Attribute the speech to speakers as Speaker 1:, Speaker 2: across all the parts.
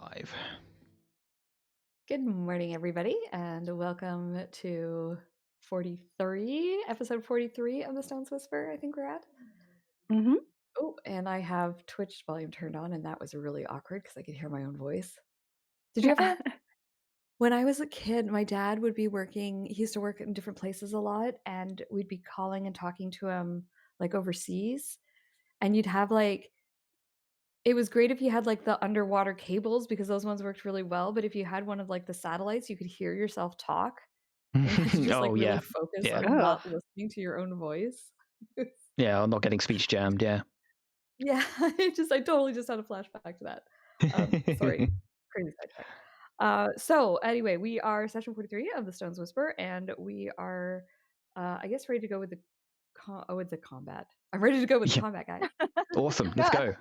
Speaker 1: Live.
Speaker 2: Good morning, everybody, and welcome to episode 43 of the Stone's Whisper, I think we're at.
Speaker 3: Mm-hmm.
Speaker 2: Oh, and I have Twitch volume turned on, and that was really awkward because I could hear my own voice. Did you ever? When I was a kid, my dad would be working, he used to work in different places a lot, and we'd be calling and talking to him like overseas, and you'd have like, it was great if you had like the underwater cables because those ones worked really well, but if you had one of like the satellites, you could hear yourself talk. And you had to just like really focus on not listening to your own voice.
Speaker 1: Yeah, I'm not getting speech jammed. Yeah.
Speaker 2: Yeah, I totally just had a flashback to that. Sorry, crazy sidetrack. So anyway, we are session 43 of the Stone's Whisper, and we are, I guess, ready to go with the combat. I'm ready to go with the combat, guys.
Speaker 1: Awesome, let's go.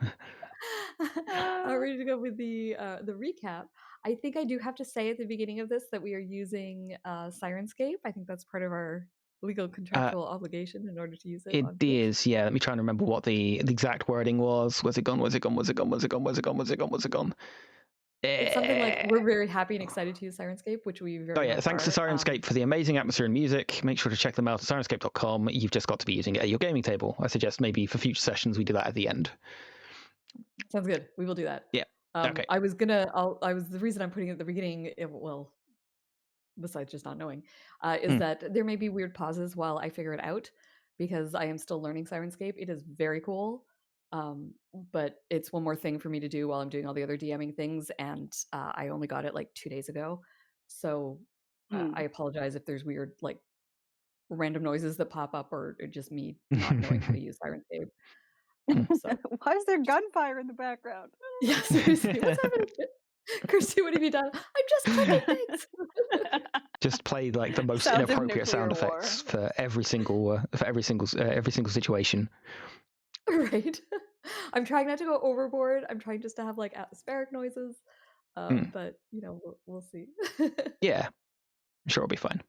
Speaker 2: I'm ready to go with the recap. I think I do have to say at the beginning of this that we are using Sirenscape. I think that's part of our legal contractual obligation in order to use it.
Speaker 1: It is, yeah. Let me try and remember what the exact wording was. Was it gone? Was it gone? Was it gone? Was it gone? Was it gone? Was it gone? Was it gone?
Speaker 2: It's something like we're very happy and excited to use Sirenscape, which we very much
Speaker 1: thanks to Sirenscape for the amazing atmosphere and music. Make sure to check them out at sirenscape.com. You've just got to be using it at your gaming table. I suggest maybe for future sessions we do that at the end.
Speaker 2: Sounds good. We will do that.
Speaker 1: Yeah. Okay.
Speaker 2: The reason I'm putting it at the beginning, besides just not knowing, is that there may be weird pauses while I figure it out because I am still learning Sirenscape. It is very cool. But it's one more thing for me to do while I'm doing all the other DMing things, and I only got it like 2 days ago. So I apologize if there's weird like random noises that pop up or just me not knowing how to use Sirenscape.
Speaker 3: So. Why is there gunfire in the background?
Speaker 2: Yeah, seriously, what's happening? Kirsty, what have you done? I'm just clicking things.
Speaker 1: Just play like the most inappropriate sound effects for every single situation.
Speaker 2: Right. I'm trying not to go overboard. I'm trying just to have like atmospheric noises. But we'll see.
Speaker 1: Yeah, I'm sure it'll be fine.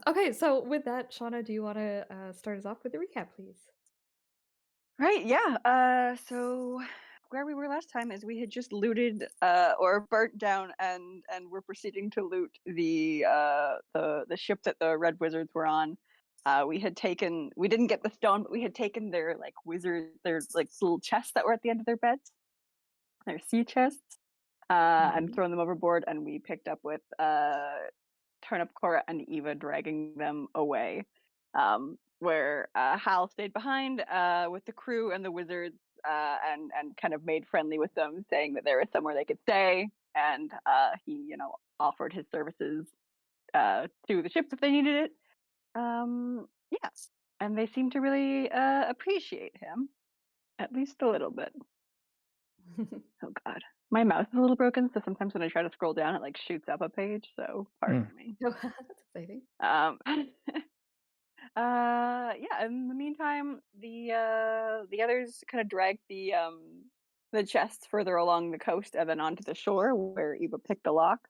Speaker 2: Okay, so with that, Shauna, do you want to start us off with the recap, please?
Speaker 3: Right. Yeah. So where we were last time is we had just looted or burnt down and we're proceeding to loot the ship that the Red Wizards were on. We didn't get the stone, but we had taken their like little chests that were at the end of their beds, their sea chests, and thrown them overboard, and we picked up with Turnip, Cora, and Eva dragging them away. Where Hal stayed behind with the crew and the wizards and kind of made friendly with them, saying that there was somewhere they could stay, and he offered his services to the ship if they needed it. Yes, and they seem to really appreciate him, at least a little bit. Oh God, my mouse is a little broken, so sometimes when I try to scroll down, it like shoots up a page. So pardon me.
Speaker 2: Oh, that's exciting.
Speaker 3: Yeah. In the meantime, the others kind of dragged the chests further along the coast and then onto the shore where Eva picked the lock.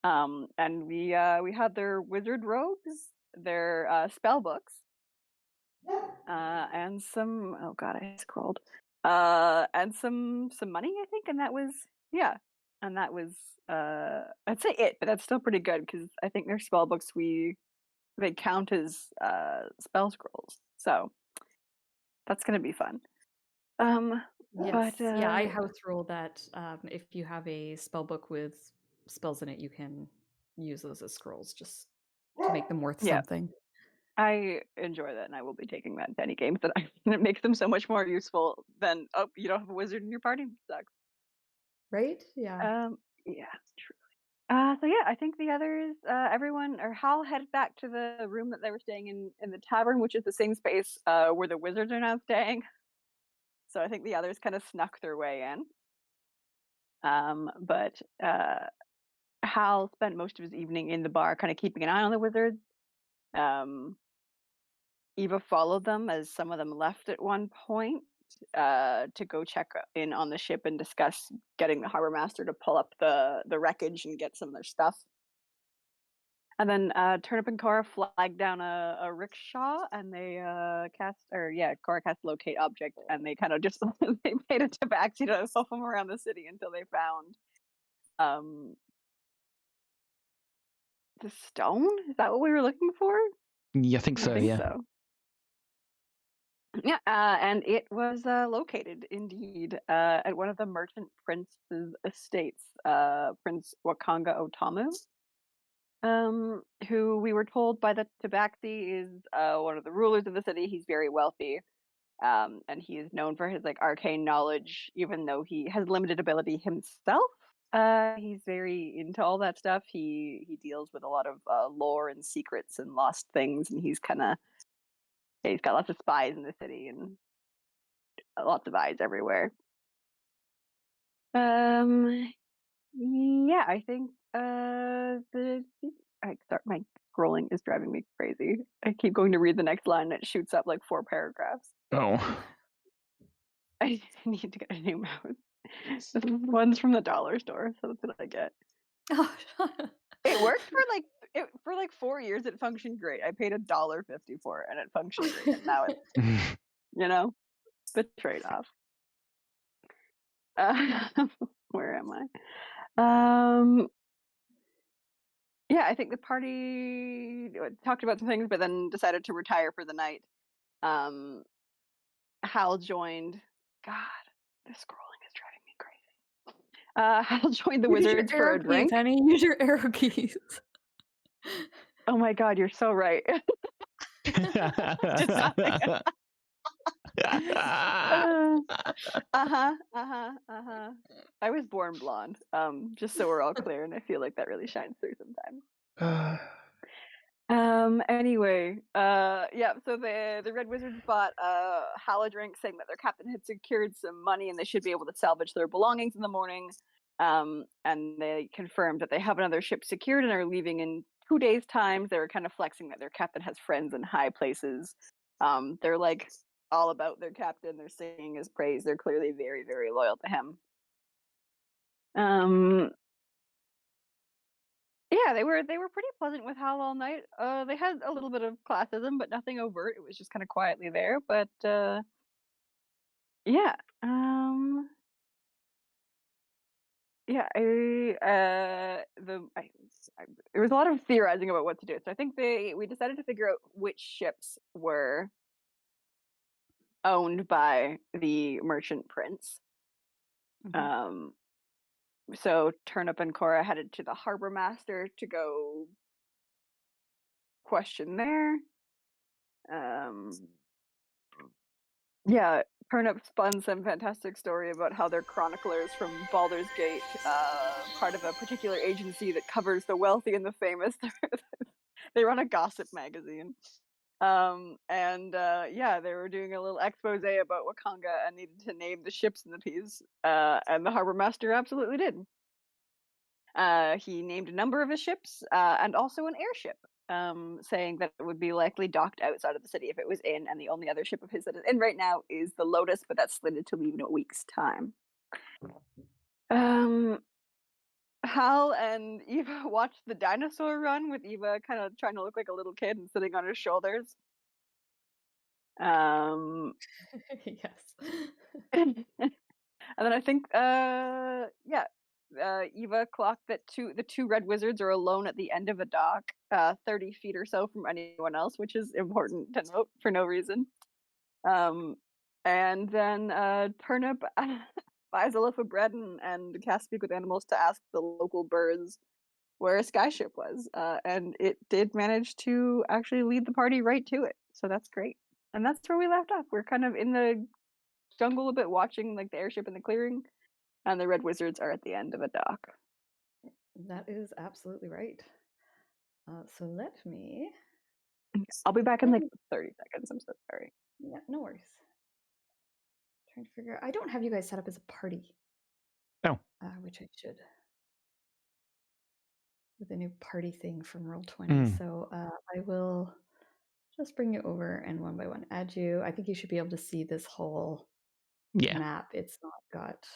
Speaker 3: And we had their wizard robes, their spell books, and some. Oh God, I scrolled. And some money, I think, and that was I'd say it, but that's still pretty good because I think their spell books they count as spell scrolls, so that's gonna be fun.
Speaker 2: Yes, yeah, I house rule that if you have a spell book with spells in it, you can use those as scrolls just to make them worth something.
Speaker 3: I enjoy that, and I will be taking that into any games that it makes them so much more useful than you don't have a wizard in your party. Sucks.
Speaker 2: Right? Yeah.
Speaker 3: Yeah, truly. So yeah, I think the others, everyone, or Hal headed back to the room that they were staying in the tavern, which is the same space where the wizards are now staying. So I think the others kind of snuck their way in. But Hal spent most of his evening in the bar, kind of keeping an eye on the wizards. Eva followed them as some of them left at one point to go check in on the ship and discuss getting the harbor master to pull up the wreckage and get some of their stuff. And then Turnip and Cora flag down a rickshaw, and they Cora cast locate object, and they kind of just they made a tabaxi to stuff them around the city until they found the stone. Is that what we were looking for?
Speaker 1: Yeah, I think so.
Speaker 3: I think
Speaker 1: Yeah.
Speaker 3: so. Yeah, and it was located indeed at one of the merchant prince's estates, Prince Wakanga Otamu. Who we were told by the Tabaxi is one of the rulers of the city. He's very wealthy, and he is known for his like arcane knowledge, even though he has limited ability himself. He's very into all that stuff. He deals with a lot of lore and secrets and lost things, and he's got lots of spies in the city and lots of eyes everywhere. Yeah, I think my scrolling is driving me crazy. I keep going to read the next line and it shoots up like 4 paragraphs.
Speaker 1: Oh.
Speaker 3: I need to get a new mouse. This one's from the dollar store, so that's what I get.
Speaker 2: Oh,
Speaker 3: It worked for like 4 years. It functioned great. I paid $1.50 for it, and it functioned great. And now it's the trade-off. Where am I? Yeah, I think the party talked about some things, but then decided to retire for the night. Hal joined. God, this scrolling is driving me crazy. Hal joined the wizards for a drink.
Speaker 2: Honey, use your arrow keys.
Speaker 3: Oh my God, you're so right. I was born blonde. Just so we're all clear, and I feel like that really shines through sometimes. Anyway, yeah. So the Red Wizards bought Hal a drink, saying that their captain had secured some money and they should be able to salvage their belongings in the morning. And they confirmed that they have another ship secured and are leaving in 2 days' time. They were kind of flexing that their captain has friends in high places. They're like all about their captain. They're singing his praise. They're clearly very, very loyal to him. Yeah, they were pretty pleasant with Hal all night. They had a little bit of classism, but nothing overt. It was just kind of quietly there. But yeah, yeah. There was a lot of theorizing about what to do. So I think we decided to figure out which ships were owned by the merchant prince. Mm-hmm. So Turnip and Cora headed to the harbor master to go question there. Yeah, Turnip spun some fantastic story about how they're chroniclers from Baldur's Gate, part of a particular agency that covers the wealthy and the famous. They run a gossip magazine. Yeah, they were doing a little expose about Wakanga and needed to name the ships in the piece, and the harbor master absolutely did. He named a number of his ships, and also an airship, saying that it would be likely docked outside of the city if it was in, and the only other ship of his that is in right now is the Lotus, but that's slated to leave in a week's time. Hal and Eva watched the dinosaur run, with Eva kind of trying to look like a little kid and sitting on his shoulders.
Speaker 2: Yes.
Speaker 3: And then I think, Eva clocked that the two Red Wizards are alone at the end of a dock, 30 feet or so from anyone else, which is important to note for no reason. And then Turnip buys a loaf of bread and casts Speak with Animals to ask the local birds where a skyship was, and it did manage to actually lead the party right to it. So that's great. And that's where we left off. We're kind of in the jungle a bit, watching like the airship in the clearing, and the Red Wizards are at the end of a dock.
Speaker 2: That is absolutely right. So let me...
Speaker 3: I'll be back in like 30 seconds. I'm so sorry.
Speaker 2: Yeah, no worries. Trying to figure out... I don't have you guys set up as a party.
Speaker 1: Oh.
Speaker 2: Which I should. With a new party thing from Roll20. So I will just bring you over and one by one add you. I think you should be able to see this whole map. It's not got...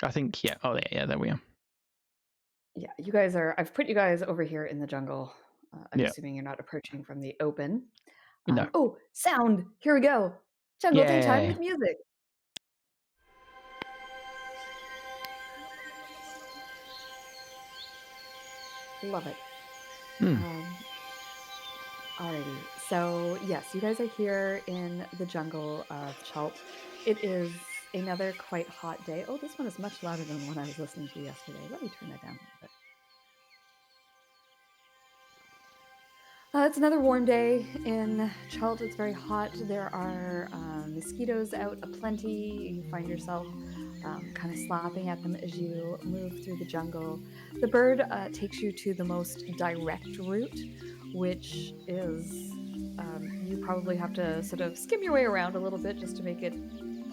Speaker 1: I think, yeah. Oh, yeah, there we are.
Speaker 2: Yeah, you guys are. I've put you guys over here in the jungle. I'm
Speaker 1: Yeah.
Speaker 2: assuming you're not approaching from the open.
Speaker 1: No.
Speaker 2: Oh, sound! Here we go. Jungle daytime
Speaker 1: Yay.
Speaker 2: with music. Love it. Alrighty. So yes, you guys are here in the jungle of Chult. It is another quite hot day. Oh, this one is much louder than the one I was listening to yesterday. Let me turn that down a little bit. It's another warm day in Chult. It's very hot. There are mosquitoes out aplenty. You find yourself kind of slapping at them as you move through the jungle. The bird takes you to the most direct route, which is you probably have to sort of skim your way around a little bit just to make it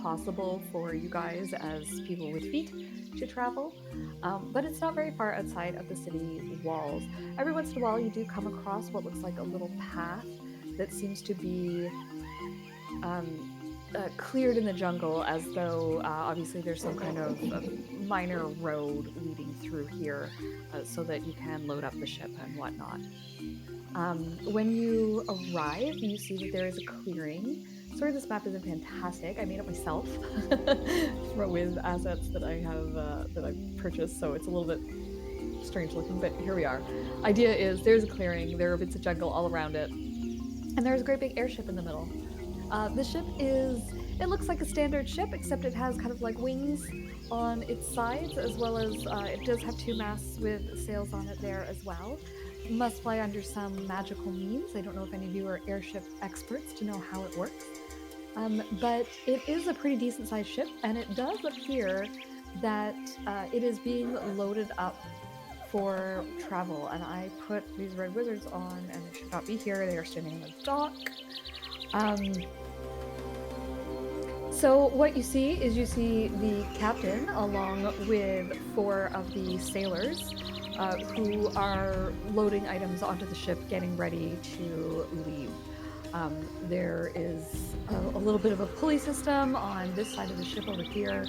Speaker 2: possible for you guys as people with feet to travel. But it's not very far outside of the city walls. Every once in a while you do come across what looks like a little path that seems to be cleared in the jungle, as though obviously there's some kind of minor road leading through here so that you can load up the ship and whatnot. When you arrive, you see that there is a clearing. Sorry, this map isn't fantastic. I made it myself with assets that I have that I've purchased, so it's a little bit strange looking, but here we are. Idea is there's a clearing, there are bits of jungle all around it, and there's a great big airship in the middle. The ship it looks like a standard ship, except it has kind of like wings on its sides, as well as it does have 2 masts with sails on it there as well. It must fly under some magical means. I don't know if any of you are airship experts to know how it works. But it is a pretty decent sized ship, and it does appear that it is being loaded up for travel. And I put these red wizards on, and they should not be here. They are standing on the dock. So what you see is the captain along with 4 of the sailors who are loading items onto the ship, getting ready to leave. There is a little bit of a pulley system on this side of the ship over here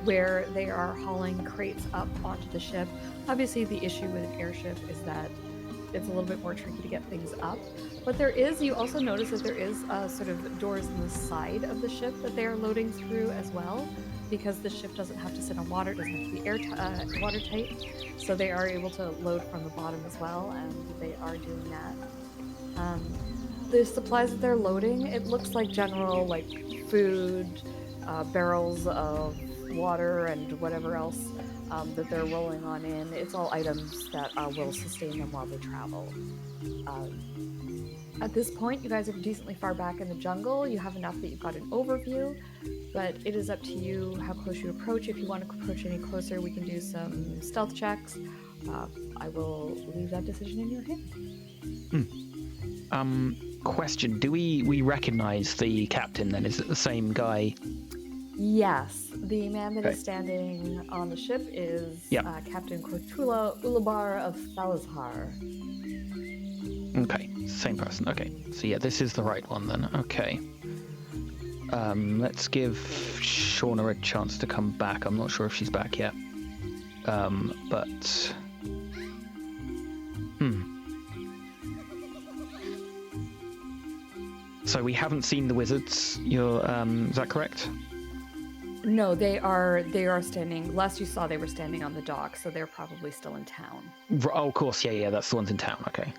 Speaker 2: where they are hauling crates up onto the ship. Obviously, the issue with an airship is that it's a little bit more tricky to get things up. But you also notice that there is sort of doors in the side of the ship that they are loading through as well, because the ship doesn't have to sit on water, it doesn't have to be watertight. So they are able to load from the bottom as well, and they are doing that. The supplies that they're loading, it looks like general like food, barrels of water, and whatever else that they're rolling on in. It's all items that will sustain them while they travel. At this point, you guys are decently far back in the jungle. You have enough that you've got an overview, but it is up to you how close you approach. If you want to approach any closer, we can do some stealth checks. I will leave that decision in your hands.
Speaker 1: Question: do we recognize the captain then? Is it the same guy?
Speaker 2: Yes, the man that is standing on the ship is Captain Kortula Ulabar of Thalazhar.
Speaker 1: Okay, same person. Okay, so yeah, this is the right one then. Okay. Let's give Shauna a chance to come back. I'm not sure if she's back yet. But... So we haven't seen the wizards. Is that correct?
Speaker 2: No, they are standing. Last you saw, they were standing on the dock, so they're probably still in town.
Speaker 1: Oh, of course, yeah, that's the ones in town. Okay.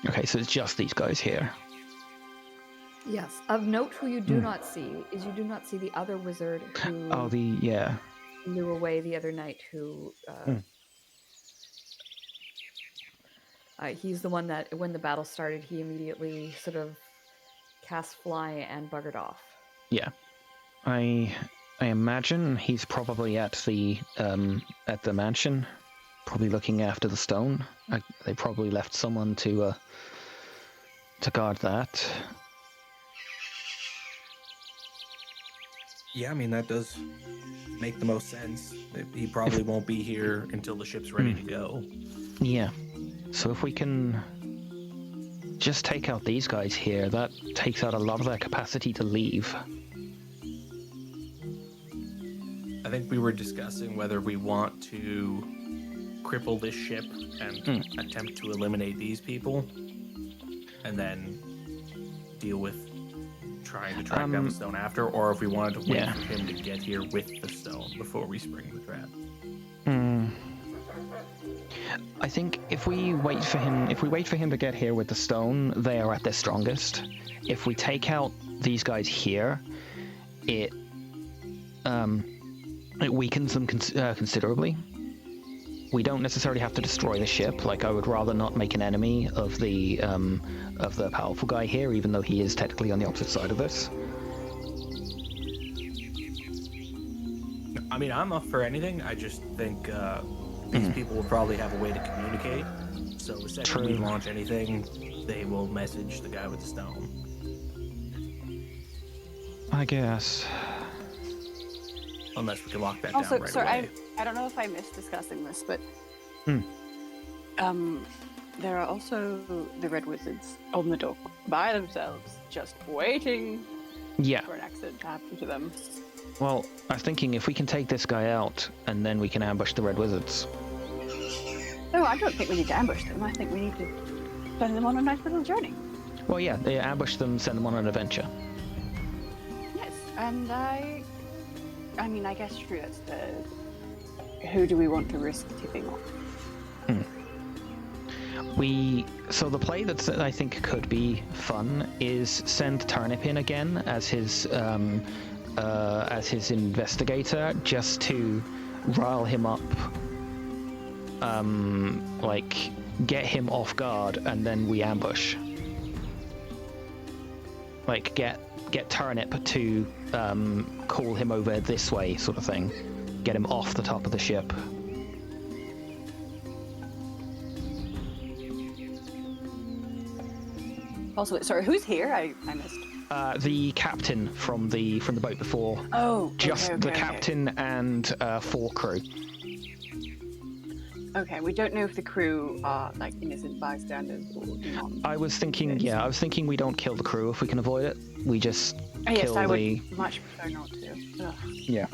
Speaker 1: Okay, so it's just these guys here.
Speaker 2: Yes. Of note, who you do not see is you do not see the other wizard who flew away the other night. He's the one that, when the battle started, he immediately sort of cast fly and buggered off.
Speaker 1: Yeah, I imagine he's probably at the mansion, probably looking after the stone. They probably left someone to guard that.
Speaker 4: Yeah, I mean, that does make the most sense. He probably won't be here until the ship's ready to go.
Speaker 1: Yeah. So if we can just take out these guys here, that takes out a lot of their capacity to leave.
Speaker 4: I think we were discussing whether we want to cripple this ship and attempt to eliminate these people, and then deal with trying to track down the stone after, or if we wanted to wait for him to get here with the stone before we spring the trap.
Speaker 1: I think if we wait for him to get here with the stone, they are at their strongest. If we take out these guys here, it weakens them considerably. We don't necessarily have to destroy the ship. Like, I would rather not make an enemy of the powerful guy here, even though he is technically on the opposite side of this.
Speaker 4: I mean, I'm up for anything. I just think these people will probably have a way to communicate. So the second we launch anything, they will message the guy with the stone.
Speaker 1: I guess.
Speaker 4: Unless we can lock that
Speaker 3: also,
Speaker 4: down right
Speaker 3: sorry,
Speaker 4: away.
Speaker 3: I don't know if I missed discussing this, but there are also the Red Wizards on the dock by themselves, just waiting for an accident to happen to them.
Speaker 1: Well, I was thinking if we can take this guy out, and then we can ambush the Red Wizards.
Speaker 3: No, I don't think we need to ambush them. I think we need to send them on a nice little journey.
Speaker 1: Well, yeah, they ambush them, send them on an adventure.
Speaker 3: Yes, and I mean, I guess true. That's who do we want to risk tipping off?
Speaker 1: So the play that I think could be fun is send Turnip in again as his investigator, just to rile him up, like get him off guard, and then we ambush. Like get Turnip to call him over this way, sort of thing. Get him off the top of the ship.
Speaker 3: Also, sorry, who's here? I missed.
Speaker 1: The captain from the boat before.
Speaker 3: Oh,
Speaker 1: just the captain and 4 crew.
Speaker 3: Okay, we don't know if the crew are like innocent bystanders or not.
Speaker 1: I was thinking we don't kill the crew if we can avoid it. We just kill
Speaker 3: I
Speaker 1: the.
Speaker 3: would much prefer not to. Ugh.
Speaker 1: Yeah.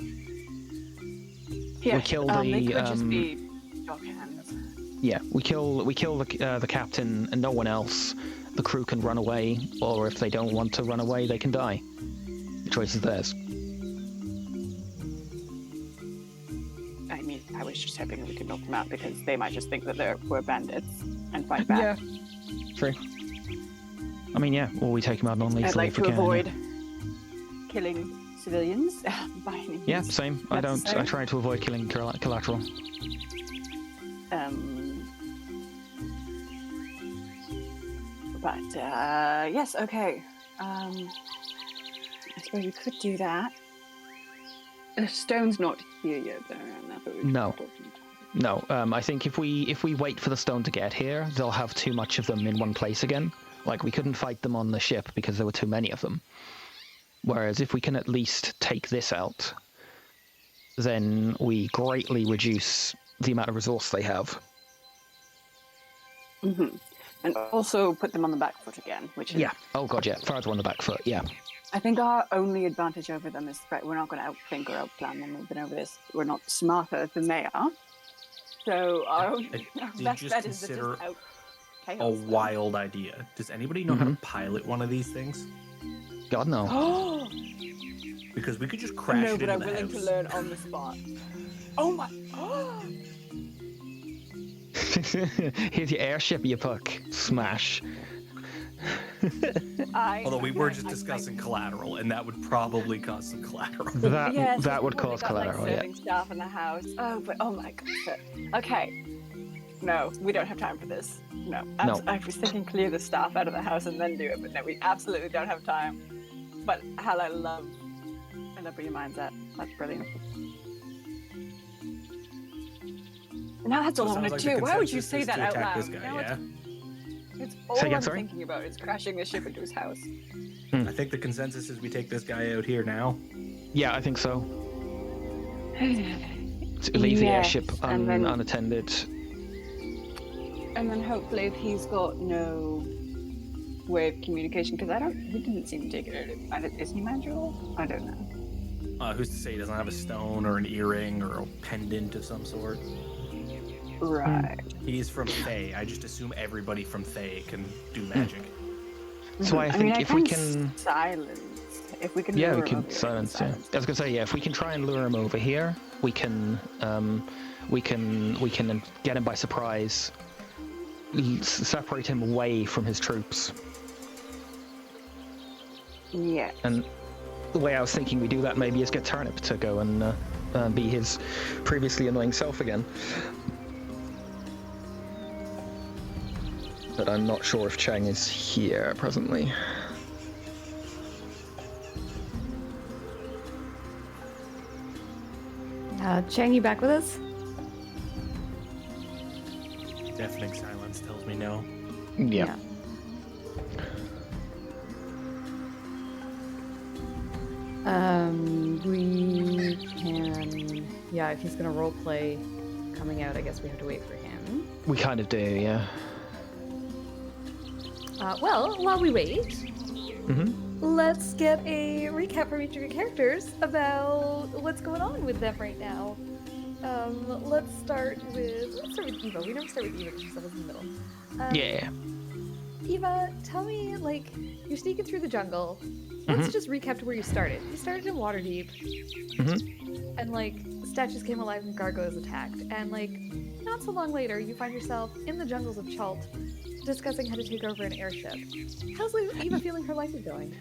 Speaker 3: Yeah.
Speaker 1: We kill
Speaker 3: they
Speaker 1: the.
Speaker 3: could just be dog hands.
Speaker 1: Yeah, we kill the captain and no one else. The crew can run away, or if they don't want to run away, they can die. The choice is theirs.
Speaker 3: I mean, I was just hoping we could knock them out because they might just think that we're bandits and fight back.
Speaker 1: Yeah, true. I mean, yeah, or we take them out non-lethally
Speaker 3: I'd like
Speaker 1: if we
Speaker 3: to
Speaker 1: can.
Speaker 3: avoid killing civilians by any means.
Speaker 1: Yeah, same. I try to avoid killing collateral.
Speaker 3: But, yes, okay. I suppose we could do that. The stone's not here yet, though.
Speaker 1: No. I think if we wait for the stone to get here, they'll have too much of them in one place again. Like, we couldn't fight them on the ship because there were too many of them. Whereas if we can at least take this out, then we greatly reduce the amount of resource they have.
Speaker 3: Mm-hmm. And also put them on the back foot again, which is...
Speaker 1: Yeah. Oh, God, yeah. Further on the back foot, yeah.
Speaker 3: I think our only advantage over them is that we're not going to outthink or outplan them. We've been over this. We're not smarter than they are. So our best bet is to just out chaos
Speaker 4: a wild idea. Does anybody know how to pilot one of these things?
Speaker 1: God, no.
Speaker 4: Because we could just crash it into the house.
Speaker 3: No, but I'm willing to learn on the spot. Oh my...
Speaker 1: Here's your airship, you puck. Smash.
Speaker 4: Although we were just discussing collateral, and that would probably cause some collateral.
Speaker 1: That would cause collateral,
Speaker 3: like, serving staff in the house. Oh my god. Okay. No, we don't have time for this. No. I was thinking clear the staff out of the house and then do it, but no, we absolutely don't have time. But Hal, I love where your mind's at. That's brilliant. Now that's all I want to do. Why would you say that out loud? It's all I'm thinking about is crashing the ship into his house.
Speaker 4: I think the consensus is we take this guy out here now.
Speaker 1: Yeah, I think so. Leave the airship unattended.
Speaker 3: And then hopefully if he's got no way of communication, because he didn't seem to take it out. Is he magical? I don't know.
Speaker 4: who's to say he doesn't have a stone or an earring or a pendant of some sort?
Speaker 3: Right.
Speaker 4: He's from Fae. I just assume everybody from Fae can do magic.
Speaker 1: So I think if we can
Speaker 3: silence, if we can,
Speaker 1: yeah,
Speaker 3: lure
Speaker 1: we
Speaker 3: him
Speaker 1: can
Speaker 3: over here,
Speaker 1: silence. Yeah, I was gonna say yeah. If we can try and lure him over here, we can get him by surprise, separate him away from his troops.
Speaker 3: Yeah.
Speaker 1: And the way I was thinking we do that maybe is get Turnip to go and be his previously annoying self again. But I'm not sure if Chang is here presently.
Speaker 2: Chang, you back with us?
Speaker 4: Deafening silence tells me no.
Speaker 1: Yeah.
Speaker 2: We can. Yeah, if he's gonna roleplay coming out, I guess we have to wait for him.
Speaker 1: We kind of do, yeah.
Speaker 2: Well, while we wait,
Speaker 1: Mm-hmm.
Speaker 2: let's get a recap from each of your characters about what's going on with them right now. Let's start with Eva. We never start with Eva because she's always in the middle.
Speaker 1: Yeah.
Speaker 2: Eva, tell me, like, you're sneaking through the jungle. Let's just recap to where you started. You started in Waterdeep, and like statues came alive and gargoyles attacked, and like not so long later, you find yourself in the jungles of Chult, discussing how to take over an airship. How's Eva feeling her life is going?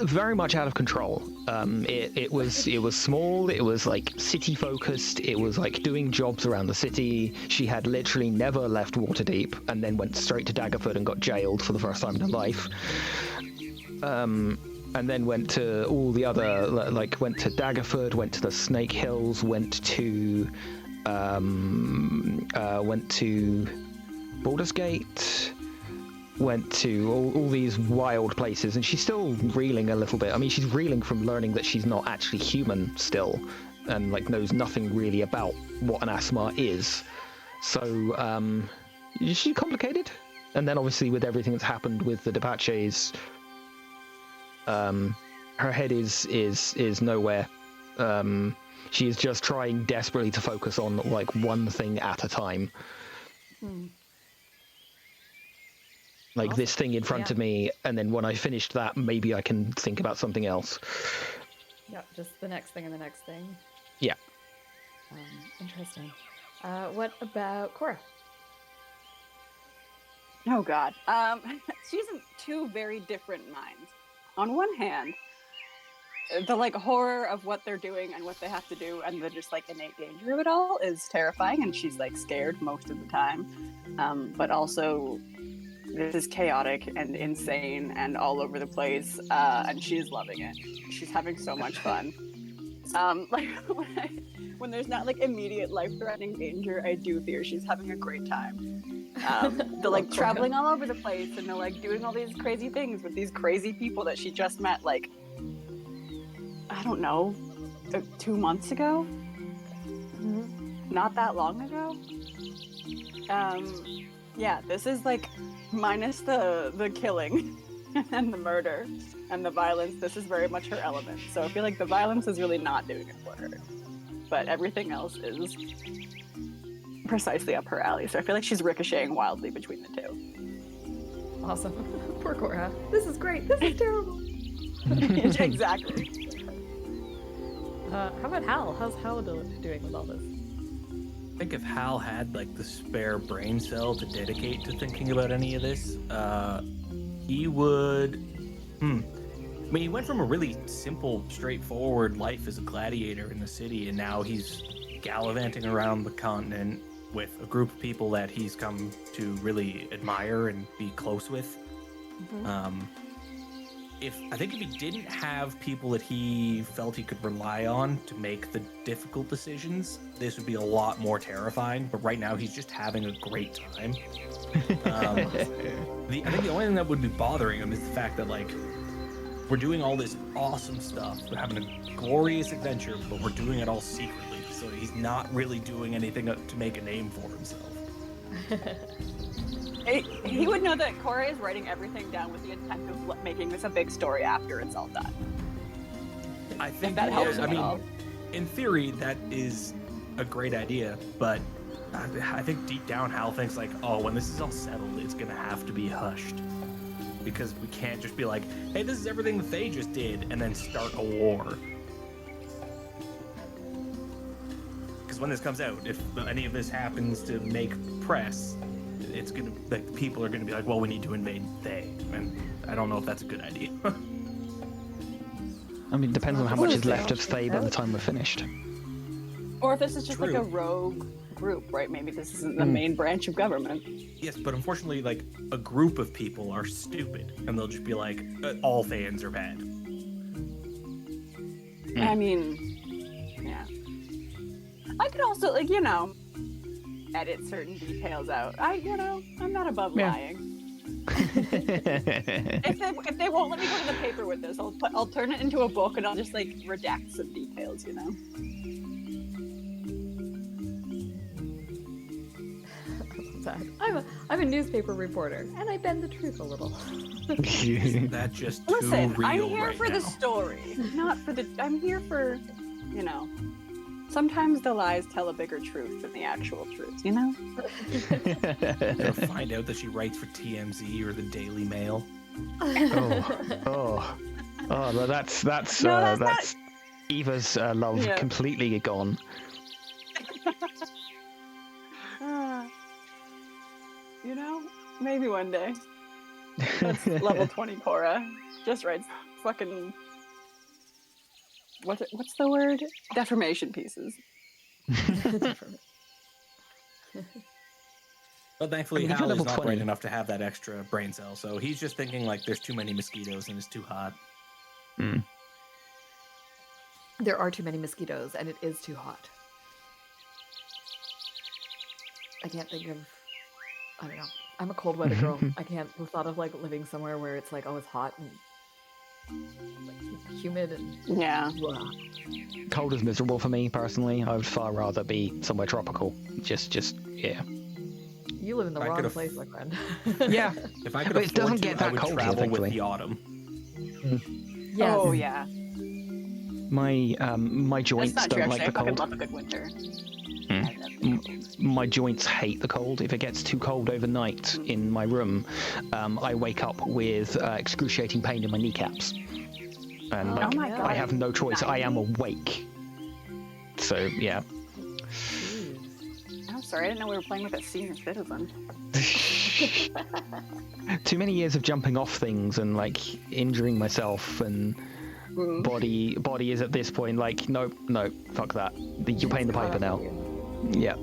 Speaker 1: Very much out of control. It was small. It was like city focused. It was like doing jobs around the city. She had literally never left Waterdeep, and then went straight to Daggerford and got jailed for the first time in her life. And then went to all the other, like went to Daggerford, went to the Snake Hills, went to Baldur's Gate, went to all these wild places, and she's still reeling a little bit. I mean, she's reeling from learning that she's not actually human still, and like knows nothing really about what an asthma is. So she's complicated. And then obviously with everything that's happened with the Depaches, her head is nowhere. She is just trying desperately to focus on like one thing at a time. Like
Speaker 2: Awesome.
Speaker 1: this thing in front of me, and then when I finished that, maybe I can think about something else.
Speaker 2: Yeah, just the next thing and the next thing.
Speaker 1: Yeah.
Speaker 2: Interesting. What about Cora?
Speaker 3: Oh God. She's in two very different minds. On one hand, the like horror of what they're doing and what they have to do, and the just like innate danger of it all is terrifying, and she's like scared most of the time. But also, this is chaotic and insane and all over the place, and she's loving it. She's having so much fun. Like when there's not like immediate life-threatening danger, I do fear she's having a great time. They're like traveling all over the place, and they're like doing all these crazy things with these crazy people that she just met, like, I don't know, 2 months ago? Not that long ago? Yeah, this is like, minus the killing and the murder and the violence, this is very much her element. So I feel like the violence is really not doing it for her. But everything else is precisely up her alley. So I feel like she's ricocheting wildly between the two.
Speaker 2: Awesome. Poor Cora. This is great. This is terrible.
Speaker 3: Exactly.
Speaker 2: How about Hal? How's Hal doing with all this?
Speaker 4: I think if Hal had like the spare brain cell to dedicate to thinking about any of this, he would. I mean, he went from a really simple, straightforward life as a gladiator in the city, and now he's gallivanting around the continent with a group of people that he's come to really admire and be close with. I think if he didn't have people that he felt he could rely on to make the difficult decisions, this would be a lot more terrifying. But right now, he's just having a great time. I think the only thing that would be bothering him is the fact that, like, we're doing all this awesome stuff. We're having a glorious adventure, but we're doing it all secretly. So he's not really doing anything to make a name for himself.
Speaker 3: He would know that Cora is writing everything down with the intent of making this a big story after it's all done.
Speaker 4: I think
Speaker 3: that helps
Speaker 4: I
Speaker 3: at
Speaker 4: mean,
Speaker 3: all.
Speaker 4: in theory, that is a great idea, but I think deep down, Hal thinks like, oh, when this is all settled, it's gonna have to be hushed, because we can't just be like, hey, this is everything that they just did, and then start a war. Because when this comes out, if any of this happens to make press, it's gonna like people are gonna be like, well, we need to invade they, and I don't know if that's a good idea.
Speaker 1: I mean, it depends on how much is
Speaker 2: Well,
Speaker 1: left of Thay by the time we're finished.
Speaker 3: Or if this is just like
Speaker 4: True.
Speaker 3: a rogue group, right? Maybe this isn't the main branch of government.
Speaker 4: Yes, but unfortunately, like a group of people are stupid, and they'll just be like, all fans are bad.
Speaker 3: I mean, yeah. I could also, like, edit certain details out. I'm not above lying. If they won't let me go to the paper with this, I'll turn it into a book and I'll just like redact some details,
Speaker 2: I'm a newspaper reporter, and I bend the truth a little.
Speaker 4: Isn't that just too
Speaker 3: Listen,
Speaker 4: real
Speaker 3: I'm here
Speaker 4: right
Speaker 3: for
Speaker 4: now?
Speaker 3: the story, not for the. I'm here for, Sometimes the lies tell a bigger truth than the actual truth,
Speaker 4: Gonna find out that she writes for TMZ or the Daily Mail.
Speaker 1: Oh, well, that's
Speaker 3: not-
Speaker 1: Eva's love
Speaker 3: Yeah.
Speaker 1: completely gone.
Speaker 3: Maybe one day. That's level 20 Cora. Just writes fucking. What's the word? Deformation pieces.
Speaker 4: But thankfully,
Speaker 1: I mean, if
Speaker 4: Hal
Speaker 1: you're
Speaker 4: is
Speaker 1: level
Speaker 4: not
Speaker 1: 20.
Speaker 4: bright enough to have that extra brain cell, so he's just thinking like there's too many mosquitoes and it's too hot.
Speaker 2: There are too many mosquitoes, and it is too hot. I can't think of. I don't know. I'm a cold weather girl. I can't. The thought of like living somewhere where it's like always hot and like, humid and
Speaker 3: Yeah.
Speaker 2: blah.
Speaker 1: Cold is miserable for me personally. I would far rather be somewhere tropical. Just yeah.
Speaker 2: You live in the
Speaker 4: I
Speaker 2: wrong
Speaker 4: could've-
Speaker 2: place, my friend.
Speaker 1: Yeah.
Speaker 4: If I could
Speaker 1: But it
Speaker 4: afford
Speaker 1: doesn't
Speaker 4: to,
Speaker 1: get
Speaker 4: I
Speaker 1: that
Speaker 4: would
Speaker 1: cold here,
Speaker 4: travel with
Speaker 1: thankfully.
Speaker 4: the autumn.
Speaker 2: Yes.
Speaker 3: Oh yeah.
Speaker 1: My
Speaker 3: That's
Speaker 1: joints
Speaker 3: not true.
Speaker 1: don't like
Speaker 3: Actually, I
Speaker 1: the
Speaker 3: fucking
Speaker 1: cold.
Speaker 3: love a good winter.
Speaker 1: Mm.
Speaker 3: I love the cold.
Speaker 1: My joints hate the cold. If it gets too cold overnight in my room, I wake up with excruciating pain in my kneecaps, and
Speaker 2: Oh
Speaker 1: like
Speaker 3: my God.
Speaker 1: I have no choice. I am
Speaker 3: 90?
Speaker 1: awake. So yeah.
Speaker 2: Jeez.
Speaker 3: I'm sorry, I didn't know we were playing with a senior citizen.
Speaker 1: Too many years of jumping off things and like injuring myself, and body is at this point like no, fuck that. You're paying the piper now. Yeah.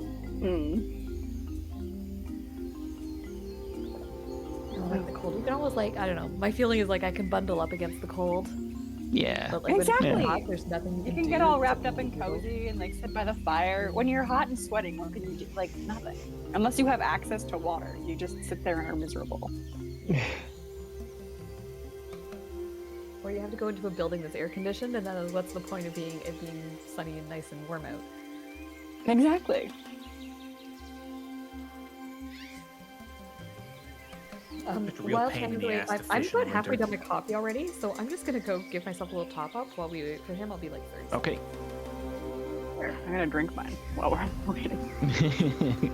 Speaker 2: I like the cold. You can almost like, I don't know. My feeling is like I can bundle up against the cold,
Speaker 1: Yeah.
Speaker 2: but like when
Speaker 3: Exactly.
Speaker 2: it's hot, there's nothing you
Speaker 3: You
Speaker 2: can
Speaker 3: can
Speaker 2: do
Speaker 3: get all
Speaker 2: to
Speaker 3: wrapped up
Speaker 2: keep
Speaker 3: and
Speaker 2: you cold.
Speaker 3: cozy and like sit by the fire. When you're hot and sweating, what can you do? Like nothing. Unless you have access to water, you just sit there and are miserable.
Speaker 2: Or you have to go into a building that's air conditioned, and then what's the point of being sunny and nice and warm out?
Speaker 3: Exactly.
Speaker 4: It's a real
Speaker 2: While
Speaker 4: pain in
Speaker 2: Chang's
Speaker 4: the
Speaker 2: away,
Speaker 4: ass to
Speaker 2: I'm
Speaker 4: fish in
Speaker 2: about halfway
Speaker 4: winter.
Speaker 2: done my coffee already, so I'm just gonna go give myself a little top up while we wait for him. I'll be like 30 seconds.
Speaker 1: Okay.
Speaker 3: Here, I'm gonna drink mine while we're waiting.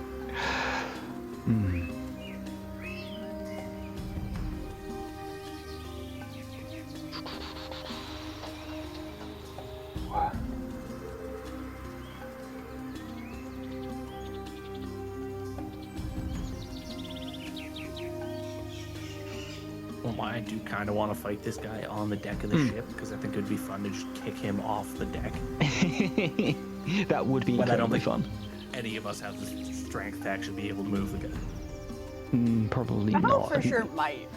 Speaker 4: Well, I do kind of want to fight this guy on the deck of the ship because I think it would be fun to just kick him off the deck.
Speaker 1: That would be
Speaker 4: But I don't
Speaker 1: incredibly
Speaker 4: think-
Speaker 1: fun.
Speaker 4: Any of us have the strength to actually be able to move the guy.
Speaker 1: Probably
Speaker 3: Hal
Speaker 1: not.
Speaker 3: for sure might.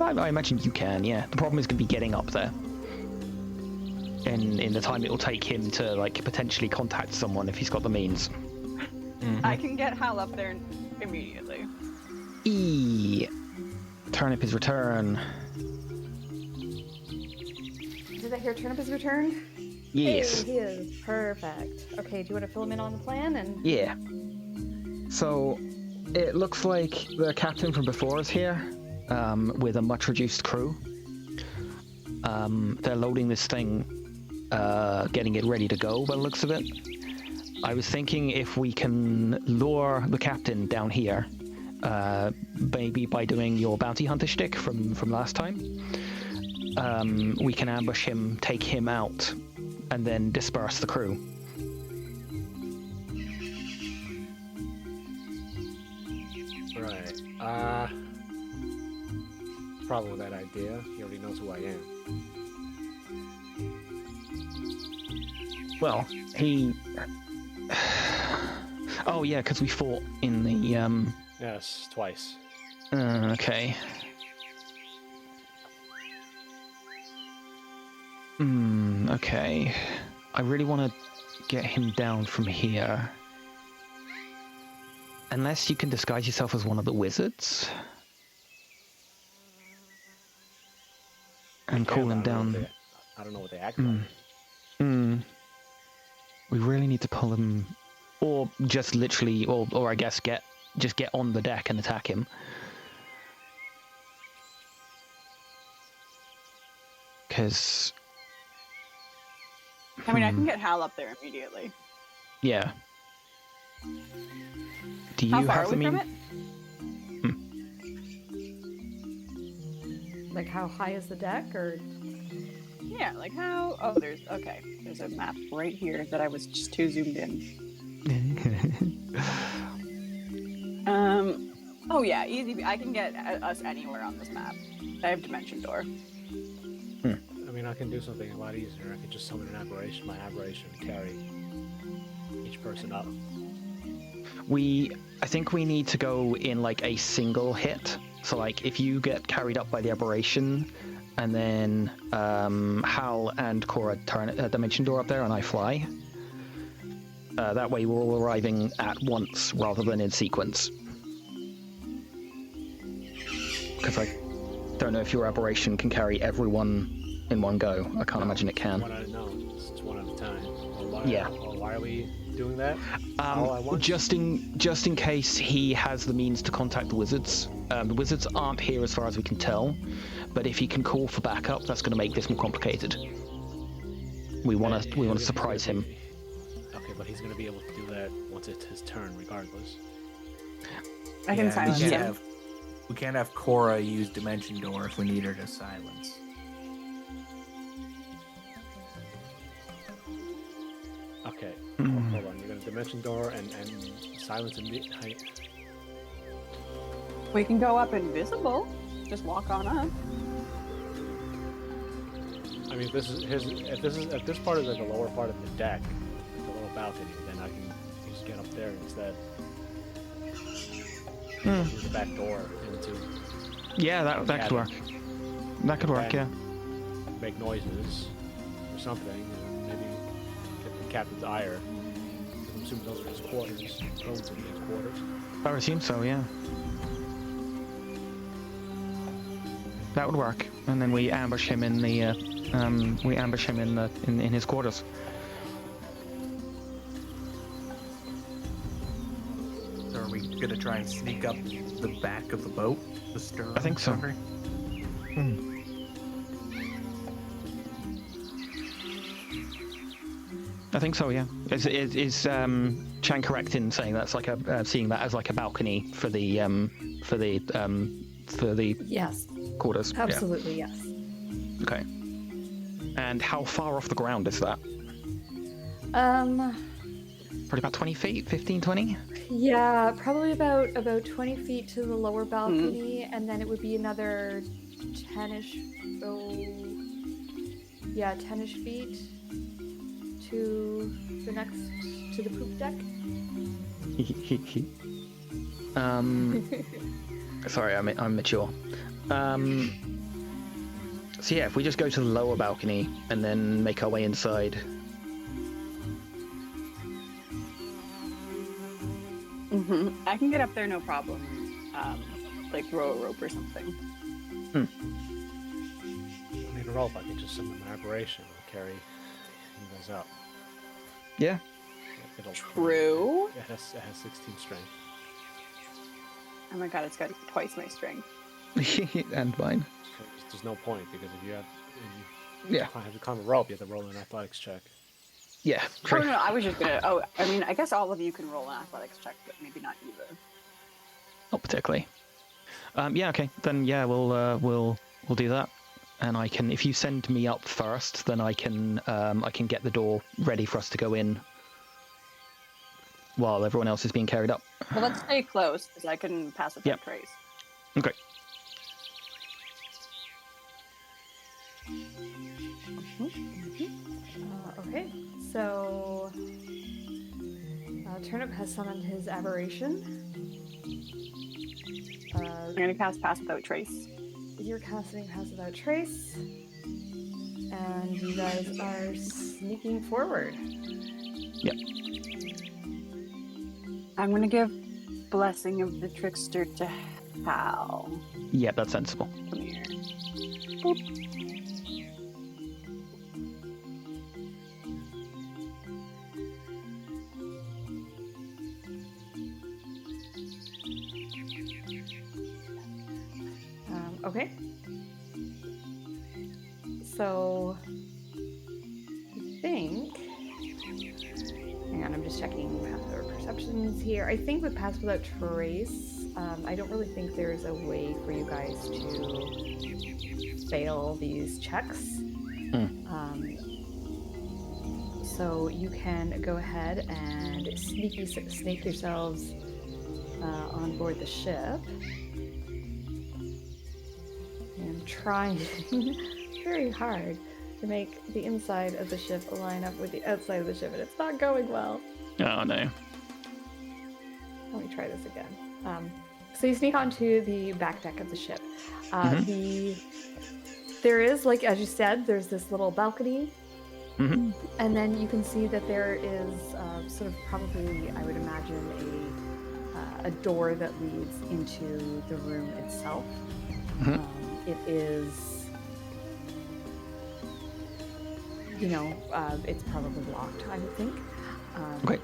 Speaker 1: I imagine you can, yeah. The problem is going to be getting up there. And in the time it will take him to, like, potentially contact someone if he's got the means.
Speaker 3: I can get Hal up there immediately.
Speaker 1: Turnip is return.
Speaker 2: Did I hear Turnip is returned?
Speaker 1: Yes.
Speaker 2: Hey, he is. Perfect. Okay, do you want to fill him in on the plan? And
Speaker 1: Yeah. So, it looks like the captain from before is here, with a much reduced crew. They're loading this thing getting it ready to go by the looks of it. I was thinking if we can lure the captain down here, maybe by doing your bounty hunter shtick from last time, we can ambush him, take him out, and then disperse the crew.
Speaker 5: Right. Problem with that idea. He already knows who I am.
Speaker 1: Well, he... Oh, yeah, because we fought in the,
Speaker 5: Yes, twice.
Speaker 1: Okay. Okay. I really want to get him down from here. Unless you can disguise yourself as one of the wizards. And call him down.
Speaker 5: I don't know what they act like.
Speaker 1: We really need to pull him, or just literally, or I guess get on the deck and attack him. Because,
Speaker 3: I mean, I can get Hal up there immediately.
Speaker 1: Yeah. Do you
Speaker 3: How far
Speaker 1: have
Speaker 3: are
Speaker 1: the
Speaker 3: we from
Speaker 1: mean?
Speaker 3: it?
Speaker 2: Like, how high is the deck, or?
Speaker 3: Yeah, like how? Oh, there's a map right here that I was just too zoomed in. Oh yeah, easy. I can get us anywhere on this map. I have dimension door.
Speaker 5: I mean, I can do something a lot easier. I can just summon an aberration, my aberration, and carry each person up.
Speaker 1: I think we need to go in like a single hit. So like if you get carried up by the aberration, and then Hal and Cora turn dimension door up there, and I fly. That way we're all arriving at once rather than in sequence. Because I don't know if your aberration can carry everyone in one go. I can't imagine it can.
Speaker 5: It's one at a time. Why are we doing that?
Speaker 1: Just in case he has the means to contact the wizards. The wizards aren't here as far as we can tell, but if he can call for backup, that's going to make this more complicated. We want to surprise him.
Speaker 5: Okay, but he's going to be able to do that once it's his turn, regardless.
Speaker 3: I can silence him.
Speaker 4: We can't have Cora use dimension door if we need her to silence.
Speaker 5: Okay, hold on. You're going to dimension door and silence him.
Speaker 3: We can go up invisible. Just walk on up.
Speaker 5: I mean, if this part is like the lower part of the deck, the little balcony, then I can just get up there instead. Through the back door into.
Speaker 1: Yeah, that could work. That could work. Yeah.
Speaker 5: Make noises or something, and maybe get the captain's ire. I'm assuming those are his quarters. Those are his quarters.
Speaker 1: I would assume so. Yeah. That would work, and then we ambush him in the in his quarters.
Speaker 4: So are we gonna try and sneak up the back of the boat, the stern?
Speaker 1: I think so. I think so. Yeah. Is Chang correct in saying that's like seeing that as like a balcony for the
Speaker 2: Yes.
Speaker 1: quarters?
Speaker 2: Absolutely, yes.
Speaker 1: Yeah. Okay. And how far off the ground is that? Probably about 20 feet, 15, 20?
Speaker 2: Yeah, probably about 20 feet to the lower balcony, and then it would be another 10-ish, 10-ish feet to the poop deck.
Speaker 1: Sorry, I'm mature. So yeah, if we just go to the lower balcony and then make our way inside.
Speaker 3: I can get up there, no problem. Like throw a rope or something.
Speaker 5: I need a rope. I can just summon my aberration and carry you guys up.
Speaker 1: Yeah.
Speaker 3: True.
Speaker 5: It has 16 strength.
Speaker 3: Oh my god, it's got twice my strength.
Speaker 1: And mine.
Speaker 5: There's no point because if
Speaker 1: Yeah.
Speaker 5: If I have to climb a rope, you have to roll an athletics check.
Speaker 1: Yeah.
Speaker 3: Oh
Speaker 1: True.
Speaker 3: no, I was just gonna. Oh, I mean, I guess all of you can roll an athletics check, but maybe not Eva.
Speaker 1: Not particularly. Yeah. Okay. Then yeah, we'll do that. And I can, if you send me up first, then I can get the door ready for us to go in while everyone else is being carried up.
Speaker 3: Well, let's stay close because I can pass without
Speaker 1: Yep.
Speaker 3: trace.
Speaker 1: Okay.
Speaker 2: Okay, so Turnip has summoned his aberration.
Speaker 3: I'm gonna cast pass without trace.
Speaker 2: You're casting Pass Without Trace, and you guys are sneaking forward.
Speaker 1: Yep.
Speaker 3: I'm gonna give Blessing of the Trickster to Hal.
Speaker 1: Yeah, that's sensible.
Speaker 3: Come here. Boop.
Speaker 2: Okay. So, I think. Hang on, I'm just checking our perceptions here. I think with Pass Without Trace, I don't really think there's a way for you guys to fail these checks. So you can go ahead and snake yourselves on board the ship. I'm trying very hard to make the inside of the ship line up with the outside of the ship, and it's not going well.
Speaker 1: Oh no.
Speaker 2: Let me try this again. So you sneak onto the back deck of the ship. There is, like as you said, there's this little balcony, and then you can see that there is sort of probably, I would imagine, a door that leads into the room itself. It is, it's probably locked, I would think.
Speaker 1: Okay.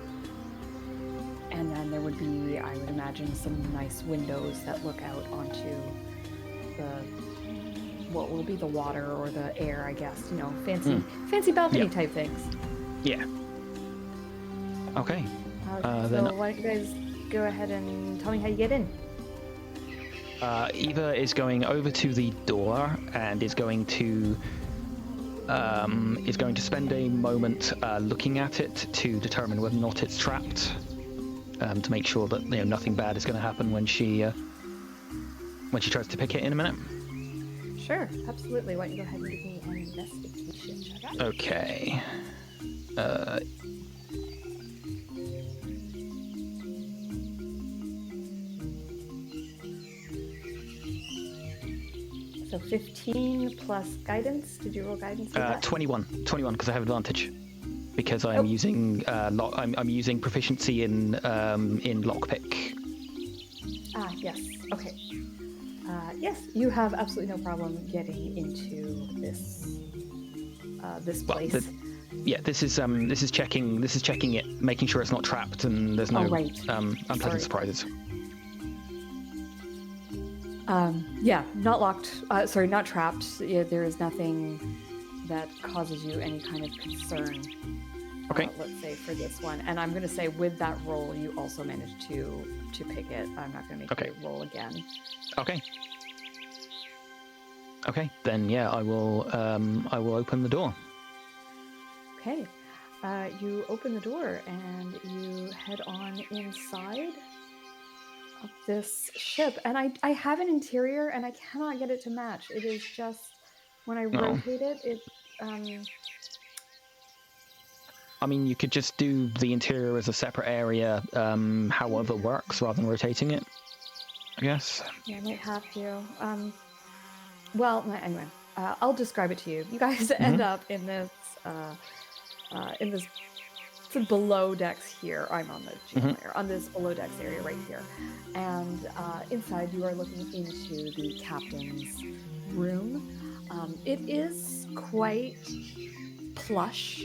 Speaker 2: And then there would be, I would imagine, some nice windows that look out onto what will be the water or the air, I guess. Fancy balcony type things.
Speaker 1: Yeah. Okay.
Speaker 2: So
Speaker 1: then
Speaker 2: why don't you guys go ahead and tell me how you get in?
Speaker 1: Eva is going over to the door and is going to spend a moment looking at it to determine whether or not it's trapped, to make sure that nothing bad is going to happen when she tries to pick it in a minute.
Speaker 2: Sure, absolutely. Why don't you go ahead and give me an investigation check?
Speaker 1: Okay.
Speaker 2: So 15 plus guidance. Did you roll guidance?
Speaker 1: 21 because I have advantage because I'm using I'm using proficiency in lockpick.
Speaker 2: Ah, yes. Okay. Yes, you have absolutely no problem getting into this place.
Speaker 1: This is checking it, making sure it's not trapped and there's no unpleasant surprises.
Speaker 2: Not locked. Not trapped. Yeah, there is nothing that causes you any kind of concern.
Speaker 1: Okay.
Speaker 2: Let's say for this one, and I'm going to say with that roll, you also managed to pick it. I'm not going to make you roll again.
Speaker 1: Okay. Okay. Then I will open the door.
Speaker 2: Okay. You open the door and you head on inside of this ship, and I have an interior and I cannot get it to match. It is just when I rotate it.
Speaker 1: I mean, you could just do the interior as a separate area, however works, rather than rotating it, I guess.
Speaker 2: Yeah, I might have to. Anyway, I'll describe it to you. You guys end up in this sort of below decks here. I'm on the GM layer, on this below decks area right here. And inside you are looking into the captain's room. It is quite plush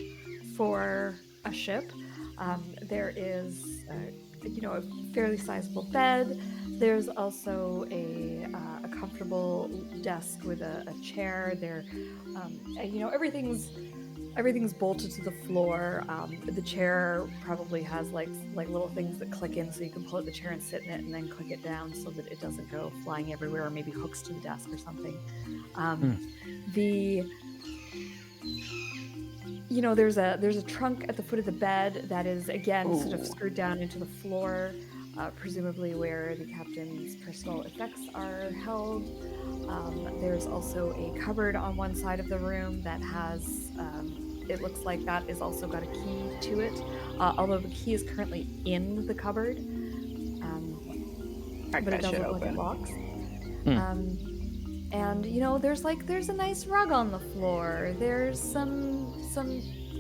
Speaker 2: for a ship. There is a fairly sizable bed. There's also a comfortable desk with a chair. There, you know, everything's bolted to the floor. The chair probably has like little things that click in, so you can pull out the chair and sit in it, and then click it down so that it doesn't go flying everywhere, or maybe hooks to the desk or something. You know, there's a trunk at the foot of the bed that is again sort of screwed down into the floor, presumably where the captain's personal effects are held. There's also a cupboard on one side of the room that has, it looks like that is also got a key to it, although the key is currently in the cupboard, but it doesn't look like it locks. And you know, there's a nice rug on the floor. There's some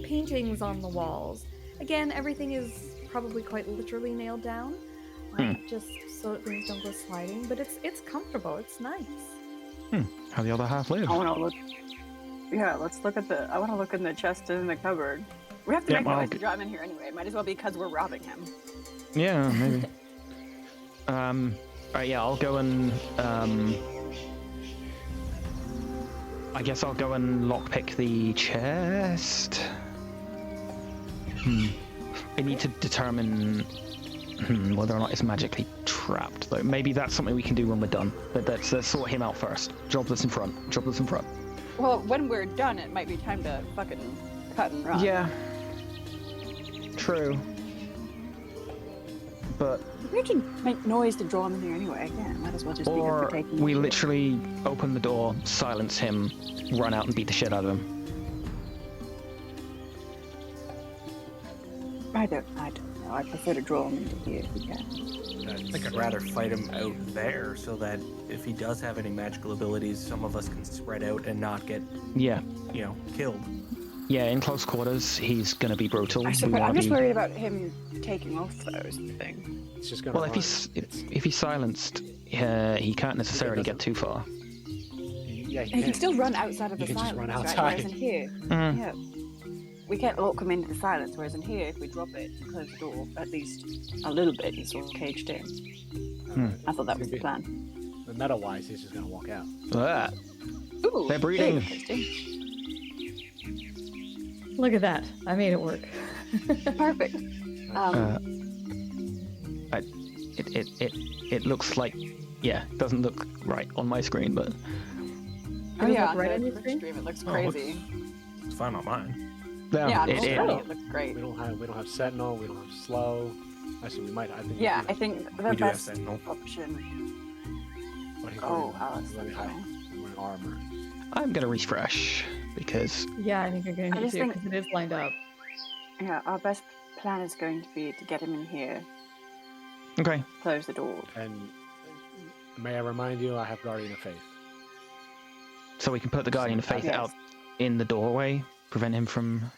Speaker 2: paintings on the walls. Again, everything is probably quite literally nailed down, just so that things don't go sliding. But it's comfortable. It's nice.
Speaker 1: How the other half live?
Speaker 3: I want to look. Yeah, let's look at the. I want to look in the chest in the cupboard. We have to make noise to draw him in here anyway. Might as well be because we're robbing him.
Speaker 1: Yeah, maybe. Alright, yeah, I'll go and I guess I'll go and lockpick the chest. I need to determine whether or not it's magically trapped, though. Maybe that's something we can do when we're done. But let's sort him out first. Job that's in front.
Speaker 3: Well, when we're done, it might be time to fucking cut and run.
Speaker 1: Yeah. True. But
Speaker 3: we can make noise to draw him in here anyway. Yeah, might as well just be good for taking.
Speaker 1: We literally open the door, silence him, run out and beat the shit out of him.
Speaker 3: I don't know. I prefer to draw him into here if we can.
Speaker 4: I think I'd rather fight him out there so that if he does have any magical abilities, some of us can spread out and not get, killed.
Speaker 1: Yeah, in close quarters, he's going to be brutal.
Speaker 3: I'm just worried about him taking off, though, is the thing.
Speaker 5: It's just gonna
Speaker 1: if he's silenced, he can't necessarily get too far.
Speaker 5: Yeah,
Speaker 3: he can still run outside of the silence,
Speaker 5: just run outside.
Speaker 3: Right? Whereas in here, yeah, we can't lock him into the silence, whereas in here, if we drop it and close the door, at least a little bit, he's sort of caged in. I thought that was the plan.
Speaker 5: But meta-wise, he's just going to walk out.
Speaker 3: Ooh,
Speaker 1: they're breeding.
Speaker 2: Look at that. I made it work.
Speaker 3: Perfect.
Speaker 1: It looks like, doesn't look right on my screen, but...
Speaker 3: Oh yeah,
Speaker 2: right
Speaker 3: on
Speaker 2: on
Speaker 3: the
Speaker 2: your screen?
Speaker 3: stream it looks crazy.
Speaker 4: It's fine on mine.
Speaker 3: Yeah,
Speaker 1: it
Speaker 3: looks great.
Speaker 5: We don't have Sentinel, we don't have Slow. Actually, we might. I think
Speaker 3: I think the
Speaker 4: we
Speaker 3: best
Speaker 4: do have
Speaker 3: option.
Speaker 5: Alice. We're in armor.
Speaker 1: I'm going to refresh, because...
Speaker 2: Yeah, I think you're going to need to, because it is lined up.
Speaker 3: Yeah, our best plan is going to be to get him in here.
Speaker 1: Okay.
Speaker 3: Close the door.
Speaker 5: And may I remind you, I have Guardian of Faith.
Speaker 1: So we can put the Guardian of Faith out in the doorway, prevent him from...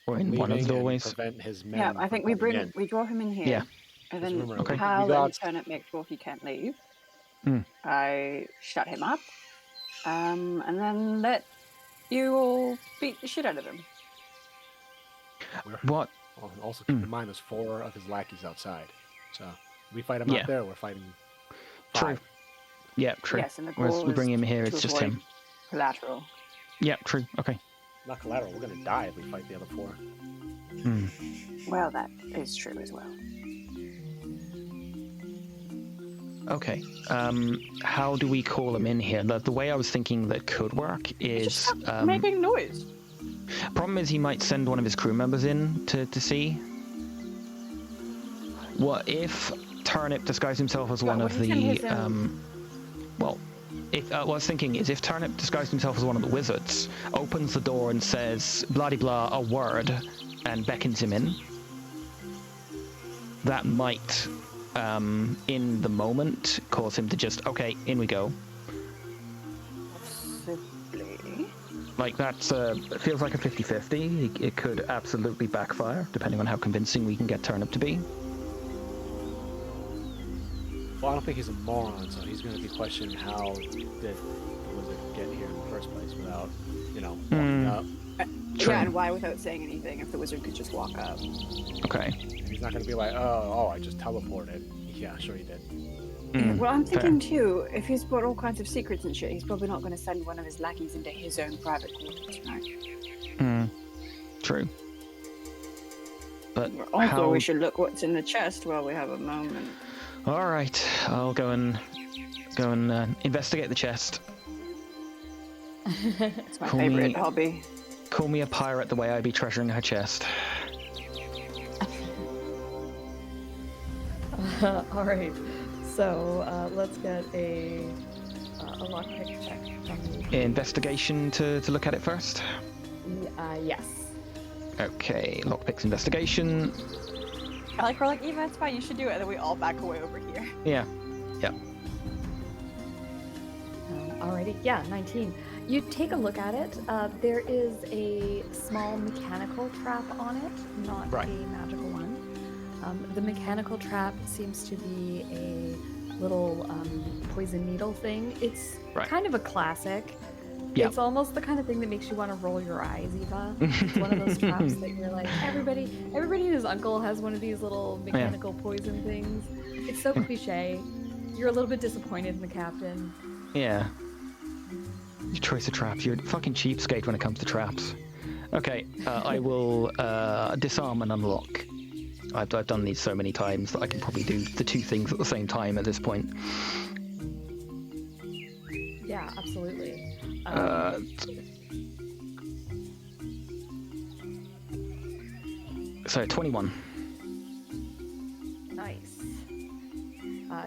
Speaker 1: Or in one of the doorways.
Speaker 5: Prevent his men.
Speaker 3: Yeah, I think we draw him in here.
Speaker 1: Yeah.
Speaker 3: And then
Speaker 1: Okay.
Speaker 3: Hal and Turnip make sure he can't leave. I shut him up. And then let you all beat the shit out of him.
Speaker 1: What?
Speaker 5: Also keep in mind there's 4 of his lackeys outside. So if we fight him out there, we're fighting 5.
Speaker 1: True. Yeah, true.
Speaker 3: Yes, and the
Speaker 1: Whereas
Speaker 3: goal
Speaker 1: we bring
Speaker 3: is
Speaker 1: him here,
Speaker 3: to
Speaker 1: it's just
Speaker 3: avoid
Speaker 1: him.
Speaker 3: Collateral.
Speaker 1: Yeah, true. Okay.
Speaker 5: Not collateral, we're gonna die if we fight the other 4.
Speaker 3: Well, that is true as well.
Speaker 1: Okay. How do we call him in here? The way I was thinking that could work is...
Speaker 3: Just making noise.
Speaker 1: Problem is he might send one of his crew members in to see. What if Turnip disguised himself as one of the... what I was thinking is if Turnip disguised himself as one of the wizards, opens the door and says blah-de-blah a word and beckons him in, that might, in the moment, cause him to just, okay, in we go.
Speaker 3: Possibly.
Speaker 1: Like, that's, it feels like a 50-50. It could absolutely backfire, depending on how convincing we can get Turnip to be.
Speaker 5: Well, I don't think he's a moron, so he's going to be questioning how did the wizard get here in the first place without, walking up.
Speaker 3: Yeah, and why without saying anything if the wizard could just walk up?
Speaker 1: Okay.
Speaker 5: And he's not going to be like, oh, I just teleported. Yeah, sure he did.
Speaker 3: Well, I'm thinking too, if he's got all kinds of secrets and shit, he's probably not going to send one of his lackeys into his own private quarters, right?
Speaker 1: True. But
Speaker 3: Also, we should look what's in the chest while we have a moment.
Speaker 1: All right, I'll go and investigate the chest.
Speaker 3: It's my favorite hobby.
Speaker 1: Call me a pirate the way I be treasuring her chest.
Speaker 2: All right. So let's get a lockpick check from you.
Speaker 1: Investigation to look at it first.
Speaker 2: Yes.
Speaker 1: Okay, lockpicks investigation.
Speaker 3: We're like, Eva, it's fine, you should do it, and then we all back away over here.
Speaker 1: Yeah.
Speaker 2: Alrighty, yeah, 19. You take a look at it. There is a small mechanical trap on it, not a magical one. The mechanical trap seems to be a little poison needle thing. It's kind of a classic. Yep. It's almost the kind of thing that makes you want to roll your eyes, Eva. It's one of those traps that you're like, everybody and his uncle has one of these little mechanical poison things. It's so cliche. You're a little bit disappointed in the captain.
Speaker 1: Yeah. Your choice of traps. You're a fucking cheapskate when it comes to traps. Okay, I will disarm and unlock. I've done these so many times that I can probably do the two things at the same time at this point.
Speaker 2: Yeah, absolutely.
Speaker 1: So 21.
Speaker 2: Nice.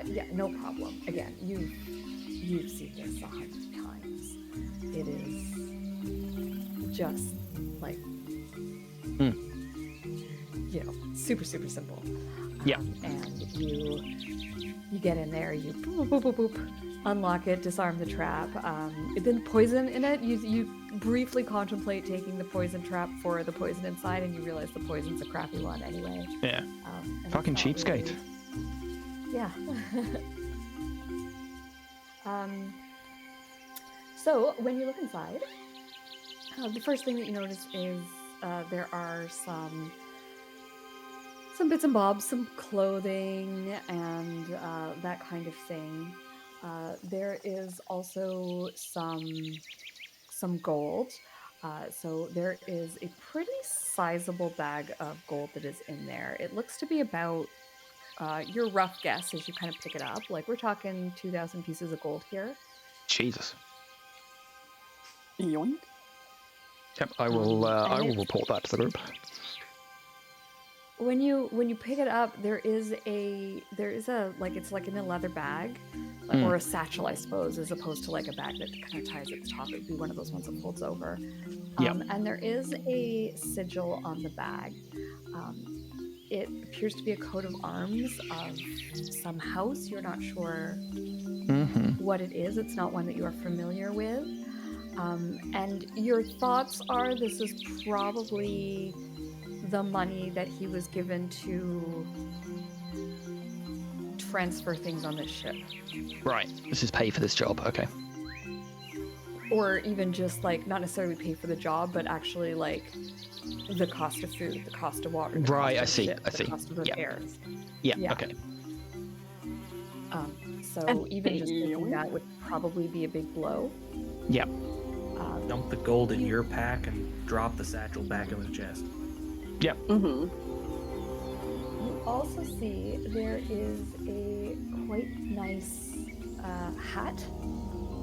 Speaker 2: Yeah, no problem. Again, you've seen this 100 times. It is just like you know, super simple.
Speaker 1: Yeah.
Speaker 2: And you get in there, you boop, boop, boop, boop, unlock it, disarm the trap. Then poison in it, you briefly contemplate taking the poison trap for the poison inside, and you realize the poison's a crappy one anyway.
Speaker 1: Yeah. Fucking cheapskate.
Speaker 2: Really... Yeah. So when you look inside, the first thing that you notice is there are some bits and bobs, some clothing, and that kind of thing. There is also some gold. So there is a pretty sizable bag of gold that is in there. It looks to be about your rough guess as you kind of pick it up. Like, we're talking 2,000 pieces of gold here.
Speaker 1: Jesus.
Speaker 3: Yoink.
Speaker 1: Yep, I will report that to the group.
Speaker 2: When you pick it up, there is a like, it's like in a leather bag, or a satchel, I suppose, as opposed to like a bag that kind of ties at the top. It'd be one of those ones that folds over. And there is a sigil on the bag. It appears to be a coat of arms of some house. You're not sure what it is. It's not one that you are familiar with. And your thoughts are this is probably the money that he was given to transfer things on this ship.
Speaker 1: Right. This is pay for this job. Okay.
Speaker 2: Or even just like not necessarily pay for the job, but actually like the cost of food, the cost of water.
Speaker 1: Right.
Speaker 2: I see.
Speaker 1: The
Speaker 2: cost of repairs.
Speaker 1: Yeah. Okay.
Speaker 2: So even just thinking that would probably be a big blow.
Speaker 1: Yep.
Speaker 4: Dump the gold in your pack and drop the satchel back in the chest.
Speaker 1: Yep.
Speaker 2: You also see there is a quite nice hat.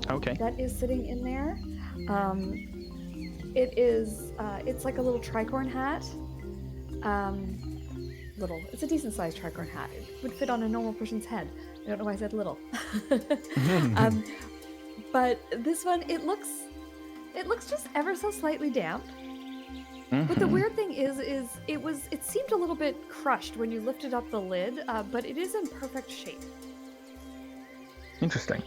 Speaker 1: Okay.
Speaker 2: That is sitting in there. It is. It's like a little tricorn hat. It's a decent sized tricorn hat. It would fit on a normal person's head. I don't know why I said little. But this one, it looks just ever so slightly damp. But the weird thing is it seemed a little bit crushed when you lifted up the lid, but it is in perfect shape.
Speaker 1: Interesting.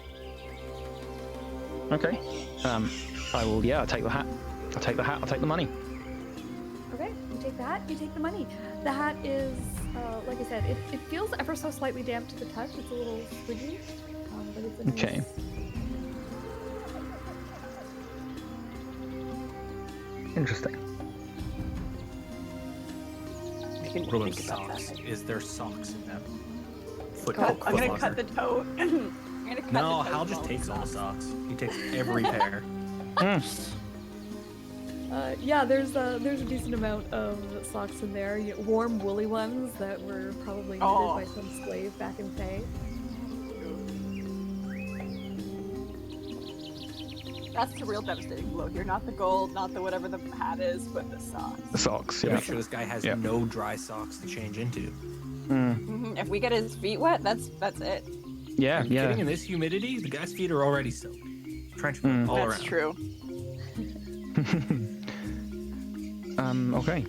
Speaker 1: Okay. I will. Yeah, I'll take the hat. I'll take the hat. I'll take the money.
Speaker 2: Okay, you take that. You take the money. The hat is, like I said, it feels ever so slightly damp to the touch. It's a little squidgy, but it's a nice...
Speaker 1: Okay. Interesting.
Speaker 4: What about socks? Is there socks in them? Foot,
Speaker 3: I'm
Speaker 4: foot
Speaker 3: gonna
Speaker 4: locker.
Speaker 3: cut the toe. I'm gonna cut
Speaker 4: No,
Speaker 3: the toe
Speaker 4: Hal
Speaker 3: from
Speaker 4: just
Speaker 3: all
Speaker 4: takes
Speaker 3: the
Speaker 4: all the
Speaker 3: socks.
Speaker 4: socks. He takes every pair.
Speaker 2: Yeah, there's a decent amount of socks in there. Warm, woolly ones that were probably knitted by some slave back in Fae.
Speaker 3: That's the real devastating blow here. Not the gold, not the whatever the hat is, but the socks.
Speaker 1: The socks,
Speaker 4: Make
Speaker 1: yeah.
Speaker 4: sure this guy has
Speaker 1: Yeah.
Speaker 4: no dry socks to change into.
Speaker 3: If we get his feet wet, that's it.
Speaker 1: Yeah,
Speaker 4: Are you
Speaker 1: yeah.
Speaker 4: kidding? In this humidity, the guy's feet are already soaked. Trench foot all
Speaker 3: That's
Speaker 4: around.
Speaker 3: true.
Speaker 1: Okay.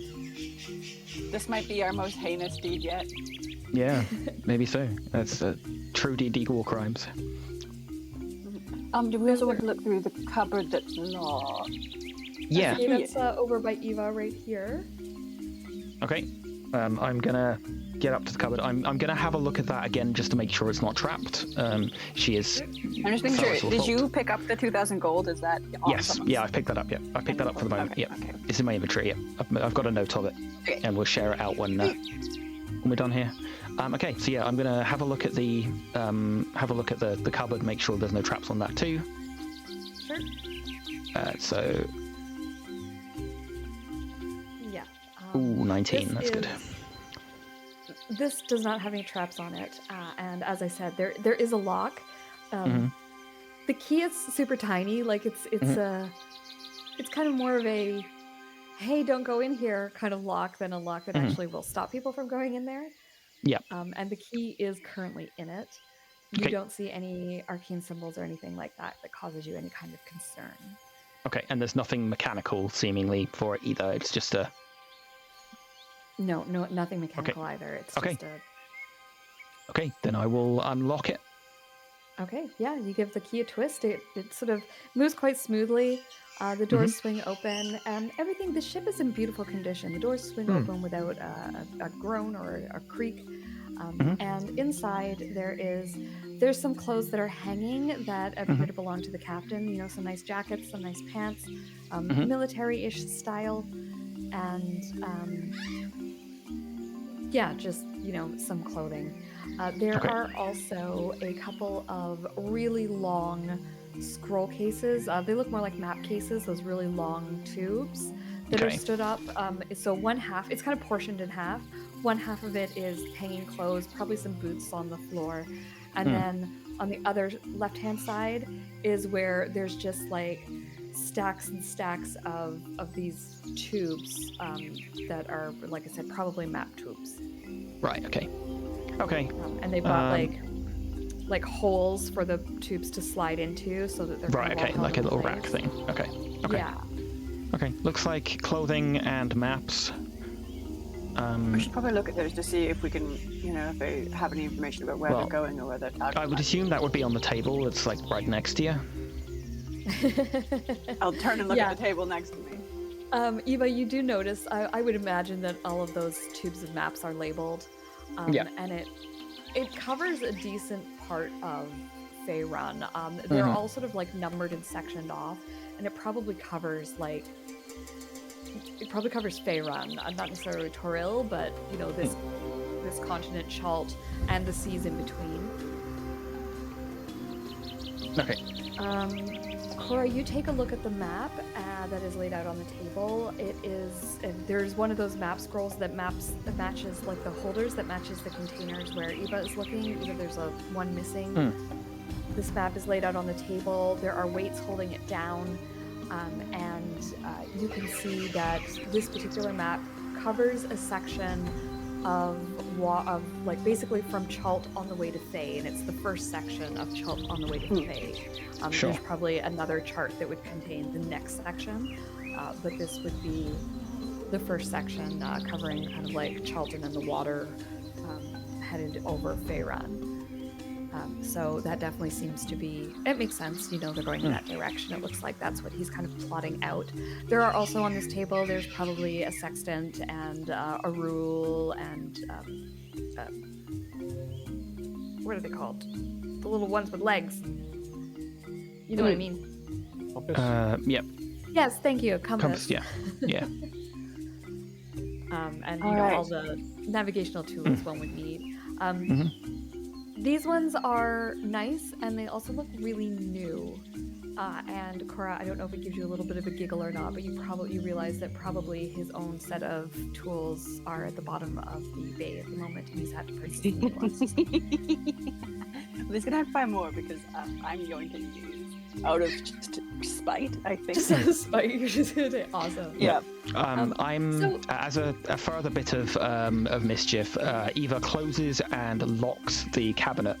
Speaker 3: This might be our most heinous deed yet.
Speaker 1: Yeah, maybe so. That's true DD war crimes.
Speaker 3: Do we also want to look through the cupboard that's locked?
Speaker 1: Yeah.
Speaker 2: Okay, that's over by Eva right here.
Speaker 1: Okay. I'm gonna get up to the cupboard. I'm gonna have a look at that again just to make sure it's not trapped. She is.
Speaker 3: I'm just making
Speaker 1: Sorry,
Speaker 3: sure.
Speaker 1: it's
Speaker 3: Did
Speaker 1: your
Speaker 3: you pick up the 2,000 gold? Is that on
Speaker 1: Yes.
Speaker 3: someone's-
Speaker 1: Yeah, I picked that up. Yeah, I picked that up for the moment.
Speaker 3: Okay,
Speaker 1: Yeah,
Speaker 3: okay.
Speaker 1: it's in my inventory. Yeah, I've got a note of it,
Speaker 3: Okay.
Speaker 1: and we'll share it out when we're done here. Okay, so yeah, I'm gonna have a look at the the cupboard, make sure there's no traps on that too.
Speaker 2: Sure.
Speaker 1: So,
Speaker 2: Yeah.
Speaker 1: ooh, 19. That's good.
Speaker 2: This does not have any traps on it, and as I said, there is a lock. The key is super tiny, like it's kind of more of a hey, don't go in here kind of lock than a lock that actually will stop people from going in there.
Speaker 1: Yeah.
Speaker 2: And the key is currently in it. You
Speaker 1: Okay.
Speaker 2: don't see any arcane symbols or anything like that that causes you any kind of concern.
Speaker 1: Okay, and there's nothing mechanical seemingly for it either. It's just a.
Speaker 2: No, nothing mechanical either. It's
Speaker 1: Okay.
Speaker 2: just a.
Speaker 1: Okay, then I will unlock it.
Speaker 2: Okay, yeah, you give the key a twist. It sort of moves quite smoothly. The doors swing open, and everything. The ship is in beautiful condition. The doors swing open without a groan or a creak. And inside there's some clothes that are hanging that appear to belong to the captain. You know, some nice jackets, some nice pants, military-ish style, and yeah, just some clothing. There are also a couple of really long scroll cases. They look more like map cases, those really long tubes that are stood up. So one half, it's kind of portioned in half. One half of it is hanging clothes, probably some boots on the floor. And then on the other left-hand side is where there's just like stacks and stacks of these tubes that are, like I said, probably map tubes.
Speaker 1: Right. Okay. Okay.
Speaker 2: And they bought like holes for the tubes to slide into, so that they're
Speaker 1: Right.
Speaker 2: kinda
Speaker 1: Okay.
Speaker 2: well
Speaker 1: Like a
Speaker 2: held in
Speaker 1: little rack
Speaker 2: place.
Speaker 1: thing. Okay. Okay.
Speaker 2: Yeah.
Speaker 1: Okay. Looks like clothing and maps.
Speaker 3: We should probably look at those to see if we can, if they have any information about where
Speaker 1: Well,
Speaker 3: they're going or where they're targeting.
Speaker 1: I would assume that would be on the table. It's like right next to you.
Speaker 3: I'll turn and look
Speaker 2: Yeah.
Speaker 3: at the table next to me.
Speaker 2: Eva, you do notice, I would imagine that all of those tubes of maps are labeled. And it covers a decent part of Faerun. They're all sort of like numbered and sectioned off, and it probably covers Faerun, not necessarily Toril, but this continent, Chalt, and the seas in between.
Speaker 1: Okay.
Speaker 2: Cora, you take a look at the map that is laid out on the table. There's one of those map scrolls that matches, like the holders that matches the containers where Eva is looking. There's one missing. This map is laid out on the table. There are weights holding it down, and you can see that this particular map covers a section of like basically from Chalt on the way to Fae, and it's the first section of Chalt on the way to Fae.
Speaker 1: Sure.
Speaker 2: There's probably another chart that would contain the next section, but this would be the first section covering kind of like Chalt and then the water headed over Faerun. So that definitely seems to be, it makes sense, they're going in that direction. It looks like that's what he's kind of plotting out. There are also on this table, there's probably a sextant and a rule and what are they called? The little ones with legs. You know what I mean?
Speaker 5: Compass?
Speaker 1: Yep.
Speaker 2: Yes, thank you.
Speaker 1: Compass. Yeah. Yeah.
Speaker 2: And
Speaker 3: All right.
Speaker 2: all the navigational tools one would need. These ones are nice, and they also look really new. And Cora, I don't know if it gives you a little bit of a giggle or not, but you realize that probably his own set of tools are at the bottom of the bay at the moment, and he's had to purchase some new ones.
Speaker 3: He's gonna have to buy more because I'm going to use out of just spite, I think.
Speaker 2: Just out of spite, you're just gonna say awesome.
Speaker 3: Yeah.
Speaker 1: I'm as a further bit of mischief. Eva closes and locks the cabinet,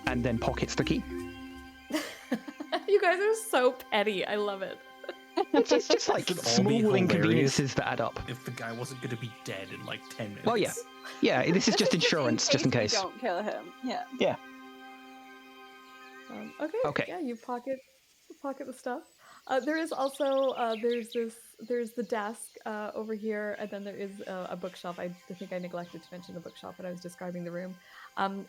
Speaker 1: and then pockets the key.
Speaker 2: You guys are so petty. I love it.
Speaker 1: It's just like
Speaker 4: It'd all be
Speaker 1: small
Speaker 4: hilarious
Speaker 1: inconveniences that add up.
Speaker 4: if the guy wasn't going to be dead in like 10 minutes.
Speaker 1: Well, yeah. This is just insurance, just in case.
Speaker 3: We don't kill him. Yeah.
Speaker 1: Yeah.
Speaker 2: Okay. Yeah, you pocket the stuff. There is also there's the desk over here, and then there is a bookshelf. I think I neglected to mention the bookshelf when I was describing the room.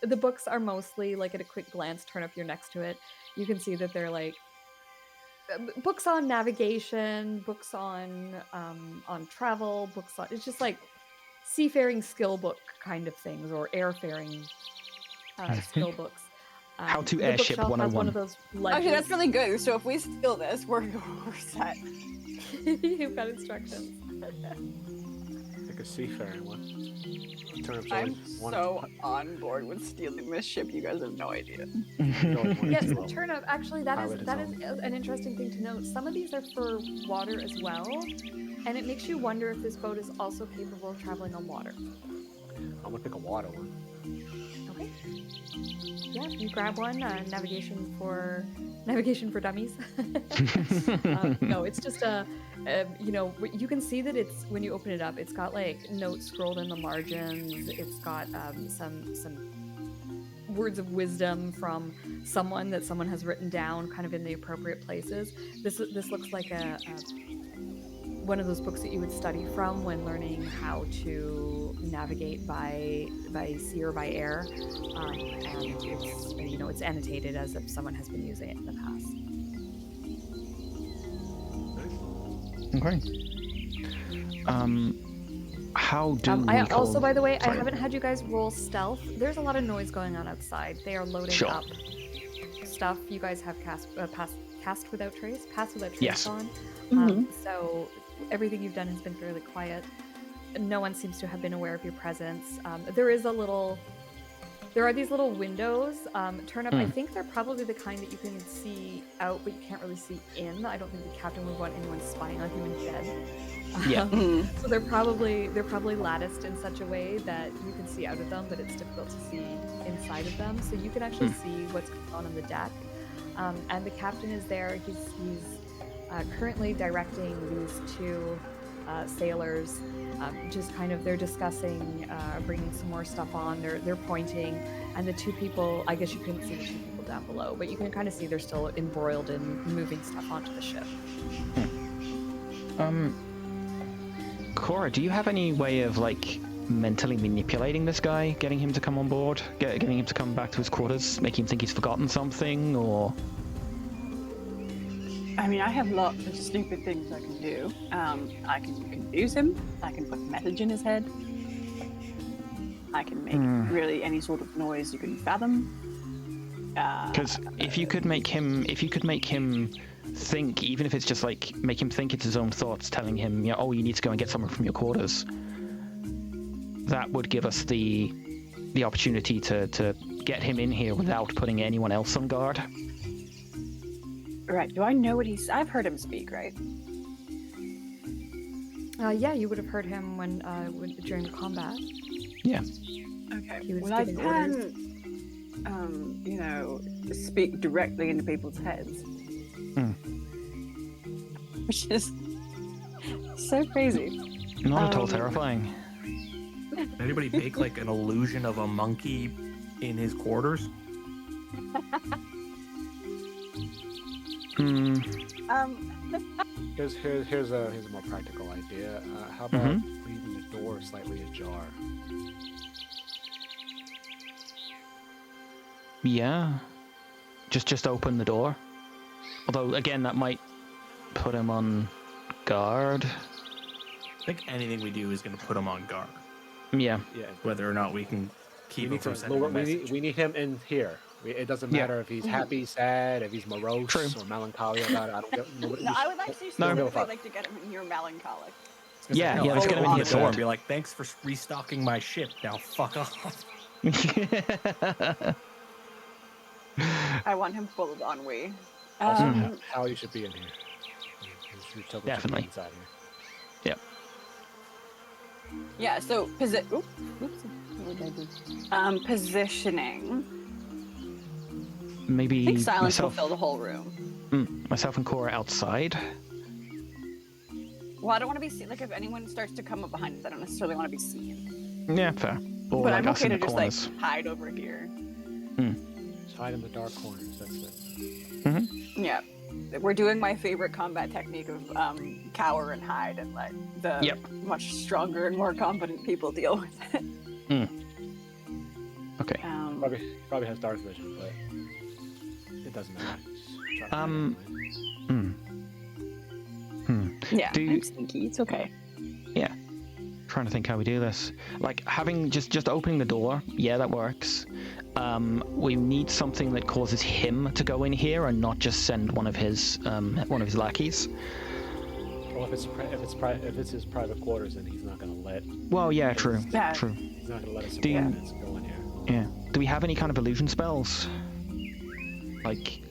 Speaker 2: The books are mostly, like, at a quick glance, turn up, you're next to it. You can see that they're like books on navigation, books on travel, books on, it's just like seafaring skill book kind of things, or airfaring skill books.
Speaker 1: How to
Speaker 2: the
Speaker 1: airship
Speaker 2: bookshelf has
Speaker 1: 101.
Speaker 2: one of those ledges.
Speaker 3: Actually, that's really good. So if we steal this, we're set.
Speaker 2: You've got instructions.
Speaker 5: Like a seafaring one. Turnip's
Speaker 3: I'm
Speaker 5: always
Speaker 3: so on board with stealing this ship. You guys have no idea.
Speaker 2: Yes, Turnip, actually, that is
Speaker 5: Pilot is
Speaker 2: an interesting thing to note. Some of these are for water as well, and it makes you wonder if this boat is also capable of traveling on water.
Speaker 5: I'm gonna pick a water one.
Speaker 2: Okay. Yeah, you grab one. Navigation for dummies. No, it's just you can see that it's, when you open it up, it's got like notes scrolled in the margins. It's got some words of wisdom from someone that someone has written down, kind of in the appropriate places. This looks like one of those books that you would study from when learning how to navigate by sea or by air, and it's annotated as if someone has been using it in the past.
Speaker 1: Okay. How do we
Speaker 2: also, by the way,
Speaker 1: Sorry.
Speaker 2: I haven't had you guys roll stealth. There's a lot of noise going on outside. They are loading up stuff. You guys have cast without trace
Speaker 1: Yes.
Speaker 2: on.
Speaker 3: Mhm.
Speaker 2: So everything you've done has been fairly quiet. No one seems to have been aware of your presence. There are these little windows. Turnip, I think they're probably the kind that you can see out, but you can't really see in. I don't think the captain would want anyone spying on him instead.
Speaker 1: Yeah.
Speaker 2: So they're probably latticed in such a way that you can see out of them, but it's difficult to see inside of them. So you can actually see what's going on the deck. And the captain is there. He's currently directing these two sailors. Just kind of, they're discussing bringing some more stuff on. They're pointing, and the two people, I guess you couldn't see the two people down below, but you can kind of see they're still embroiled in moving stuff onto the ship.
Speaker 1: Cora, do you have any way of like mentally manipulating this guy, getting him to come on board, getting him to come back to his quarters, making him think he's forgotten something, or?
Speaker 3: I mean, I have lots of stupid things I can do. I can confuse him. I can put a message in his head. I can make really any sort of noise you can fathom.
Speaker 1: Because if you could make him think, even if it's just like make him think it's his own thoughts, telling him, oh, you need to go and get something from your quarters, that would give us the opportunity to get him in here without putting anyone else on guard.
Speaker 3: Right. Do I know what I've heard him speak, right?
Speaker 2: Yeah, you would have heard him when during the combat.
Speaker 1: Yeah.
Speaker 3: Okay.
Speaker 2: He was
Speaker 3: Well, I
Speaker 2: giving orders.
Speaker 3: can, speak directly into people's heads. Which is so crazy.
Speaker 1: Not at all terrifying.
Speaker 4: Can anybody make like an illusion of a monkey in his quarters?
Speaker 5: Here's a more practical idea. How about leaving the door slightly ajar?
Speaker 1: Yeah. Just open the door. Although again, that might put him on guard.
Speaker 4: I think anything we do is going to put him on guard.
Speaker 1: Yeah.
Speaker 5: Yeah.
Speaker 4: Whether or not we can keep
Speaker 5: we
Speaker 4: him from
Speaker 5: need to
Speaker 4: sending a
Speaker 5: lure,
Speaker 4: message.
Speaker 5: we need him in here. It doesn't
Speaker 1: Yeah.
Speaker 5: matter if he's happy, sad, if he's morose
Speaker 1: True.
Speaker 5: or melancholy about it. I don't get. Nobody,
Speaker 3: No, I would actually
Speaker 5: we don't give a
Speaker 3: specifically
Speaker 5: fuck.
Speaker 3: like to get him in here melancholic.
Speaker 1: Yeah,
Speaker 4: No,
Speaker 1: yeah, let's
Speaker 4: I'd
Speaker 1: get him in
Speaker 4: open
Speaker 1: here
Speaker 4: the door
Speaker 1: sad.
Speaker 4: and be like, "Thanks for restocking my ship. Now fuck off."
Speaker 3: I want him full of ennui.
Speaker 5: Also, how you should be in here. Your token should be
Speaker 1: Definitely.
Speaker 5: inside here.
Speaker 3: Yeah, so positioning. I
Speaker 1: Maybe
Speaker 3: think silence will
Speaker 1: myself,
Speaker 3: fill the whole room.
Speaker 1: myself and Cora outside.
Speaker 3: Well, I don't want to be seen. Like, if anyone starts to come up behind us, I don't necessarily want to be seen.
Speaker 1: Yeah, fair. Or
Speaker 3: But
Speaker 1: like
Speaker 3: I'm
Speaker 1: us
Speaker 3: okay
Speaker 1: in
Speaker 3: to
Speaker 1: the
Speaker 3: just
Speaker 1: corners.
Speaker 3: like hide over here.
Speaker 5: Just hide in the dark corners. That's it.
Speaker 3: Yeah, we're doing my favorite combat technique of cower and hide, and let the much stronger and more competent people deal with it.
Speaker 1: Okay.
Speaker 5: Probably has dark vision, but it doesn't matter. Just try to hide anyway.
Speaker 3: Yeah,
Speaker 1: Do-
Speaker 3: I'm sneaky. It's okay.
Speaker 1: Yeah. Trying to think how we do this. Like having just opening the door. Yeah, that works. We need something that causes him to go in here and not just send one of his lackeys.
Speaker 5: Well, if it's his private quarters, then he's not gonna let.
Speaker 1: Well, yeah, true.
Speaker 3: Yeah.
Speaker 1: True.
Speaker 5: He's not gonna let us
Speaker 1: Do you-
Speaker 5: subordinates go in here.
Speaker 1: Yeah. Do we have any kind of illusion spells? Like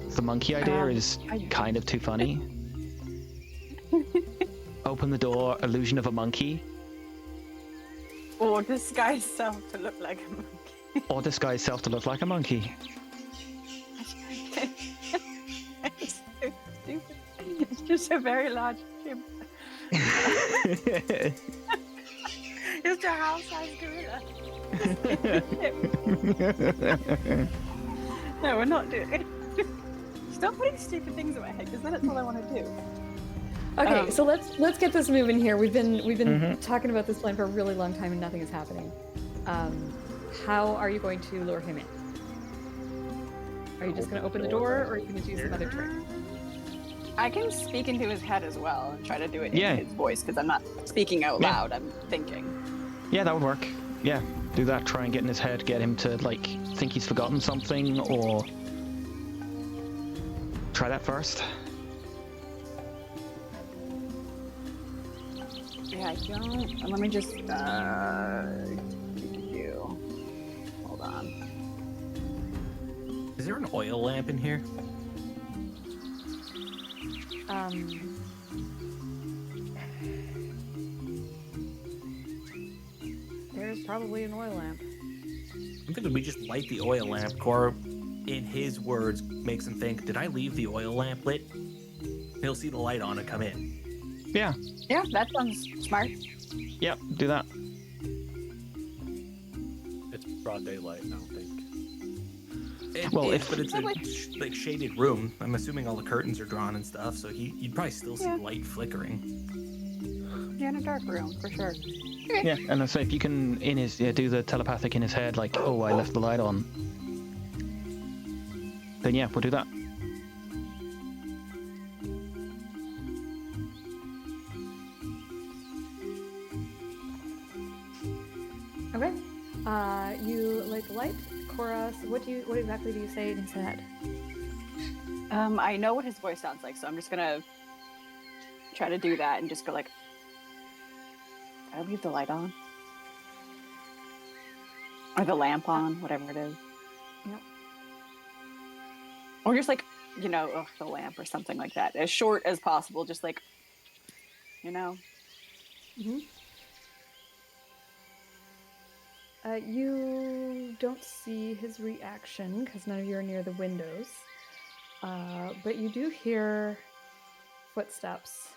Speaker 1: the monkey idea is kind of too funny. Open the door, illusion of a monkey,
Speaker 3: Or disguise self to look like a monkey.
Speaker 1: or disguise self to look like a monkey.
Speaker 3: It's so stupid. It's just a very large chimp. It's a house-sized gorilla. No, we're not doing it. Stop putting stupid things in my head, because then it's all I want to do.
Speaker 2: Okay, so let's get this moving here. We've been talking about this plan for a really long time and nothing is happening. How are you going to lure him in? Are you just going to open the door, or are you going to do some other trick?
Speaker 3: I can speak into his head as well and try to do it
Speaker 1: Yeah.
Speaker 3: in his voice, because I'm not speaking out
Speaker 1: Yeah.
Speaker 3: loud. I'm thinking.
Speaker 1: Yeah, that would work. Yeah, do that. Try and get in his head, get him to like think he's forgotten something, or try that first.
Speaker 3: Yeah, I don't. Let me just. Hold on.
Speaker 4: Is there an oil lamp in here?
Speaker 2: There's probably an oil lamp.
Speaker 4: I'm thinking we just light the oil lamp. Cora, in his words, makes him think, "Did I leave the oil lamp lit?" He'll see the light on and come in.
Speaker 1: Yeah.
Speaker 3: Yeah, that sounds smart.
Speaker 1: Yep. Do that.
Speaker 5: It's broad daylight. I don't think.
Speaker 1: Well,
Speaker 4: But it's a like shaded room. I'm assuming all the curtains are drawn and stuff, so you'd probably still see light flickering.
Speaker 3: Yeah, in a dark room for sure.
Speaker 1: Yeah, and I say if you can do the telepathic in his head, like, oh, I left the light on. Then yeah, we'll do that.
Speaker 2: Okay. You like light, Cora. So what exactly do you say in his head?
Speaker 3: I know what his voice sounds like, so I'm just gonna try to do that and just go like, "Did I leave the light on? Or the lamp on, whatever it is."
Speaker 2: Yep.
Speaker 3: Or just like, the lamp or something like that. As short as possible, just like,
Speaker 2: Mm-hmm. You don't see his reaction because none of you are near the windows. But you do hear footsteps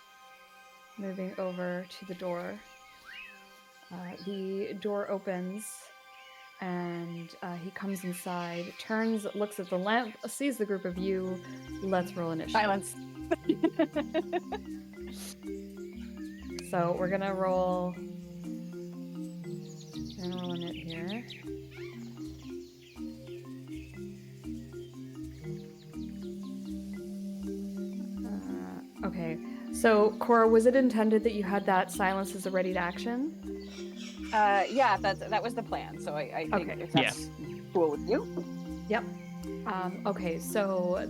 Speaker 2: moving over to the door. The door opens and he comes inside, turns, looks at the lamp, sees the group of you. Let's roll initiative.
Speaker 3: silence.
Speaker 2: So we're gonna roll. I'm gonna roll in it here. Okay. So Cora, was it intended that you had that silence as a ready to action?
Speaker 3: Yeah, that was the plan. So I think
Speaker 2: Okay.
Speaker 3: if that's cool with you.
Speaker 2: Yep. Okay, so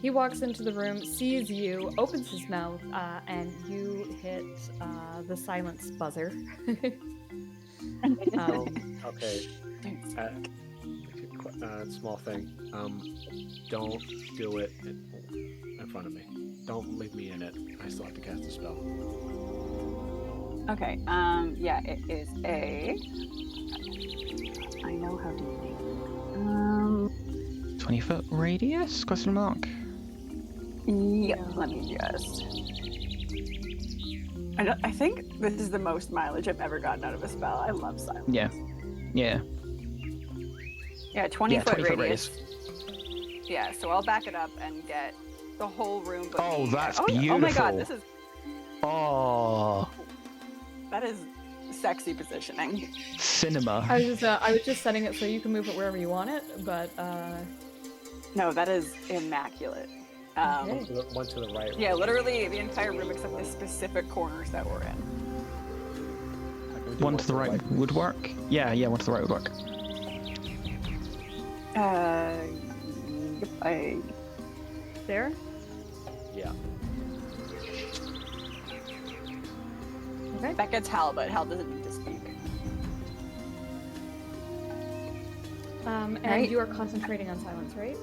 Speaker 2: he walks into the room, sees you, opens his mouth, and you hit the silence buzzer.
Speaker 5: Okay. Small thing. Don't do it in front of me. Don't leave me in it. I still have to cast a spell.
Speaker 3: Okay. Yeah, it is a. I know how to.
Speaker 1: 20-foot radius? Question mark.
Speaker 3: Yep. Let me just. I think this is the most mileage I've ever gotten out of a spell. I love silence.
Speaker 1: Yeah. Yeah.
Speaker 3: Yeah, 20-foot
Speaker 1: 20-foot
Speaker 3: radius. Yeah, so I'll back it up and get the whole room. But
Speaker 1: Oh, that's
Speaker 3: Oh my
Speaker 1: beautiful.
Speaker 3: god, this is.
Speaker 1: Oh,
Speaker 3: That is sexy positioning.
Speaker 1: cinema.
Speaker 2: I was just setting it so you can move it wherever you want it, but
Speaker 3: No, that is immaculate.
Speaker 2: Okay.
Speaker 5: One to the right.
Speaker 3: Yeah, literally the entire room except the specific corners that we're in.
Speaker 1: One to the right would work. Yeah, one to the right would work.
Speaker 3: Yep,
Speaker 2: there.
Speaker 5: Yeah.
Speaker 2: Okay.
Speaker 3: that gets Hal, but Hal doesn't need to speak.
Speaker 2: And
Speaker 3: Right.
Speaker 2: you are concentrating on silence, right?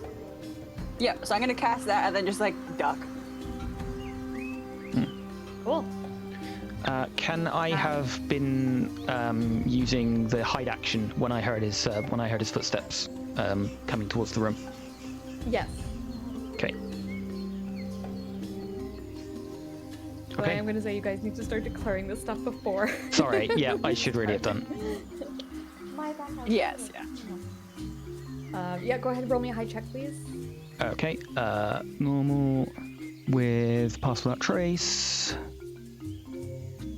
Speaker 3: Yeah, so I'm gonna cast that and then just like duck.
Speaker 2: Cool.
Speaker 1: Can I have been using the hide action when I heard his footsteps coming towards the room?
Speaker 2: Yes.
Speaker 1: Okay.
Speaker 2: But I am going to say you guys need to start declaring this stuff before.
Speaker 1: Sorry. Yeah, I should really have done.
Speaker 2: My bad.
Speaker 3: Yes, yeah.
Speaker 2: Yeah, go ahead and roll me a high check, please.
Speaker 1: Okay. Normal with pass without trace.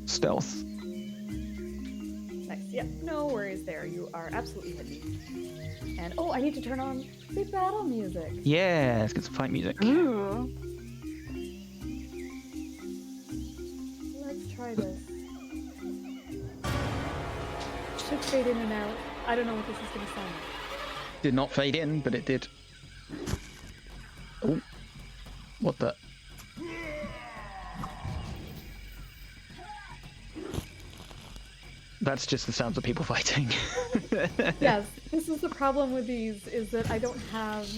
Speaker 1: Stealth.
Speaker 2: Nice. Yeah, no worries there. You are absolutely hidden. And oh, I need to turn on the battle music.
Speaker 1: Yeah, let's get some fight music.
Speaker 3: Ooh.
Speaker 2: Let's try this. Should fade in and out. I don't know what this is going to sound like.
Speaker 1: Did not fade in, but it did. Oh, what the? That's just the sounds of people fighting.
Speaker 2: Yes, this is the problem with these, is that I don't have...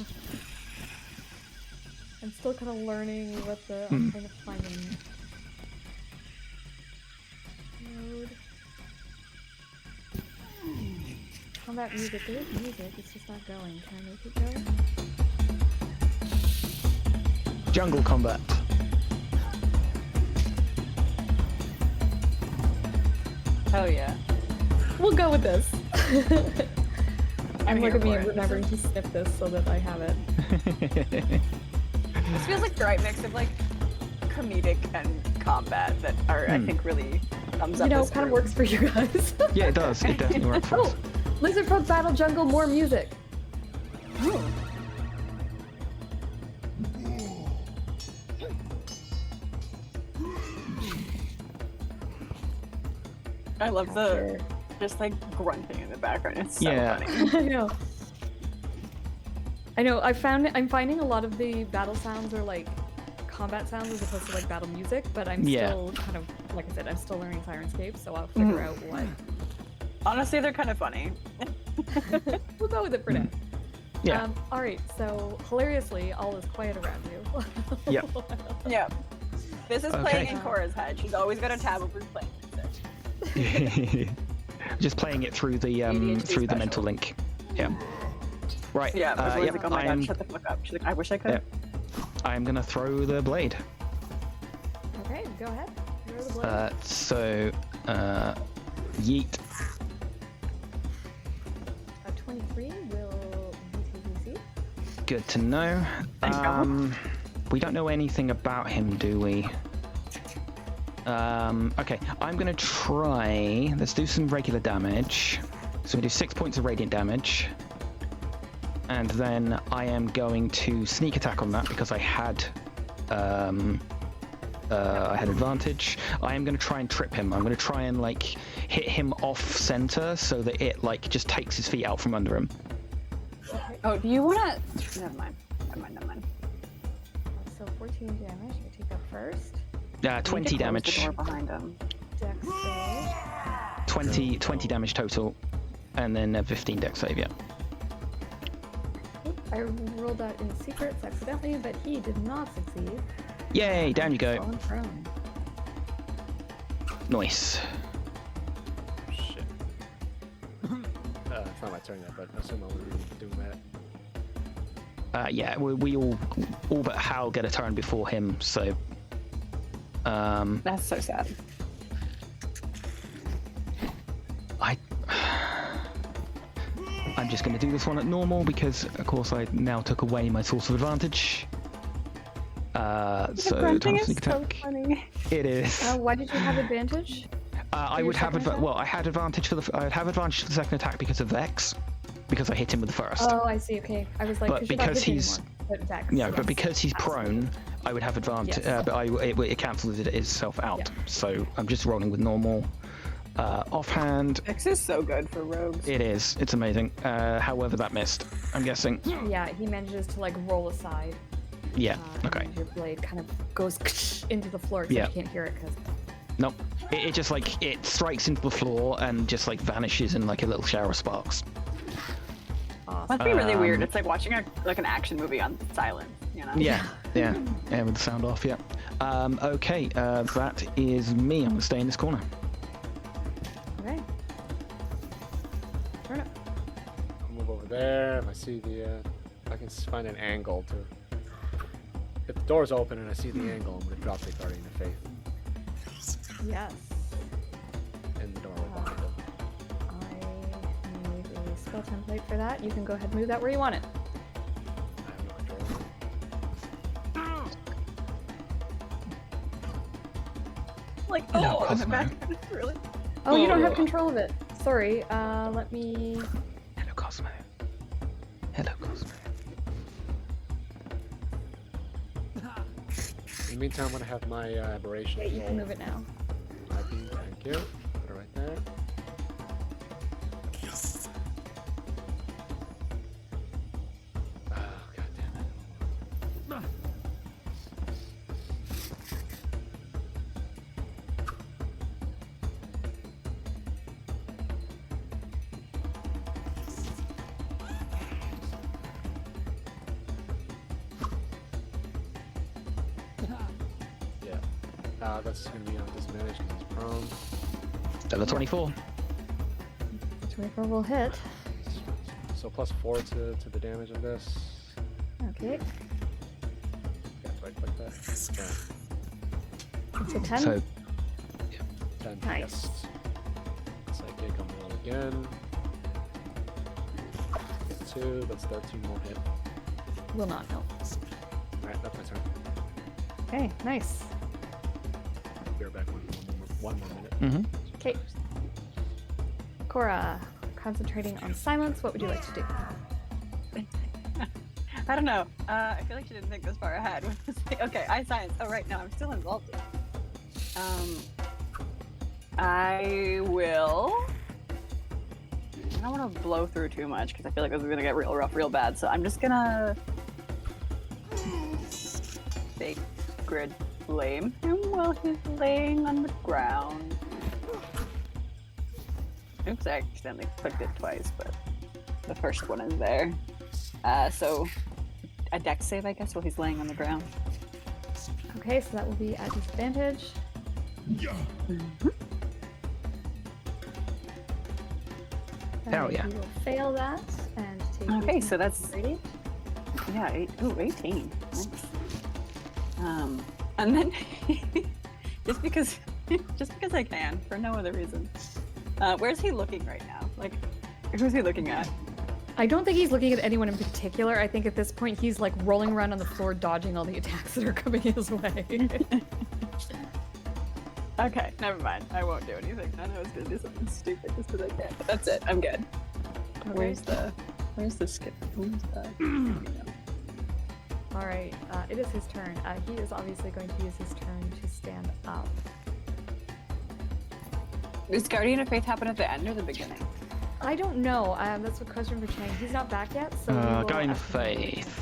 Speaker 2: I'm still kind of learning what the... I'm trying to find a mode. Combat music, there is music, it's just not going. Can I make it go?
Speaker 1: Jungle combat.
Speaker 3: Hell yeah.
Speaker 2: We'll go with this.
Speaker 3: I'm
Speaker 2: Look
Speaker 3: here
Speaker 2: at me
Speaker 3: for it.
Speaker 2: remembering to snip this so that I have it.
Speaker 3: This feels like the right mix of like comedic and combat that are I think really thumbs up.
Speaker 2: You know,
Speaker 3: this
Speaker 2: kind of
Speaker 3: group.
Speaker 2: works for you guys.
Speaker 1: Yeah, it does. It definitely works for us.
Speaker 2: Oh! Lizard Folk Battle Jungle, more music!
Speaker 3: I love the just like grunting in the background. It's so
Speaker 1: Yeah.
Speaker 3: funny.
Speaker 2: I know. I'm finding a lot of the battle sounds are like combat sounds as opposed to like battle music, but I'm still kind of, like I said, I'm still learning Sirenscape, so I'll figure out what.
Speaker 3: Honestly, they're kind of funny.
Speaker 2: We'll go with it for now.
Speaker 1: Yeah.
Speaker 2: All right. So hilariously, all is quiet around you.
Speaker 1: Yep.
Speaker 3: Yeah. This is
Speaker 1: Okay.
Speaker 3: playing in Cora's head. She's always got a tab over playing music.
Speaker 1: Just playing it through the
Speaker 3: ADHD
Speaker 1: mental
Speaker 3: special.
Speaker 1: link. Yeah. Right.
Speaker 3: Yeah, but
Speaker 1: yep,
Speaker 3: like, oh my
Speaker 1: I'm,
Speaker 3: god, shut the fuck up. She's like, I wish I could.
Speaker 1: I'm gonna throw the blade.
Speaker 2: Okay, go ahead. Throw the blade.
Speaker 1: So, yeet.
Speaker 2: 23 will BTBC.
Speaker 1: Good to know. We don't know anything about him, do we? Okay, I'm gonna try. Let's do some regular damage. So we do 6 points of radiant damage, and then I am going to sneak attack on that because I had I had advantage. I am going to try and trip him. I'm going to try and like hit him off center so that it like just takes his feet out from under him.
Speaker 3: Oh, do you want to? Never mind.
Speaker 2: So 14 damage. I take that first.
Speaker 1: 20 damage.
Speaker 3: The door behind him.
Speaker 2: Dex save.
Speaker 1: 20 damage total, and then 15 dex save. Yeah.
Speaker 2: I rolled that in secrets accidentally, but he did not succeed.
Speaker 1: Yay! Down you go.
Speaker 2: Fallen prone.
Speaker 1: Nice.
Speaker 5: Shit. It's not my turn yet, but I assume I would be doing that.
Speaker 1: Yeah, we all but Hal get a turn before him, so.
Speaker 3: That's so sad.
Speaker 1: I'm just going to do this one at normal because, of course, I now took away my source of advantage. So time to sneak attack.
Speaker 3: So funny.
Speaker 1: It is.
Speaker 2: Why did you have advantage?
Speaker 1: I would have I had advantage for the the second attack because of Vex, because I hit him with the first.
Speaker 2: Oh, I see. Okay, I was like,
Speaker 1: But because he's
Speaker 2: Vex,
Speaker 1: but because he's prone, I would have advantage.
Speaker 2: Yes.
Speaker 1: But it cancels itself out.
Speaker 2: Yeah.
Speaker 1: So I'm just rolling with normal. Offhand,
Speaker 3: X is so good for rogues.
Speaker 1: it is. It's amazing. However, that missed. I'm guessing.
Speaker 2: Yeah, he manages to like roll aside.
Speaker 1: Yeah. Okay.
Speaker 2: And your blade kind of goes into the floor, except
Speaker 1: Yeah.
Speaker 2: you can't hear it because.
Speaker 1: Nope. It just like it strikes into the floor and just like vanishes in like a little shower of sparks.
Speaker 2: Awesome.
Speaker 3: Must be really weird. It's like watching like an action movie on silent, you know?
Speaker 1: Yeah. Yeah. Yeah. With the sound off. Yeah. Okay. That is me. I'm gonna stay in this corner.
Speaker 2: Okay. Turnip.
Speaker 5: I'll move over there. If I see the, I can find an angle to. If the door's open and I see the angle, I'm gonna drop the Guardian of Faith
Speaker 2: Yes.
Speaker 5: in the doorway behind him.
Speaker 2: I need a spell template for that. You can go ahead and move that where you want it.
Speaker 5: I have no control.
Speaker 3: Like,
Speaker 1: No,
Speaker 3: oh,
Speaker 1: Cosmo.
Speaker 3: I'm back. Really?
Speaker 2: Oh, you don't have control of it. Sorry. Let me.
Speaker 1: Hello, Cosmo. Hello, Cosmo.
Speaker 5: In the meantime, I'm gonna have my aberration.
Speaker 2: Okay, you can move it now.
Speaker 5: Thank you. Put it right there. Oh, God damn it. Yeah. That's gonna be on disadvantage because he's prone.
Speaker 1: Level 24.
Speaker 2: 24 will hit.
Speaker 5: So +4 to the damage of this.
Speaker 2: Okay.
Speaker 5: Yeah, right like that. Yeah.
Speaker 2: So 10.
Speaker 1: So
Speaker 5: 10.
Speaker 2: Nice.
Speaker 5: Yes. Psychic, I'm gonna roll again. Get 2, that's 13 more hit.
Speaker 2: Will not help.
Speaker 5: Alright, that's my turn.
Speaker 2: Okay, nice.
Speaker 5: I'll be right back one more minute.
Speaker 1: mm-hmm.
Speaker 2: Okay. Cora, concentrating on silence. What would you like to do?
Speaker 3: I don't know. I feel like she didn't think this far ahead. Okay, I science. Oh, right. No, I'm still involved. I will. I don't want to blow through too much because I feel like this is gonna get real rough, real bad. So I'm just gonna sacred flame him while he's laying on the ground. Oops, I accidentally clicked it twice, but the first one is there. So a dex save, I guess, while he's laying on the ground.
Speaker 2: Okay, so that will be at disadvantage.
Speaker 1: Oh, yeah.
Speaker 2: You will fail that and take.
Speaker 3: Okay,
Speaker 2: 18
Speaker 3: so that's-
Speaker 2: radiant.
Speaker 3: Yeah, 18. Nice. And then just because I can, for no other reason. Where's he looking right now? Like, who's he looking at?
Speaker 2: I don't think he's looking at anyone in particular. I think at this point he's like rolling around on the floor, dodging all the attacks that are coming his way.
Speaker 3: Okay, never mind. I won't do anything. I know I was gonna do something stupid just because I can, but that's it. I'm good.
Speaker 2: Okay.
Speaker 3: Where's the skip? Where's the?
Speaker 2: All right, it is his turn. He is obviously going to use his turn to stand up.
Speaker 3: Does Guardian of Faith happen at the end or the beginning?
Speaker 2: I don't know. That's a question for Chang. He's not back yet, so we will
Speaker 1: Guardian of
Speaker 2: activate-
Speaker 1: Faith.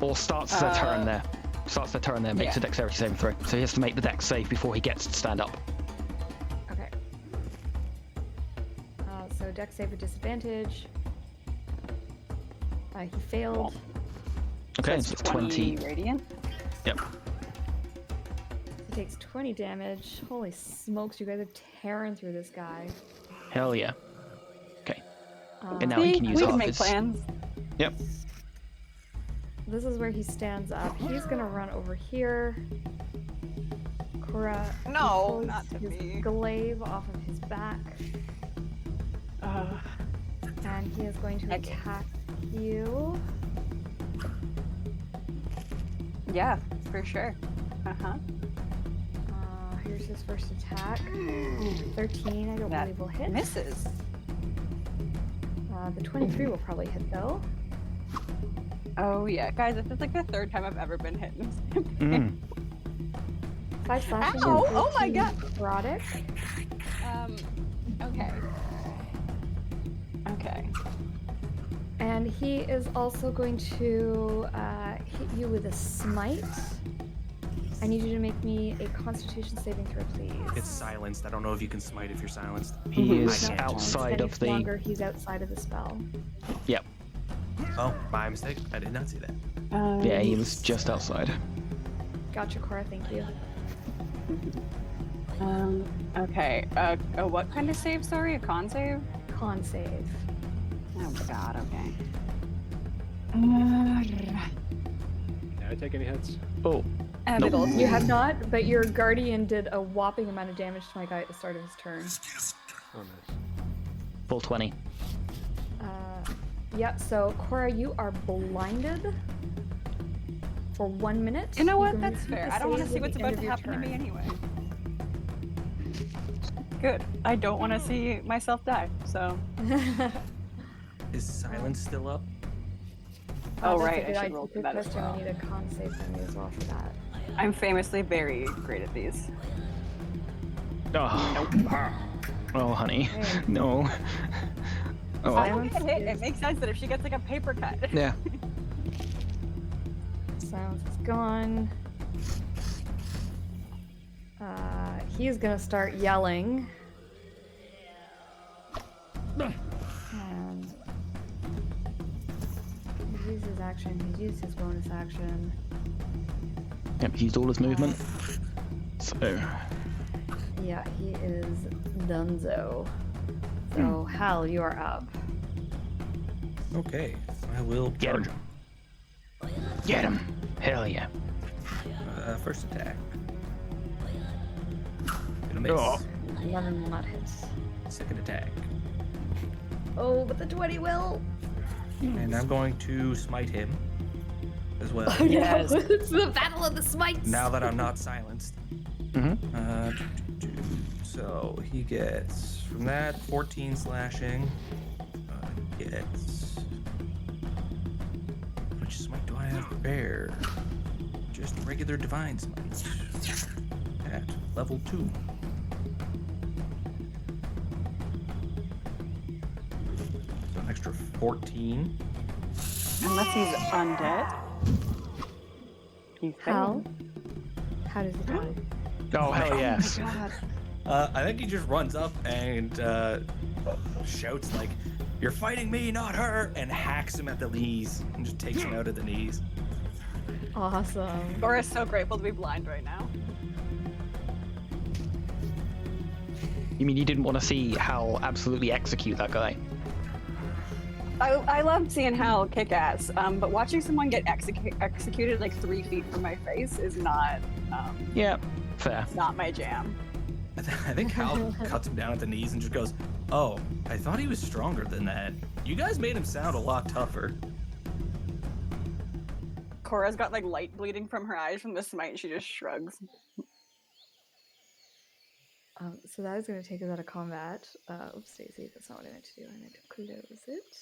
Speaker 1: Or starts their turn there. Starts their turn there, makes a dexterity saving throw. So he has to make the dex save before he gets to stand up.
Speaker 2: Okay. So dex save with disadvantage. He failed.
Speaker 1: Okay,
Speaker 3: So
Speaker 1: so it's 20.
Speaker 3: radiant.
Speaker 1: Yep.
Speaker 2: He takes 20 damage. Holy smokes, you guys are tearing through this guy.
Speaker 1: Hell yeah. Okay. And now he can use
Speaker 3: we
Speaker 1: half
Speaker 3: can make
Speaker 1: his...
Speaker 3: plans.
Speaker 1: Yep.
Speaker 2: This is where he stands up. He's gonna run over here. Cora.
Speaker 3: No,
Speaker 2: he
Speaker 3: not to
Speaker 2: pulls his
Speaker 3: me.
Speaker 2: glaive off of his back. And he is going to
Speaker 3: Okay.
Speaker 2: attack you.
Speaker 3: Yeah, for sure.
Speaker 2: Here's his first attack. 13, I don't
Speaker 3: That
Speaker 2: believe will hit.
Speaker 3: misses.
Speaker 2: The 23 will probably hit though.
Speaker 3: Oh yeah, guys, this is like the third time I've ever been hit.
Speaker 2: 5 slashing.
Speaker 3: Ow!
Speaker 2: and
Speaker 3: Oh my
Speaker 2: 13
Speaker 3: God!
Speaker 2: necrotic.
Speaker 3: Okay. Okay.
Speaker 2: And he is also going to hit you with a smite. I need you to make me a Constitution saving throw, please.
Speaker 4: It's silenced. I don't know if you can smite if you're silenced.
Speaker 1: He is
Speaker 4: I can't.
Speaker 1: outside of the...
Speaker 2: Longer, he's outside of the spell.
Speaker 1: Yep.
Speaker 4: Oh, my mistake. I did not see that.
Speaker 1: Yeah, he was just outside.
Speaker 2: Gotcha, Cora. Thank you.
Speaker 3: Okay. What kind of save? Sorry, a con save?
Speaker 2: Con save.
Speaker 3: Oh God. Okay.
Speaker 5: Did I take any hits?
Speaker 1: Oh.
Speaker 3: Nope.
Speaker 2: You have not, but your guardian did a whopping amount of damage to my guy at the start of his turn.
Speaker 5: Oh, nice.
Speaker 1: Full 20.
Speaker 2: Yeah, so Cora, you are blinded for 1 minute.
Speaker 3: You know what?
Speaker 2: can
Speaker 3: That's
Speaker 2: repeat
Speaker 3: fair.
Speaker 2: the
Speaker 3: I don't want to
Speaker 2: save
Speaker 3: see
Speaker 2: at
Speaker 3: what's
Speaker 2: the
Speaker 3: about
Speaker 2: end
Speaker 3: to
Speaker 2: of your
Speaker 3: happen to me
Speaker 2: turn.
Speaker 3: anyway. Good. I don't want to see myself die. So.
Speaker 4: Is silence still up?
Speaker 3: Oh
Speaker 2: That's
Speaker 3: right,
Speaker 2: a good
Speaker 3: I should
Speaker 2: idea.
Speaker 3: roll for
Speaker 2: Good
Speaker 3: that as
Speaker 2: question.
Speaker 3: well.
Speaker 2: We need a con save from you as well for that.
Speaker 3: I'm famously very great at these.
Speaker 1: Oh. Oh, honey.
Speaker 2: Hey.
Speaker 1: No. Oh.
Speaker 3: I don't
Speaker 2: Silence
Speaker 3: get hit.
Speaker 2: is-
Speaker 3: It makes sense that if she gets like a paper cut.
Speaker 1: Yeah.
Speaker 2: Silence is gone. He's gonna start yelling. And he's used his action, he's used his bonus action.
Speaker 1: Yep, he's used all his movement. So,
Speaker 2: Yeah, he is donezo. So, Hal, you are up.
Speaker 4: Okay. I will
Speaker 1: Get
Speaker 4: charge
Speaker 1: him. Get him. Hell yeah.
Speaker 4: First attack. Gonna miss.
Speaker 1: Oh.
Speaker 2: 11 will not hit.
Speaker 4: Second attack.
Speaker 2: Oh, but the 20 will!
Speaker 4: And I'm going to smite him as well.
Speaker 3: Yes.
Speaker 2: It's the battle of the smites!
Speaker 4: Now that I'm not silenced.
Speaker 1: Mm-hmm.
Speaker 4: So he gets from that 14 slashing. He gets. Which smite do I have prepared? Just regular divine smite at level 2. So an extra 14.
Speaker 3: Unless he's undead. He's
Speaker 2: Hal? How does he die?
Speaker 1: Oh, hell yes.
Speaker 4: I think he just runs up and shouts like, "You're fighting me, not her!" and hacks him at the knees and just takes him out of the knees.
Speaker 2: Awesome.
Speaker 3: Cora's so grateful to be blind right now.
Speaker 1: You mean you didn't want to see Hal absolutely execute that guy?
Speaker 3: I loved seeing Hal kick ass, but watching someone get executed like 3 feet from my face is not
Speaker 1: Yeah, fair.
Speaker 3: not my jam.
Speaker 4: I think Hal cuts him down at the knees and just goes, "Oh, I thought he was stronger than that. You guys made him sound a lot tougher."
Speaker 3: Cora's got like light bleeding from her eyes from the smite, and she just shrugs.
Speaker 2: So that is going to take us out of combat. Oops, Daisy, that's not what I meant to do. I meant to close it.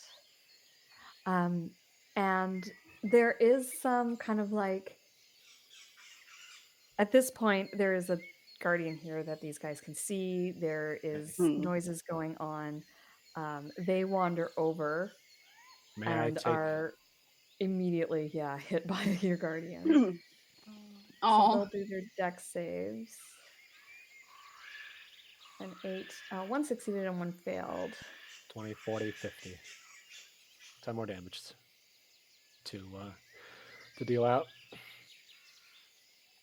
Speaker 2: And there is some kind of like, at this point, there is a guardian here that these guys can see. There is noises going on. They wander over
Speaker 5: May I
Speaker 2: and
Speaker 5: take?
Speaker 2: are immediately, hit by your guardian. So
Speaker 3: Oh,
Speaker 2: they'll do their deck saves. An 8. One succeeded and one failed.
Speaker 5: 20, 40, 50. 10 more damage to deal out.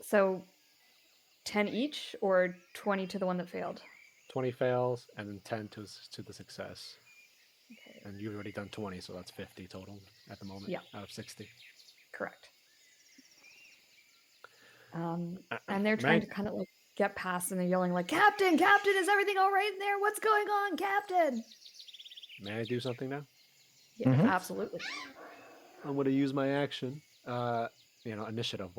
Speaker 2: So 10 each or 20 to the one that failed?
Speaker 5: 20 fails and then 10 to the success.
Speaker 2: Okay.
Speaker 5: And you've already done 20, so that's 50 total at the moment.
Speaker 2: Yeah.
Speaker 5: Out of 60.
Speaker 2: Correct. And they're trying to kind of like get past, and they're yelling like, Captain, Captain, is everything all right in there? What's going on, Captain?
Speaker 5: May I do something now?
Speaker 2: Yeah, absolutely.
Speaker 5: I'm going to use my action, initiative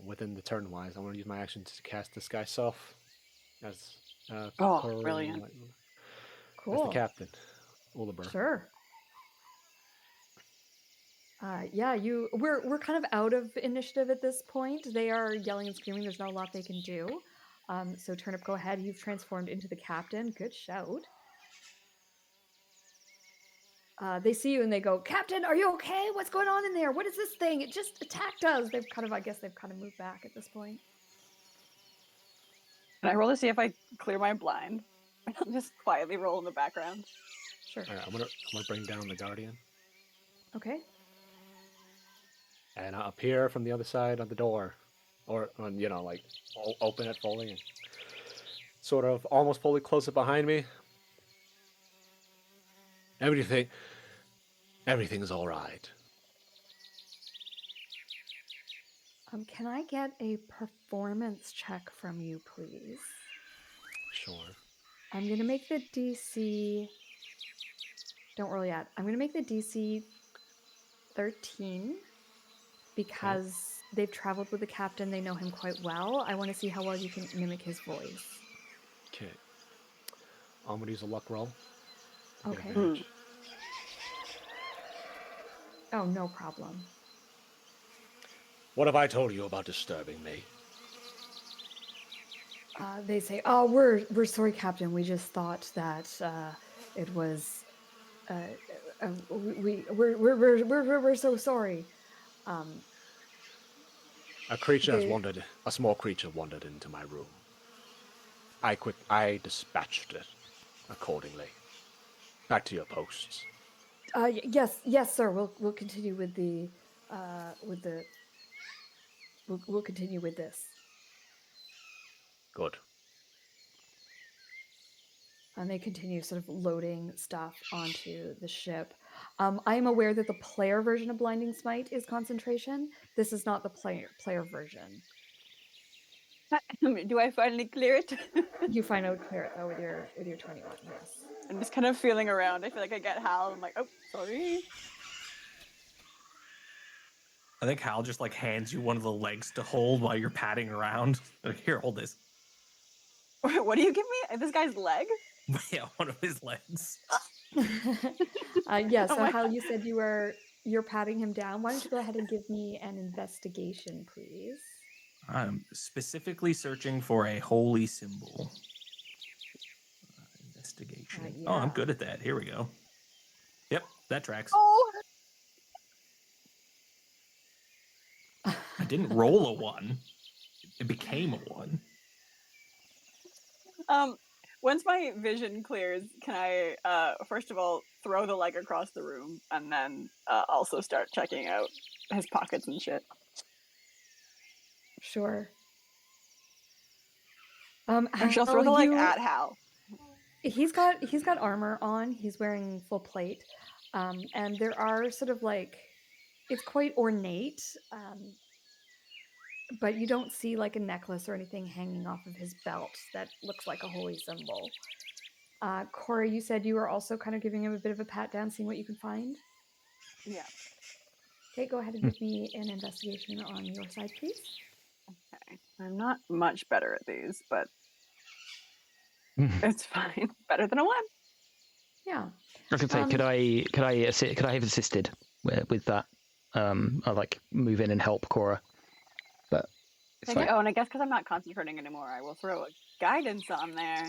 Speaker 5: within the turn wise. I'm going to use my action to cast Disguise Self as
Speaker 3: brilliant.
Speaker 2: Cool.
Speaker 5: As the captain, Uliber.
Speaker 2: Sure. We're kind of out of initiative at this point. They are yelling and screaming. There's not a lot they can do. So Turnip, go ahead. You've transformed into the captain. Good shout. They see you and they go, Captain, are you okay? What's going on in there? What is this thing? It just attacked us. They've kind of moved back at this point.
Speaker 3: Can I roll to see if I clear my blind? I'll just quietly roll in the background.
Speaker 2: Sure.
Speaker 5: All right, I'm gonna bring down the guardian.
Speaker 2: Okay.
Speaker 5: And I'll appear from the other side of the door, or open it fully and sort of almost fully close it behind me. Everything's all right.
Speaker 2: Can I get a performance check from you, please?
Speaker 5: Sure.
Speaker 2: I'm going to make the DC... Don't roll yet. I'm going to make the DC 13 because they've traveled with the captain. They know him quite well. I want to see how well you can mimic his voice.
Speaker 5: Okay. I'm going to use a luck roll.
Speaker 2: Okay. Oh, no problem.
Speaker 5: What have I told you about disturbing me?
Speaker 2: They say, "Oh, we're sorry, Captain. We just thought that it was. We're so sorry."
Speaker 5: A small creature wandered into my room. I dispatched it accordingly. Back to your posts.
Speaker 2: Yes, sir. We'll continue with the We'll continue with this.
Speaker 5: Good.
Speaker 2: And they continue sort of loading stuff onto the ship. I am aware that the player version of Blinding Smite is concentration. This is not the player version.
Speaker 3: Do I finally clear it?
Speaker 2: You find out clear it though with your 21. Yes.
Speaker 3: I'm just kind of feeling around. I feel like I get Hal. I'm like, oh, sorry.
Speaker 4: I think Hal just like hands you one of the legs to hold while you're patting around. Like, here, hold this.
Speaker 3: What do you give me? This guy's leg?
Speaker 4: Yeah, one of his legs.
Speaker 2: So Hal, you said you're patting him down. Why don't you go ahead and give me an investigation, please?
Speaker 4: I'm specifically searching for a holy symbol. Investigation.
Speaker 2: Yeah.
Speaker 4: Oh, I'm good at that. Here we go. Yep, that tracks.
Speaker 3: Oh!
Speaker 4: I didn't roll a 1. It became a 1.
Speaker 3: Once my vision clears, can I, first of all, throw the leg across the room, and then also start checking out his pockets and shit?
Speaker 2: Sure.
Speaker 3: I shall throw the leg at Hal.
Speaker 2: He's got armor on. He's wearing full plate, and there are sort of like, it's quite ornate, but you don't see like a necklace or anything hanging off of his belt that looks like a holy symbol. Cora, you said you were also kind of giving him a bit of a pat down, seeing what you can find.
Speaker 3: Yeah.
Speaker 2: Okay, go ahead and give me an investigation on your side, please.
Speaker 3: Okay. I'm not much better at these, but it's fine. Better than a 1.
Speaker 2: Yeah.
Speaker 1: I was going to say, could I have assisted with that? like move in and help Cora. But it's
Speaker 3: Okay.
Speaker 1: fine.
Speaker 3: Oh, and I guess because I'm not concentrating anymore, I will throw a guidance on there.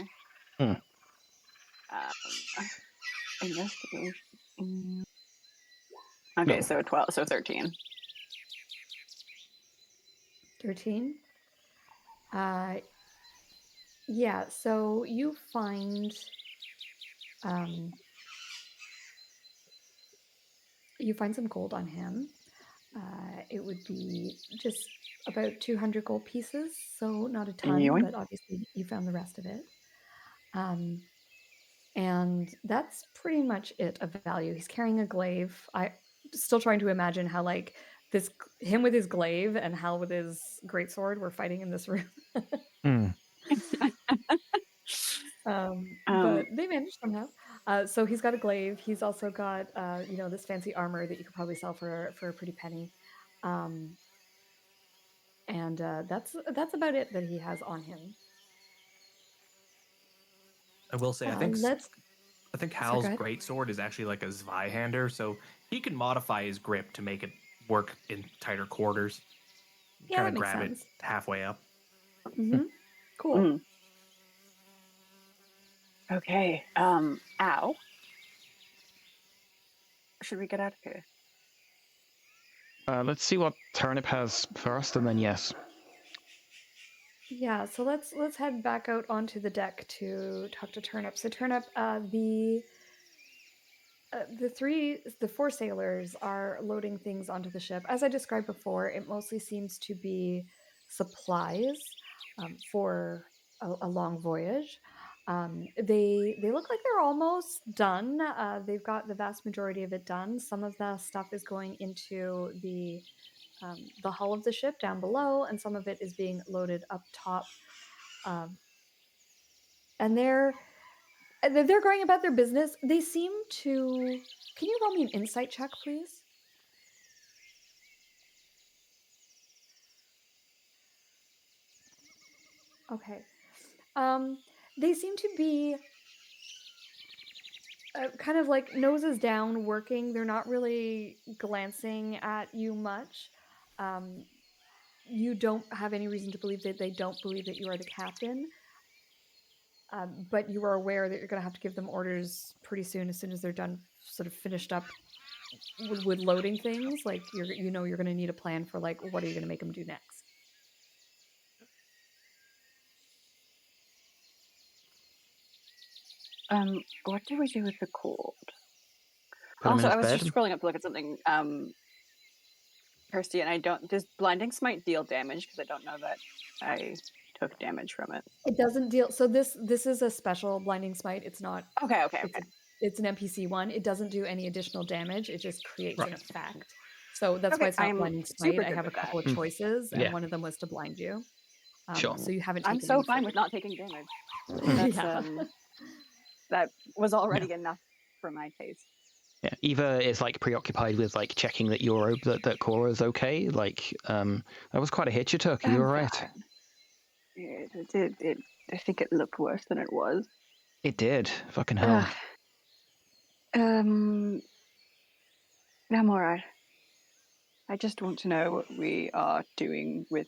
Speaker 3: Investigation. Okay,
Speaker 1: No.
Speaker 3: so 12, so 13.
Speaker 2: 13. Yeah, so you find some gold on him. It would be just about 200 gold pieces, so not a ton,
Speaker 3: Yoink.
Speaker 2: but obviously you found the rest of it. And that's pretty much it of value. He's carrying a glaive. I'm still trying to imagine how like him with his glaive and Hal with his greatsword were fighting in this room. But they managed somehow. So he's got a glaive. He's also got this fancy armor that you could probably sell for a pretty penny. And that's about it that he has on him.
Speaker 4: I will say, I think Hal's greatsword is actually like a Zweihander, so he can modify his grip to make it work in tighter quarters.
Speaker 2: Yeah,
Speaker 4: kind
Speaker 2: that
Speaker 4: of
Speaker 2: makes
Speaker 4: grab
Speaker 2: sense.
Speaker 4: it halfway up.
Speaker 2: Mm-hmm. Cool.
Speaker 3: Okay. Ow. Should we get out of here?
Speaker 1: Let's see what Turnip has first, and then yes.
Speaker 2: Yeah, so let's head back out onto the deck to talk to Turnip. So Turnip, the 4 sailors are loading things onto the ship. As I described before, it mostly seems to be supplies for a long voyage. They look like they're almost done. They've got the vast majority of it done. Some of the stuff is going into the hull of the ship down below, and some of it is being loaded up top. And they're going about their business. They seem to... Can you roll me an insight check, please? Okay. They seem to be kind of like noses down working. They're not really glancing at you much. You don't have any reason to believe that they don't believe that you are the captain. But you are aware that you're going to have to give them orders pretty soon, as soon as they're done, sort of finished up with loading things. Like you're going to need a plan for like, what are you going to make them do next?
Speaker 3: What do we do with the cord?
Speaker 1: Put him in
Speaker 3: Also,
Speaker 1: his
Speaker 3: I was
Speaker 1: bed.
Speaker 3: just scrolling up to look at something, Kirsty, and does blinding smite deal damage? Because I don't know that I took damage from it.
Speaker 2: It doesn't deal. So this is a special blinding smite. It's not.
Speaker 3: Okay.
Speaker 2: It's an NPC one. It doesn't do any additional damage. It just creates an effect. So that's why it's not blinding smite. I have a couple of choices, and one of them was to blind you.
Speaker 1: Sure.
Speaker 2: So you haven't taken
Speaker 3: I'm so fine with not taking damage. That's, that was already enough for my taste.
Speaker 1: Yeah, Eva is like preoccupied with like checking that that Cora is okay. Like, that was quite a hit you took. Are you all right?
Speaker 3: I think it looked worse than it was.
Speaker 1: It did. Fucking hell.
Speaker 3: I'm all right. I just want to know what we are doing with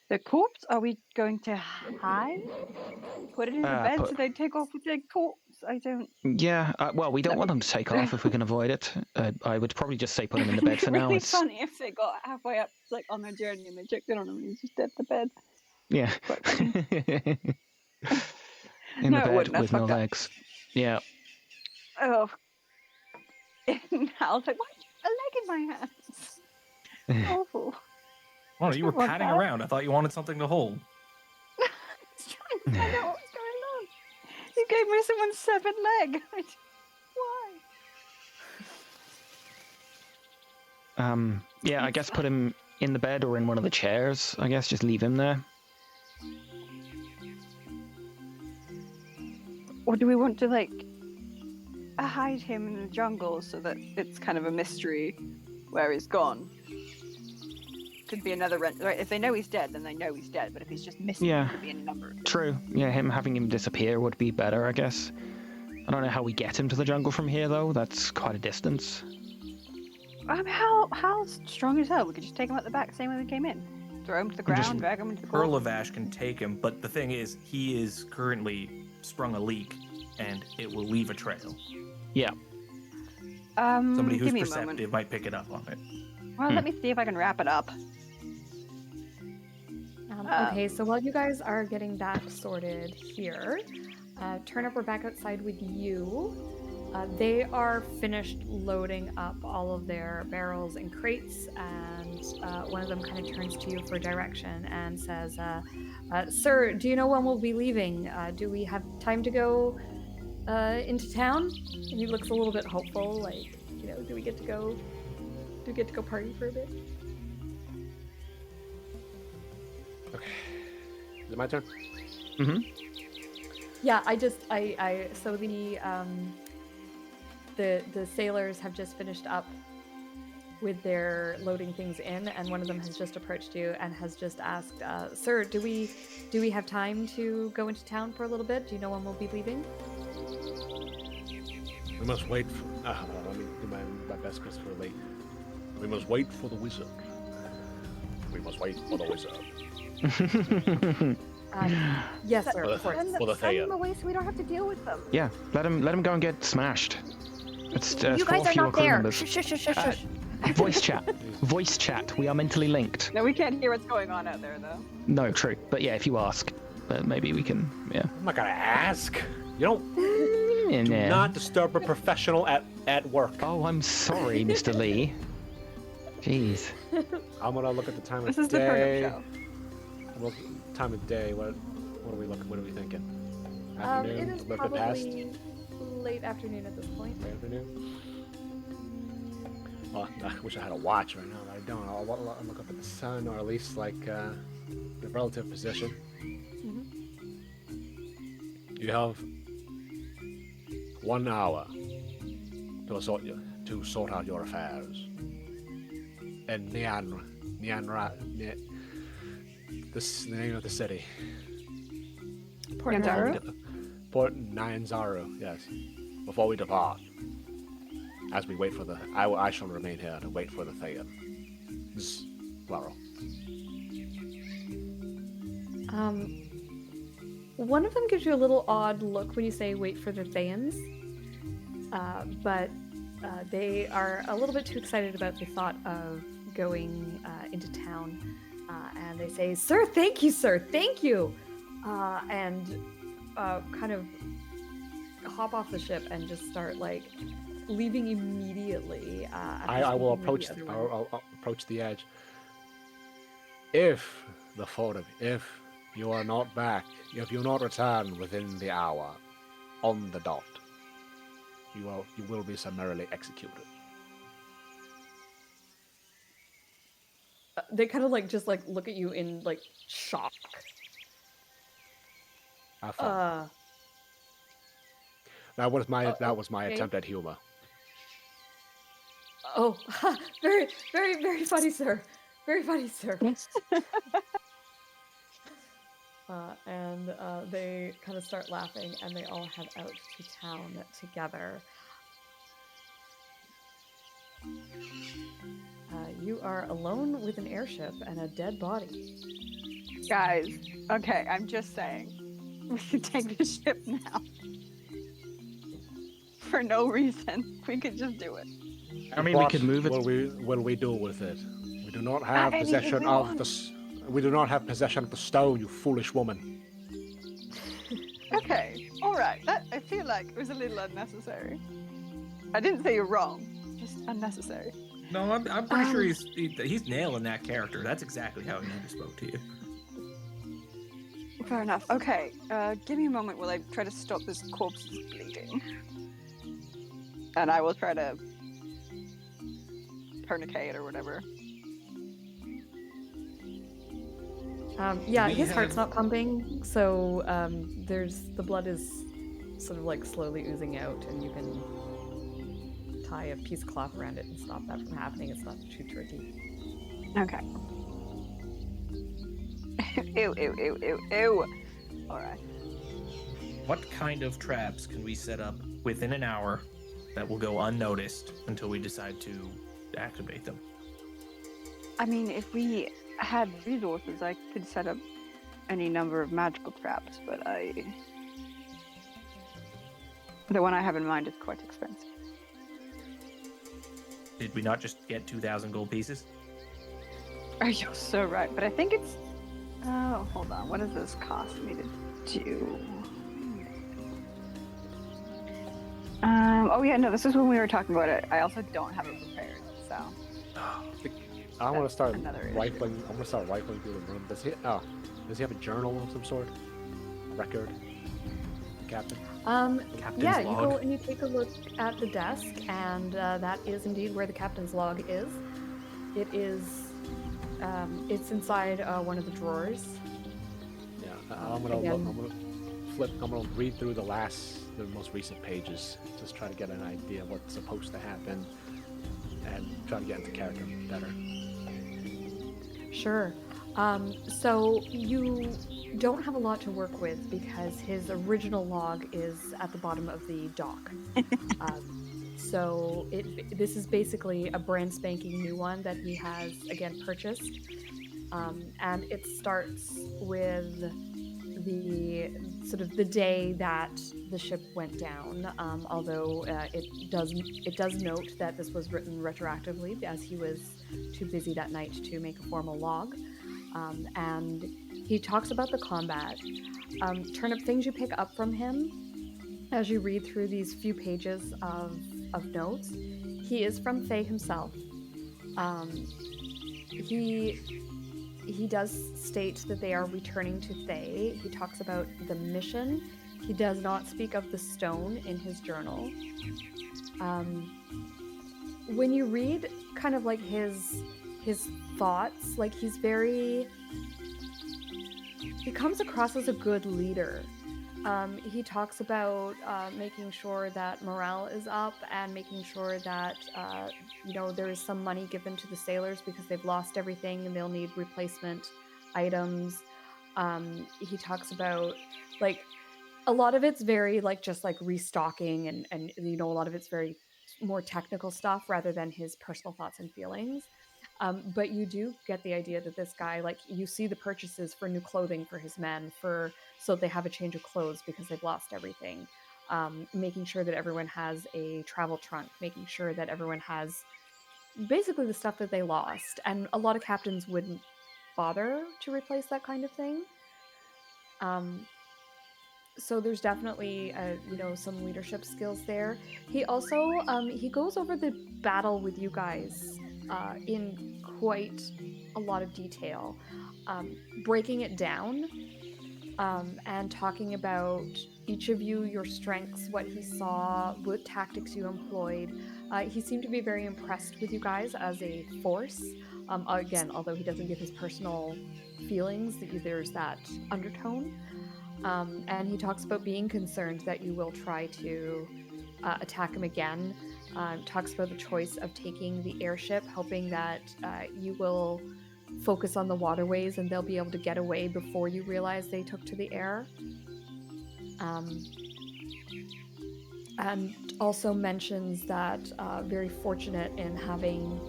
Speaker 3: the corpse. Are we going to hide? Put it in the bed so they take off with the corpse? I don't...
Speaker 1: Yeah, well, we don't want them to take off if we can avoid it. I would probably just say put him in the bed for now.
Speaker 3: It's really funny if they got halfway up, like on their journey, and they checked in on him and he's just dead to bed.
Speaker 1: Yeah. In the bed with no legs. Yeah.
Speaker 3: Oh. And I was like, why do you have a leg in my hands? Awful.
Speaker 4: Oh, you were patting around. I thought you wanted something to hold.
Speaker 3: I was trying to find out what was going on. You gave me someone's severed leg. Why?
Speaker 1: Yeah, I guess put him in the bed or in one of the chairs. I guess just leave him there.
Speaker 3: Or do we want to, like, hide him in the jungle so that it's kind of a mystery where he's gone? Could be another right? If they know he's dead, then they know he's dead. But if he's just missing, it could be any number of things.
Speaker 1: True. Yeah, having him disappear would be better, I guess. I don't know how we get him to the jungle from here, though. That's quite a distance.
Speaker 3: How strong is hell? We could just take him at the back, same way we came in. Throw him to the
Speaker 1: And just
Speaker 3: ground, drag him into the pool.
Speaker 4: Erlavash can take him, but the thing is, he is currently sprung a leak, and it will leave a trail.
Speaker 1: Yeah.
Speaker 4: Somebody who's
Speaker 3: give me a moment.
Speaker 4: perceptive might pick it up on it.
Speaker 3: Well, let me see if I can wrap it up.
Speaker 2: Okay, so while you guys are getting that sorted here, Turnip, we're back outside with you. They are finished loading up all of their barrels and crates, and one of them kind of turns to you for direction and says, "Sir, do you know when we'll be leaving? Do we have time to go into town?" And he looks a little bit hopeful, like, do we get to go? Do we get to go party for a bit?
Speaker 5: Okay. Is it my turn?
Speaker 1: Mm-hmm.
Speaker 2: Yeah, so the sailors have just finished up with their loading things in, and one of them has just approached you and has just asked, "Sir, do we have time to go into town for a little bit? Do you know when we'll be leaving?"
Speaker 5: We must wait for... let me do my best Christopher Lee. We must wait for the wizard. We must wait for the wizard.
Speaker 2: Yes, sir.
Speaker 5: For
Speaker 2: Of course.
Speaker 5: the
Speaker 3: Send them
Speaker 5: Thea.
Speaker 3: away so we don't have to deal with them.
Speaker 1: Yeah, let him go and get smashed. It's
Speaker 6: You
Speaker 1: four
Speaker 6: guys are
Speaker 1: fewer
Speaker 6: not
Speaker 1: crew
Speaker 6: there.
Speaker 1: members.
Speaker 6: Shush, shush, shush, shush, shush.
Speaker 1: Voice chat. We are mentally linked.
Speaker 3: No, we can't hear what's going on out there, though.
Speaker 1: No, true. But yeah, if you ask, maybe we can. Yeah.
Speaker 5: I'm not gonna ask. You don't...
Speaker 1: Do
Speaker 5: Do not disturb a professional at work.
Speaker 1: Oh, I'm sorry, Mr. Lee. Jeez.
Speaker 5: I'm gonna look at the time of
Speaker 3: This is the
Speaker 5: day.
Speaker 3: Turnip show.
Speaker 5: I'm looking at the time of day. What are we looking? What are we thinking?
Speaker 2: It
Speaker 5: Afternoon?
Speaker 2: is
Speaker 5: A little bit past?
Speaker 2: probably late afternoon at this point.
Speaker 5: Late afternoon? Oh, I wish I had a watch right now, but I don't. I'll look up at the sun, or at least like the relative position. You have 1 hour to sort out your affairs. And the name of the city.
Speaker 2: Port
Speaker 3: Nyanzaru?
Speaker 5: Port Nyanzaru, yes. Before we depart, as we wait for the, I shall remain here to wait for the Thea. Plural.
Speaker 2: One of them gives you a little odd look when you say "wait for the Thayans," but they are a little bit too excited about the thought of going into town, and they say, "Sir, thank you, and kind of hop off the ship and just start like leaving immediately.
Speaker 5: I will approach. I'll approach the edge. If you are not back, if you not return within the hour, on the dot, you will be summarily executed.
Speaker 2: They kind of like just like look at you in like shock.
Speaker 5: Have fun. That was my
Speaker 2: okay.
Speaker 5: attempt at humor.
Speaker 2: Oh, very, very, very funny, sir. Very funny, sir. And they kind of start laughing, and they all head out to town together. You are alone with an airship and a dead body.
Speaker 3: Guys, okay, I'm just saying. We could take the ship now. For no reason. We could just do it.
Speaker 1: I mean, we could move it.
Speaker 5: Will we do with it? We do not have
Speaker 3: Anything
Speaker 5: possession
Speaker 3: we
Speaker 5: of
Speaker 3: want.
Speaker 5: the. We do not have possession of the stone, you foolish woman.
Speaker 3: Okay, alright. I feel like it was a little unnecessary. I didn't say you're wrong. Just unnecessary.
Speaker 4: No, I'm pretty sure he's nailing that character. That's exactly how he spoke to you.
Speaker 3: Fair enough. Okay, give me a moment while I try to stop this corpse's bleeding. And I will try to tourniquet or whatever.
Speaker 2: Yeah,
Speaker 4: We
Speaker 2: his heart's
Speaker 4: have-
Speaker 2: not pumping, so the blood is sort of like slowly oozing out, and you can tie a piece of cloth around it and stop that from happening. It's not too tricky.
Speaker 3: Okay. Ew, ew, ew, ew, ew. Alright.
Speaker 4: What kind of traps can we set up within an hour that will go unnoticed until we decide to activate them.
Speaker 3: I mean, if we had resources, I could set up any number of magical traps, but the one I have in mind is quite expensive.
Speaker 4: Did we not just get 2,000 gold pieces?
Speaker 3: Are you so right? But I think it's. Oh, hold on. What does this cost me to do? Oh yeah, no. This is when we were talking about it. I also don't have it prepared, so.
Speaker 5: I want to start
Speaker 3: another
Speaker 5: rifling. I'm gonna start rifling through the room. Does he have a journal of some sort? A record? Captain?
Speaker 4: Captain's
Speaker 2: Yeah, you
Speaker 4: log.
Speaker 2: go and you take a look at the desk, and that is indeed where the captain's log is. It is, it's inside one of the drawers.
Speaker 5: Yeah, I'm gonna flip. I'm gonna read through the most recent pages. Just try to get an idea of what's supposed to happen, and try to get into character better.
Speaker 2: Sure. So you don't have a lot to work with because his original log is at the bottom of the dock. So this is basically a brand spanking new one that he has again purchased, and it starts with the sort of the day that the ship went down. Although it does note that this was written retroactively as he was too busy that night to make a formal log. And he talks about the combat. Turnip, things you pick up from him as you read through these few pages of notes. He is from Fae himself. He does state that they are returning to Fae. He talks about the mission. He does not speak of the stone in his journal. When you read kind of like his thoughts, like he comes across as a good leader. He talks about making sure that morale is up and making sure that there is some money given to the sailors because they've lost everything and they'll need replacement items. He talks about like a lot of it's very like just like restocking and a lot of it's very more technical stuff rather than his personal thoughts and feelings. But you do get the idea that this guy, like, you see the purchases for new clothing for his men, so they have a change of clothes because they've lost everything. Making sure that everyone has a travel trunk, making sure that everyone has basically the stuff that they lost. And a lot of captains wouldn't bother to replace that kind of thing. So there's definitely, some leadership skills there. He also, he goes over the battle with you guys in quite a lot of detail, breaking it down and talking about each of you, your strengths, what he saw, what tactics you employed. He seemed to be very impressed with you guys as a force. Again, although he doesn't give his personal feelings, there's that undertone. And he talks about being concerned that you will try to attack him again. Talks about the choice of taking the airship, hoping that you will focus on the waterways and they'll be able to get away before you realize they took to the air. And also mentions that very fortunate in having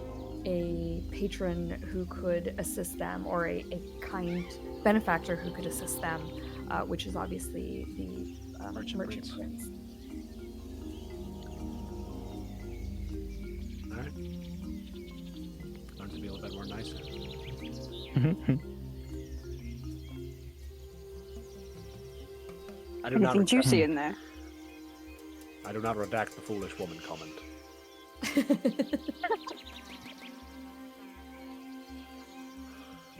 Speaker 2: a patron who could assist them, or a kind benefactor who could assist them, which is obviously the Merchant Prince.
Speaker 5: Alright. Learn to be a little bit more nicer. I do not
Speaker 3: Anything juicy in there?
Speaker 5: I do not redact the foolish woman comment.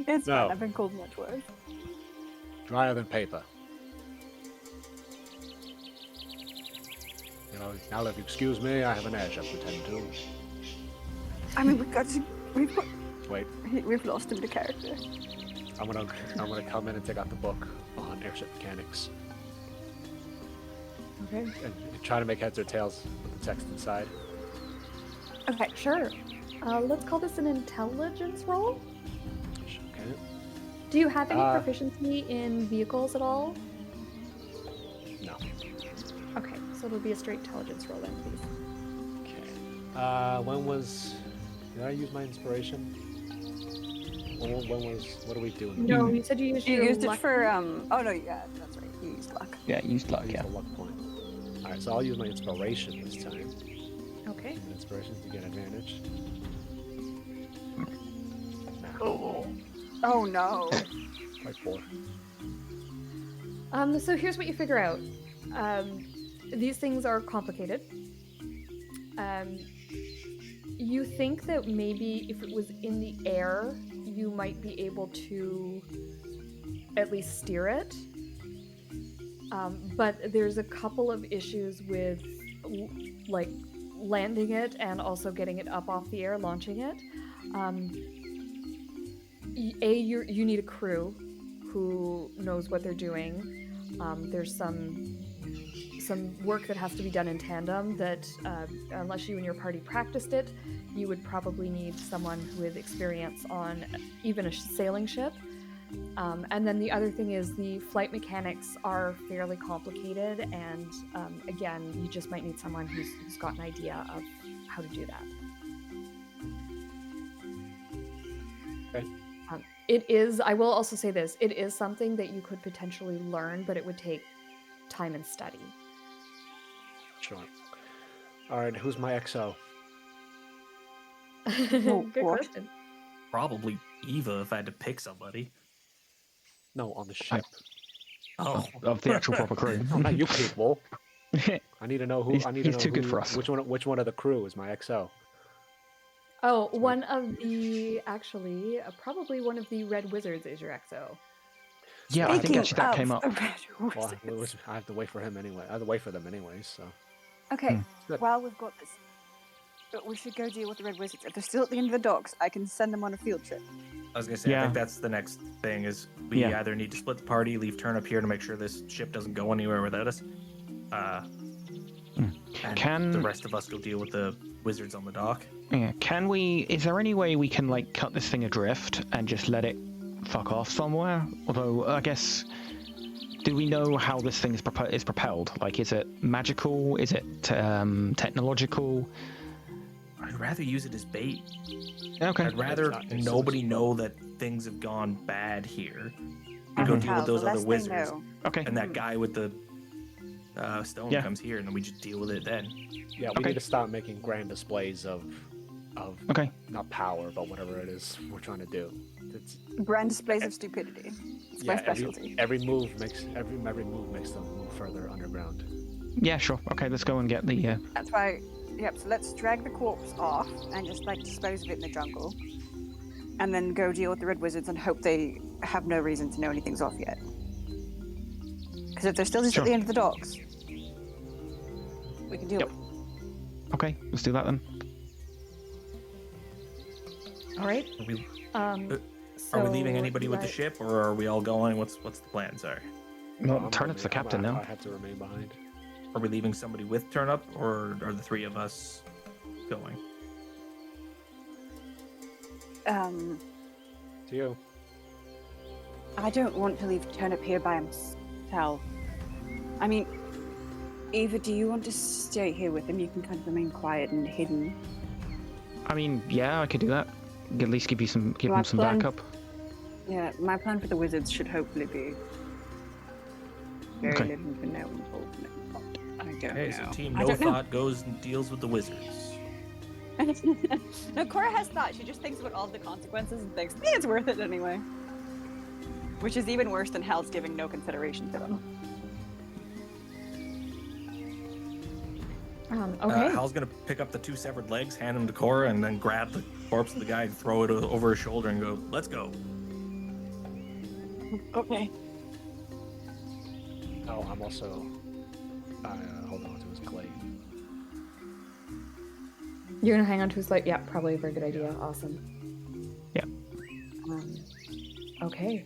Speaker 3: It's
Speaker 5: No.
Speaker 3: fine. I've been called much worse.
Speaker 5: Drier than paper. Now if you excuse me, I have an airship to tend to.
Speaker 3: I mean, we've lost him to character.
Speaker 5: I'm gonna come in and take out the book on airship mechanics.
Speaker 2: Okay.
Speaker 5: And try to make heads or tails with the text inside.
Speaker 2: Okay, sure. Let's call this an intelligence roll.
Speaker 5: Okay.
Speaker 2: Do you have any proficiency in vehicles at all?
Speaker 5: No.
Speaker 2: Okay, so it'll be a straight intelligence roll then, please.
Speaker 5: Okay. When was Did I use my inspiration? What are we doing?
Speaker 2: No, you said you used
Speaker 3: You
Speaker 2: your
Speaker 3: used
Speaker 2: luck.
Speaker 3: it for oh no, yeah, that's right. You used luck.
Speaker 1: Yeah, used luck.
Speaker 5: I used
Speaker 1: Yeah.
Speaker 5: a luck point. All right, so I'll use my inspiration this time.
Speaker 2: Okay.
Speaker 5: Inspiration to get advantage.
Speaker 3: Oh no.
Speaker 5: Like 4.
Speaker 2: So here's what you figure out. These things are complicated. You think that maybe if it was in the air, you might be able to at least steer it. But there's a couple of issues with like landing it and also getting it up off the air, launching it. You need a crew who knows what they're doing. There's some work that has to be done in tandem that unless you and your party practiced it, you would probably need someone with experience on even a sailing ship. And then the other thing is the flight mechanics are fairly complicated, and again, you just might need someone who's got an idea of how to do that.
Speaker 5: Okay.
Speaker 2: It is, I will also say this, it is something that you could potentially learn, but it would take time and study.
Speaker 5: Sure. All right, who's my XO?
Speaker 2: Good
Speaker 3: what?
Speaker 2: question.
Speaker 4: Probably Eva if I had to pick somebody.
Speaker 5: No, on the ship.
Speaker 4: Oh,
Speaker 1: Of the actual proper crew.
Speaker 5: Not you people. I need to know who.
Speaker 1: He's too good for us.
Speaker 5: Which one of the crew is my XO?
Speaker 2: Oh, one of the, actually, probably one of the Red Wizards is your XO.
Speaker 1: Yeah, I think actually that came up.
Speaker 5: Well, I have to wait for him anyway. I have to wait for them anyways. So.
Speaker 3: Okay,
Speaker 5: Good.
Speaker 3: well, we've got this. But we should go deal with the Red Wizards. If they're still at the end of the docks, I can send them on a field trip.
Speaker 4: I was gonna say, I
Speaker 1: Yeah.
Speaker 4: think that's the next thing is we
Speaker 1: Yeah.
Speaker 4: either need to split the party, leave Turnip here to make sure this ship doesn't go anywhere without us. And the rest of us go deal with the wizards on the dock.
Speaker 1: Yeah, can we? Is there any way we can like cut this thing adrift and just let it fuck off somewhere? Although I guess, do we know how this thing is propelled? Like, is it magical? Is it technological?
Speaker 4: I'd rather use it as bait.
Speaker 1: Okay.
Speaker 4: I'd rather
Speaker 5: It's
Speaker 4: nobody
Speaker 5: not-
Speaker 4: know that things have gone bad here. We go deal with those other wizards,
Speaker 1: Okay.
Speaker 4: and that guy with the stone
Speaker 1: Yeah.
Speaker 4: comes here, and then we just deal with it then.
Speaker 5: Yeah, we
Speaker 1: Okay.
Speaker 5: need to start making grand displays of
Speaker 1: Okay.
Speaker 5: not power, but whatever it is we're trying to do. It's,
Speaker 3: Grand displays of stupidity. It's my specialty.
Speaker 5: every move makes them move further underground.
Speaker 1: Yeah, sure. Okay, let's go and get the.
Speaker 3: That's why. Yep. So let's drag the corpse off and just like dispose of it in the jungle, and then go deal with the Red Wizards and hope they have no reason to know anything's off yet. Because if they're still just
Speaker 1: Sure.
Speaker 3: at the end of the docks, we can deal
Speaker 1: Yep.
Speaker 3: with it.
Speaker 1: Okay, let's do that then.
Speaker 2: All right.
Speaker 4: Are we,
Speaker 2: So
Speaker 4: are we leaving anybody with the
Speaker 2: let-
Speaker 4: ship, or are we all going? What's the plan? Sorry.
Speaker 1: Well,
Speaker 5: I'm
Speaker 1: Turnip's the
Speaker 5: gonna-
Speaker 1: captain
Speaker 5: I
Speaker 1: now.
Speaker 5: have to remain behind.
Speaker 4: Are we leaving somebody with Turnip, or are the three of us going?
Speaker 5: To you.
Speaker 3: I don't want to leave Turnip here by himself. I mean, Eva, do you want to stay here with him? You can kind of remain quiet and hidden.
Speaker 1: I mean, yeah, I could do that. At least give him some
Speaker 3: plan.
Speaker 1: backup.
Speaker 3: Yeah, my plan for the wizards should hopefully be very
Speaker 1: Okay.
Speaker 3: little to no involvement. I don't
Speaker 4: Okay, so
Speaker 3: know.
Speaker 4: Team
Speaker 3: I
Speaker 4: No
Speaker 3: don't know.
Speaker 4: Thought goes and deals with the wizards.
Speaker 3: No, Cora has thought. She just thinks about all the consequences and thinks, it's worth it anyway. Which is even worse than Hal's giving no consideration to them.
Speaker 2: Okay.
Speaker 4: Hal's gonna pick up the two severed legs, hand them to Cora, and then grab the corpse of the guy and throw it over his shoulder and go, "Let's go."
Speaker 3: Okay.
Speaker 5: Oh, I'm also hold on to his glaive.
Speaker 2: You're gonna hang on to his light. Yeah, probably a very good idea. Awesome.
Speaker 1: Yeah.
Speaker 2: Okay.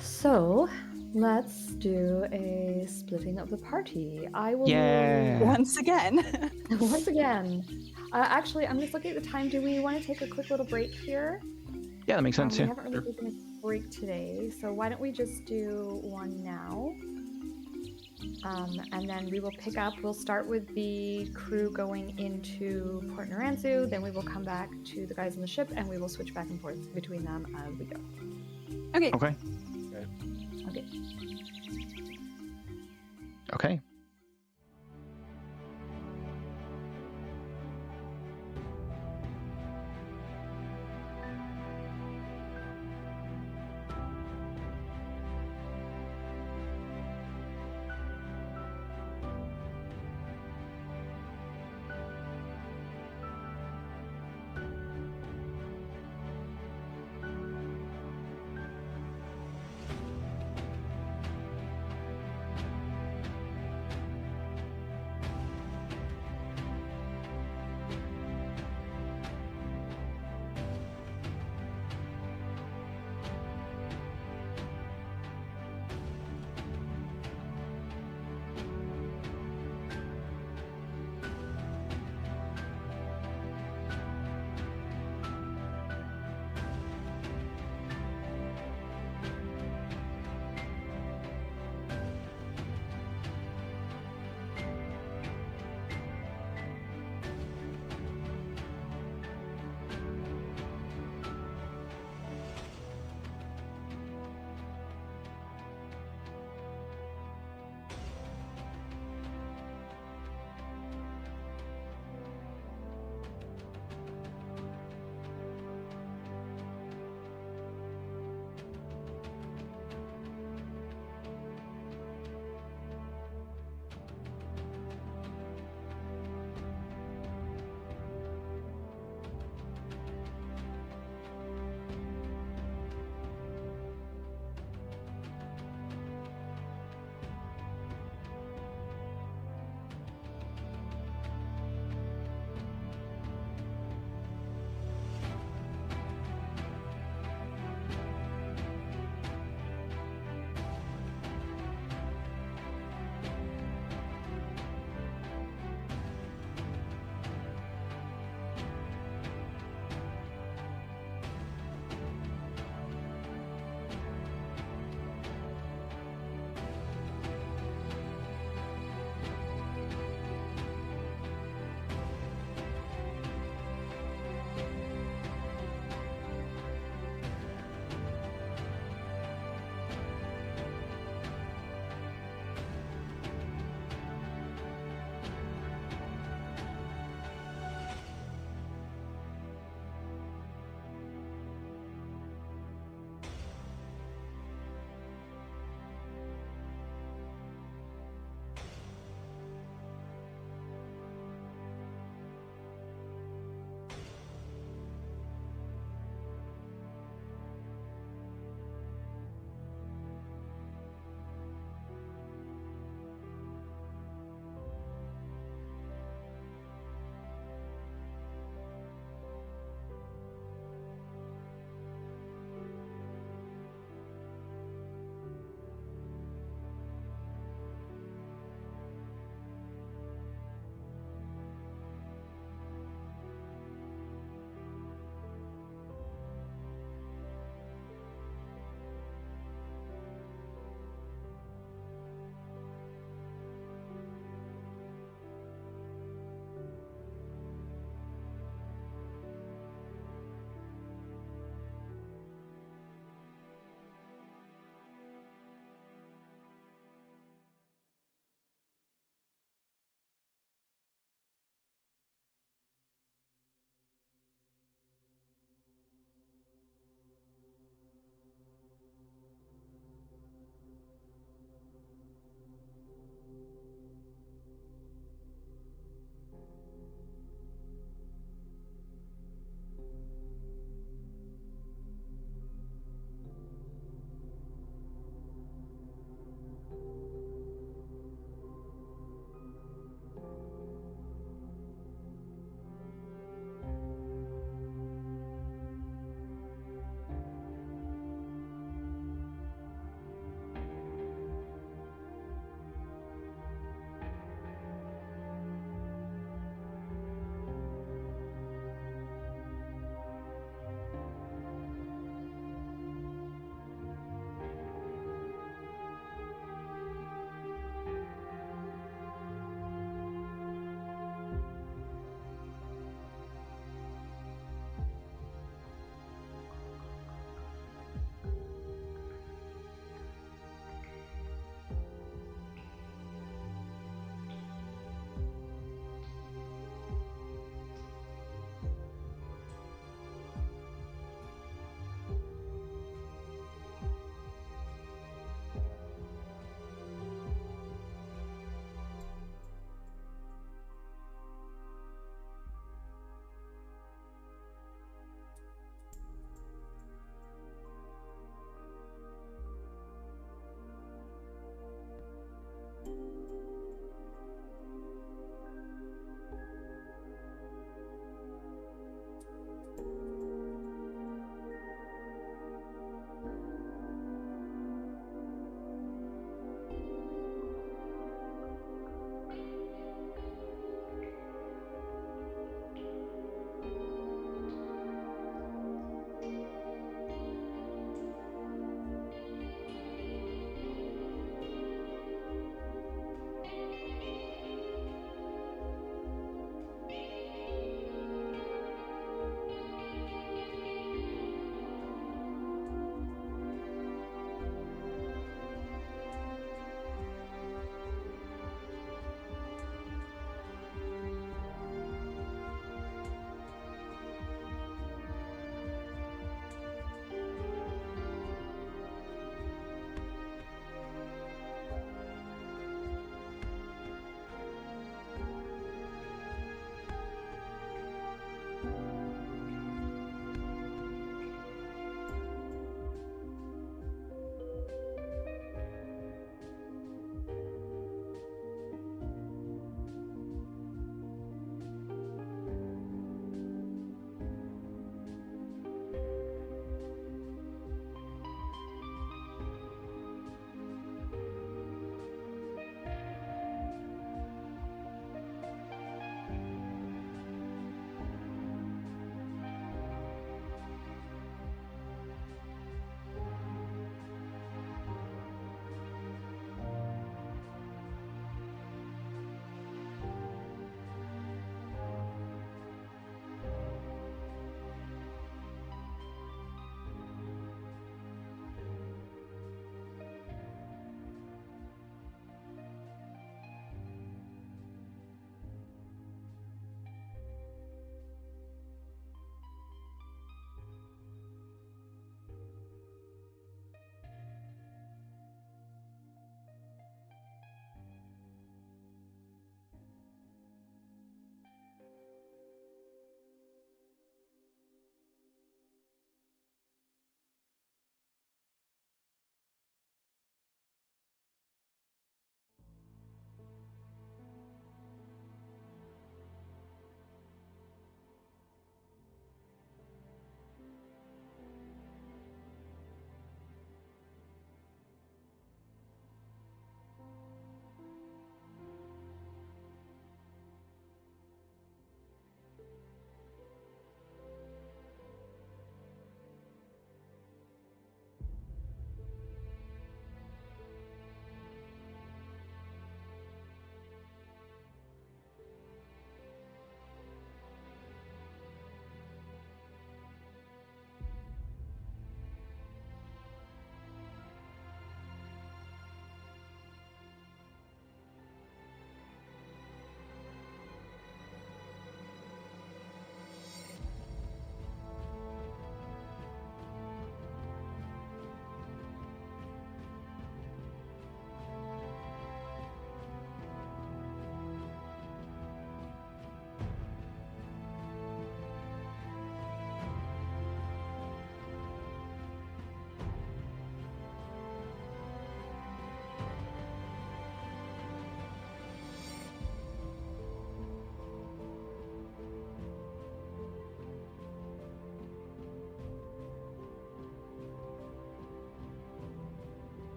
Speaker 2: So let's do a splitting of the party. I will.
Speaker 1: Yeah.
Speaker 3: Once again.
Speaker 2: Once again. Actually, I'm just looking at the time. Do we want to take a quick little break here?
Speaker 1: Yeah, that makes sense.
Speaker 2: We
Speaker 1: Yeah.
Speaker 2: haven't really taken a break today, so why don't we just do one now? And then we will pick up. We'll start with the crew going into Port Naranzu. Then we will come back to the guys on the ship, and we will switch back and forth between them as we go.
Speaker 3: Okay.
Speaker 1: Okay.
Speaker 2: Okay.
Speaker 1: Okay.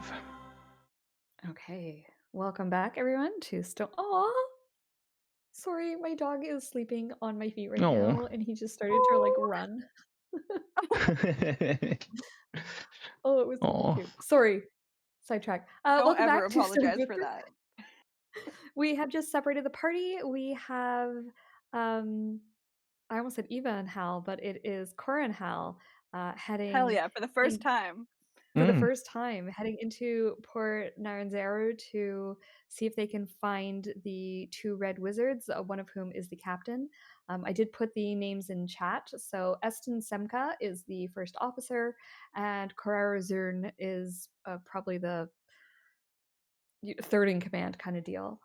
Speaker 1: arrive.
Speaker 2: Okay, welcome back, everyone, to Stone. Aw, sorry, my dog is sleeping on my feet right
Speaker 1: Aw.
Speaker 2: now, and he just started to like run. Oh, it was really
Speaker 1: Aw.
Speaker 2: cute. Sorry, sidetrack.
Speaker 3: Don't
Speaker 2: Welcome
Speaker 3: ever
Speaker 2: back to Stone
Speaker 3: apologize for
Speaker 2: Whispers.
Speaker 3: that.
Speaker 2: We have just separated the party. We have, I almost said Eva and Hal, but it is Cora and Hal heading.
Speaker 3: Hell yeah, for the first time.
Speaker 2: For the first time, heading into Port Naranzaru to see if they can find the 2 red wizards, one of whom is the captain. I did put the names in chat. So Eston Semka is the first officer, and Corara Zurn is probably the third in command kind of deal.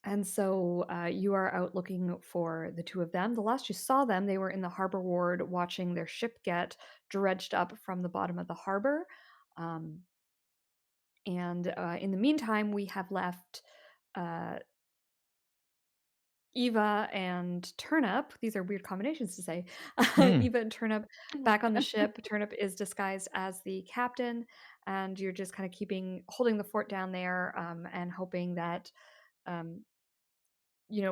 Speaker 2: And so you are out looking for the 2 of them. The last you saw them, they were in the harbor ward watching their ship get dredged up from the bottom of the harbor. And in the meantime, we have left Eva and Turnip. These are weird combinations to say. Eva and Turnip back on the ship. Turnip is disguised as the captain, and you're just kind of holding the fort down there and hoping that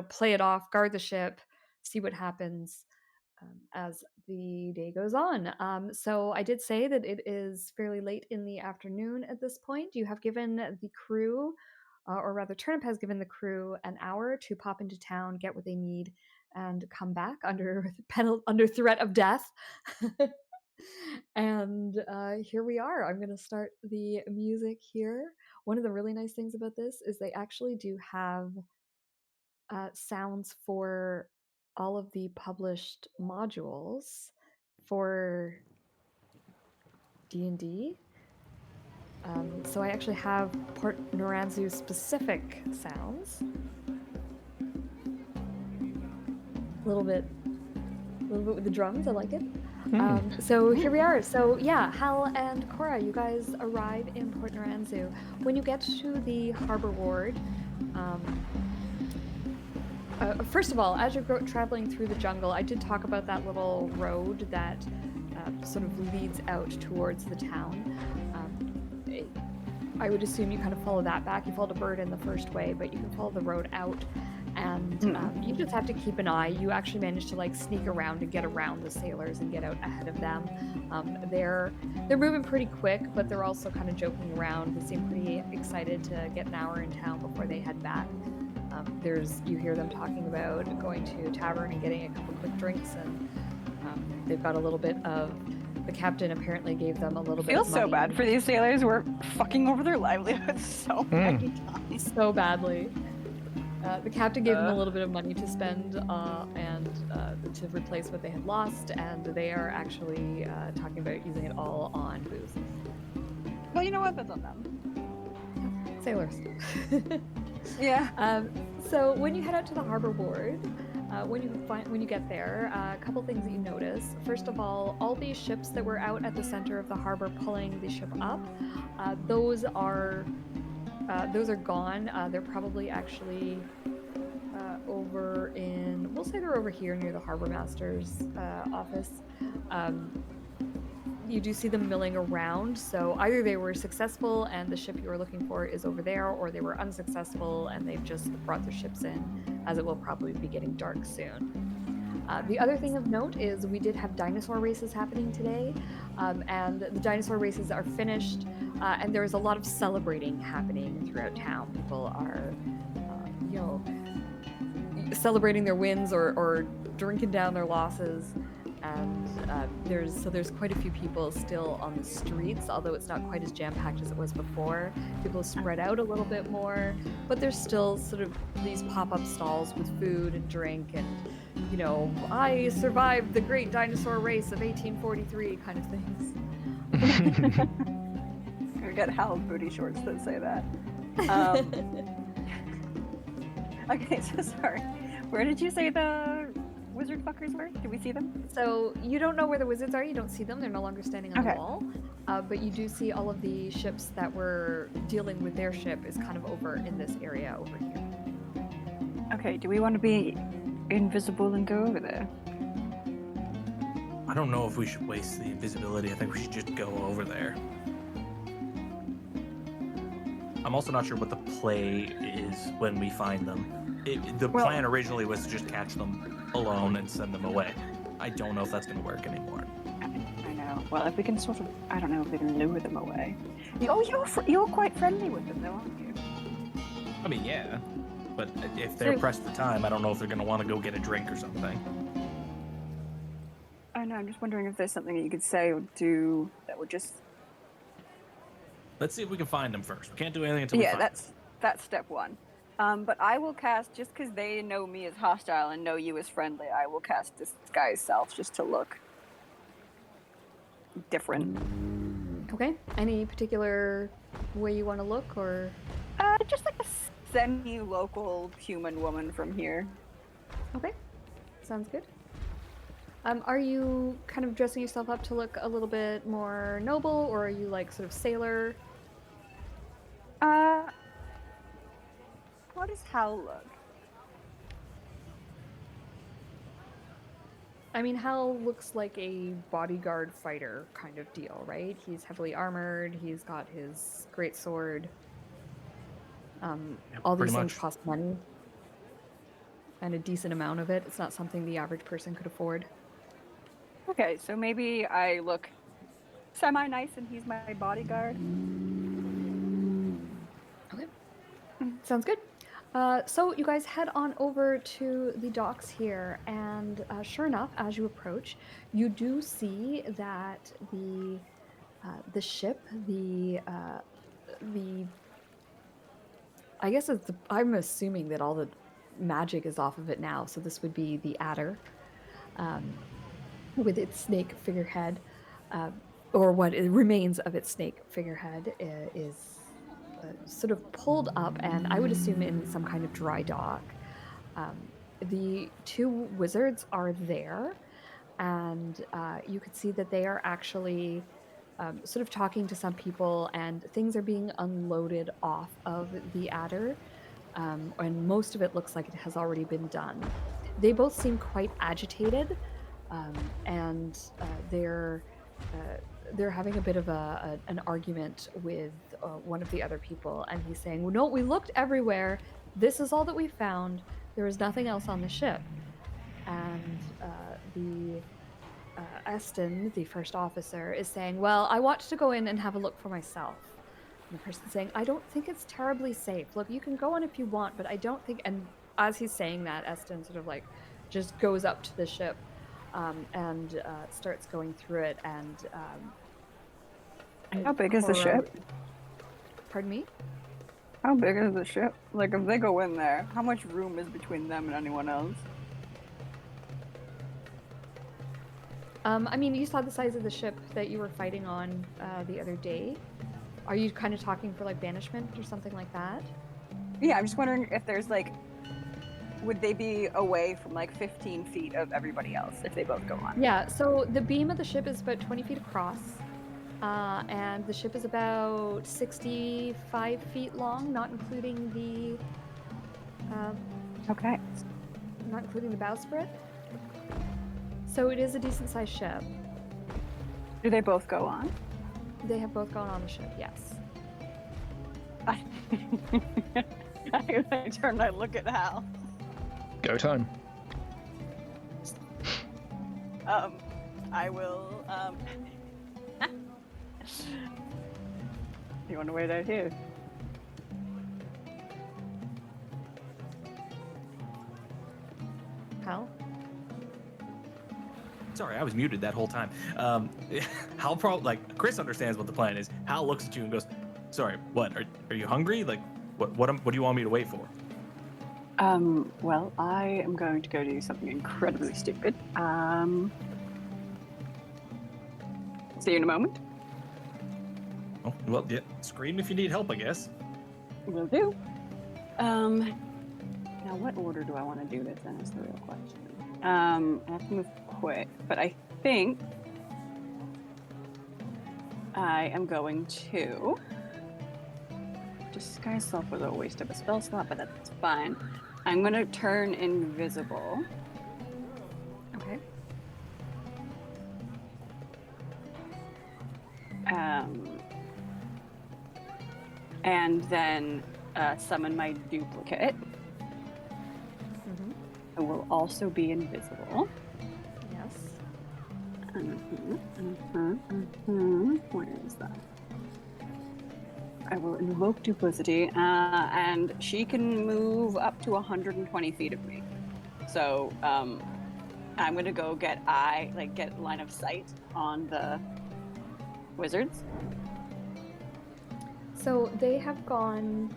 Speaker 2: play it off, guard the ship, see what happens as the day goes on. So I did say that it is fairly late in the afternoon at this point. You have given the crew, or rather Turnip has given the crew an hour to pop into town, get what they need, and come back under threat of death. And here we are. I'm going to start the music here. One of the really nice things about this is they actually do have sounds for all of the published modules for D&D. So I actually have Port Naranzu specific sounds. A little bit with the drums. I like it. So here we are. So yeah, Hal and Cora, you guys arrive in Port Naranzu. When you get to the harbor ward, first of all, as you're traveling through the jungle, I did talk about that little road that sort of leads out towards the town. I would assume you kind of follow that back. You followed a bird in the first way, but you can follow the road out, and you just have to keep an eye. You actually manage to like sneak around and get around the sailors and get out ahead of them. They're moving pretty quick, but they're also kind of joking around. They seem pretty excited to get an hour in town before they head back. You hear them talking about going to a tavern and getting a couple quick drinks, and they've got a little bit of. The captain apparently gave them a little bit of money.
Speaker 3: Feels so bad for these sailors. We're fucking over their livelihoods so many times.
Speaker 2: So badly. The captain gave them a little bit of money to spend and to replace what they had lost, and they are actually talking about using it all on booze.
Speaker 3: Well, you know what? That's on them.
Speaker 2: Sailors.
Speaker 3: Yeah.
Speaker 2: So when you head out to the harbor ward, when you get there, a couple things that you notice. First of all these ships that were out at the center of the harbor pulling the ship up, those are gone. They're probably actually over in, we'll say they're over here near the harbor master's office. You do see them milling around, so either they were successful and the ship you were looking for is over there, or they were unsuccessful and they've just brought their ships in, as it will probably be getting dark soon. The other thing of note is we did have dinosaur races happening today, and the dinosaur races are finished, and there is a lot of celebrating happening throughout town. People are, celebrating their wins or drinking down their losses. And there's quite a few people still on the streets, although it's not quite as jam-packed as it was before. People spread out a little bit more, but there's still sort of these pop-up stalls with food and drink and, I survived the great dinosaur race of 1843 kind of things.
Speaker 3: We got Hal's booty shorts that say that. Okay, so sorry. Where did you say the wizard fuckers were? Did we see them?
Speaker 2: So you don't know where the wizards are. You don't see them. They're no longer standing on the wall. But you do see all of the ships that were dealing with their ship is kind of over in this area over here.
Speaker 3: Okay, do we want to be invisible and go over there?
Speaker 4: I don't know if we should waste the invisibility. I think we should just go over there. I'm also not sure what the play is when we find them. The plan originally was to just catch them alone and send them away. I don't know if that's going to work anymore.
Speaker 3: I know. Well, if we can sort of, I don't know if we can lure them away. You're quite friendly with them, though, aren't you?
Speaker 4: I mean, yeah. But if they're pressed for time, I don't know if they're going to want to go get a drink or something.
Speaker 3: I know. I'm just wondering if there's something that you could say or do that would just...
Speaker 4: Let's see if we can find them first. We can't do anything until we find them.
Speaker 3: That's step one. But I will cast, just because they know me as hostile and know you as friendly, I will cast Disguise Self just to look different.
Speaker 2: Okay. Any particular way you want to look, or?
Speaker 3: Just like a semi-local human woman from here.
Speaker 2: Okay. Sounds good. Are you kind of dressing yourself up to look a little bit more noble, or are you like sort of sailor?
Speaker 3: How does Hal look?
Speaker 2: I mean, Hal looks like a bodyguard fighter kind of deal, right? He's heavily armored, he's got his great sword. All these things cost money. And a decent amount of it. It's not something the average person could afford.
Speaker 3: Okay, so maybe I look semi-nice and he's my bodyguard.
Speaker 2: Okay. Sounds good. So you guys head on over to the docks here, and sure enough, as you approach, you do see that the ship, I guess I'm assuming that all the magic is off of it now, so this would be the Adder, with its snake figurehead, or what remains of its snake figurehead is sort of pulled up, and I would assume in some kind of dry dock. The two wizards are there, and you could see that they are actually sort of talking to some people, and things are being unloaded off of the Adder, and most of it looks like it has already been done. They both seem quite agitated, and they're having a bit of an argument with one of the other people, and he's saying, well, no, we looked everywhere. This is all that we found. There was nothing else on the ship. And the Eston, the first officer, is saying, well, I want to go in and have a look for myself. And the person's saying, I don't think it's terribly safe. Look, you can go on if you want, but I don't think... And as he's saying that, Eston sort of like just goes up to the ship and starts going through it, and
Speaker 3: how big is the ship?
Speaker 2: Pardon me?
Speaker 3: How big is the ship? Like, if they go in there, how much room is between them and anyone else?
Speaker 2: I mean, you saw the size of the ship that you were fighting on the other day. Are you kind of talking for like banishment or something like that?
Speaker 3: Yeah, I'm just wondering if there's like, would they be away from like 15 feet of everybody else if they both go on?
Speaker 2: Yeah, so the beam of the ship is about 20 feet across, and the ship is about 65 feet long, not including the
Speaker 3: okay,
Speaker 2: not including the bowsprit. So it is a decent sized ship.
Speaker 3: Do they both go on?
Speaker 2: They have both gone on the ship, yes.
Speaker 3: I turn and I look at Hal.
Speaker 1: Go time.
Speaker 3: I will, you want to wait out here?
Speaker 2: Hal?
Speaker 4: Sorry, I was muted that whole time. Hal probably, like, Chris understands what the plan is. Hal looks at you and goes, sorry, what? Are you hungry? Like, what do you want me to wait for?
Speaker 3: Well, I am going to go do something incredibly stupid. See you in a moment.
Speaker 4: Oh, well, yeah, scream if you need help, I guess.
Speaker 3: Will do. Now what order do I want to do this in is the real question. I have to move quick, but I think I am going to disguise self with a waste of a spell slot, but that's fine. I'm going to turn invisible.
Speaker 2: Okay.
Speaker 3: and then summon my duplicate.
Speaker 2: Mm-hmm.
Speaker 3: It will also be invisible.
Speaker 2: Yes.
Speaker 3: Where is that? I will invoke duplicity, and she can move up to 120 feet of me. So I'm gonna go get line of sight on the wizards.
Speaker 2: So they have gone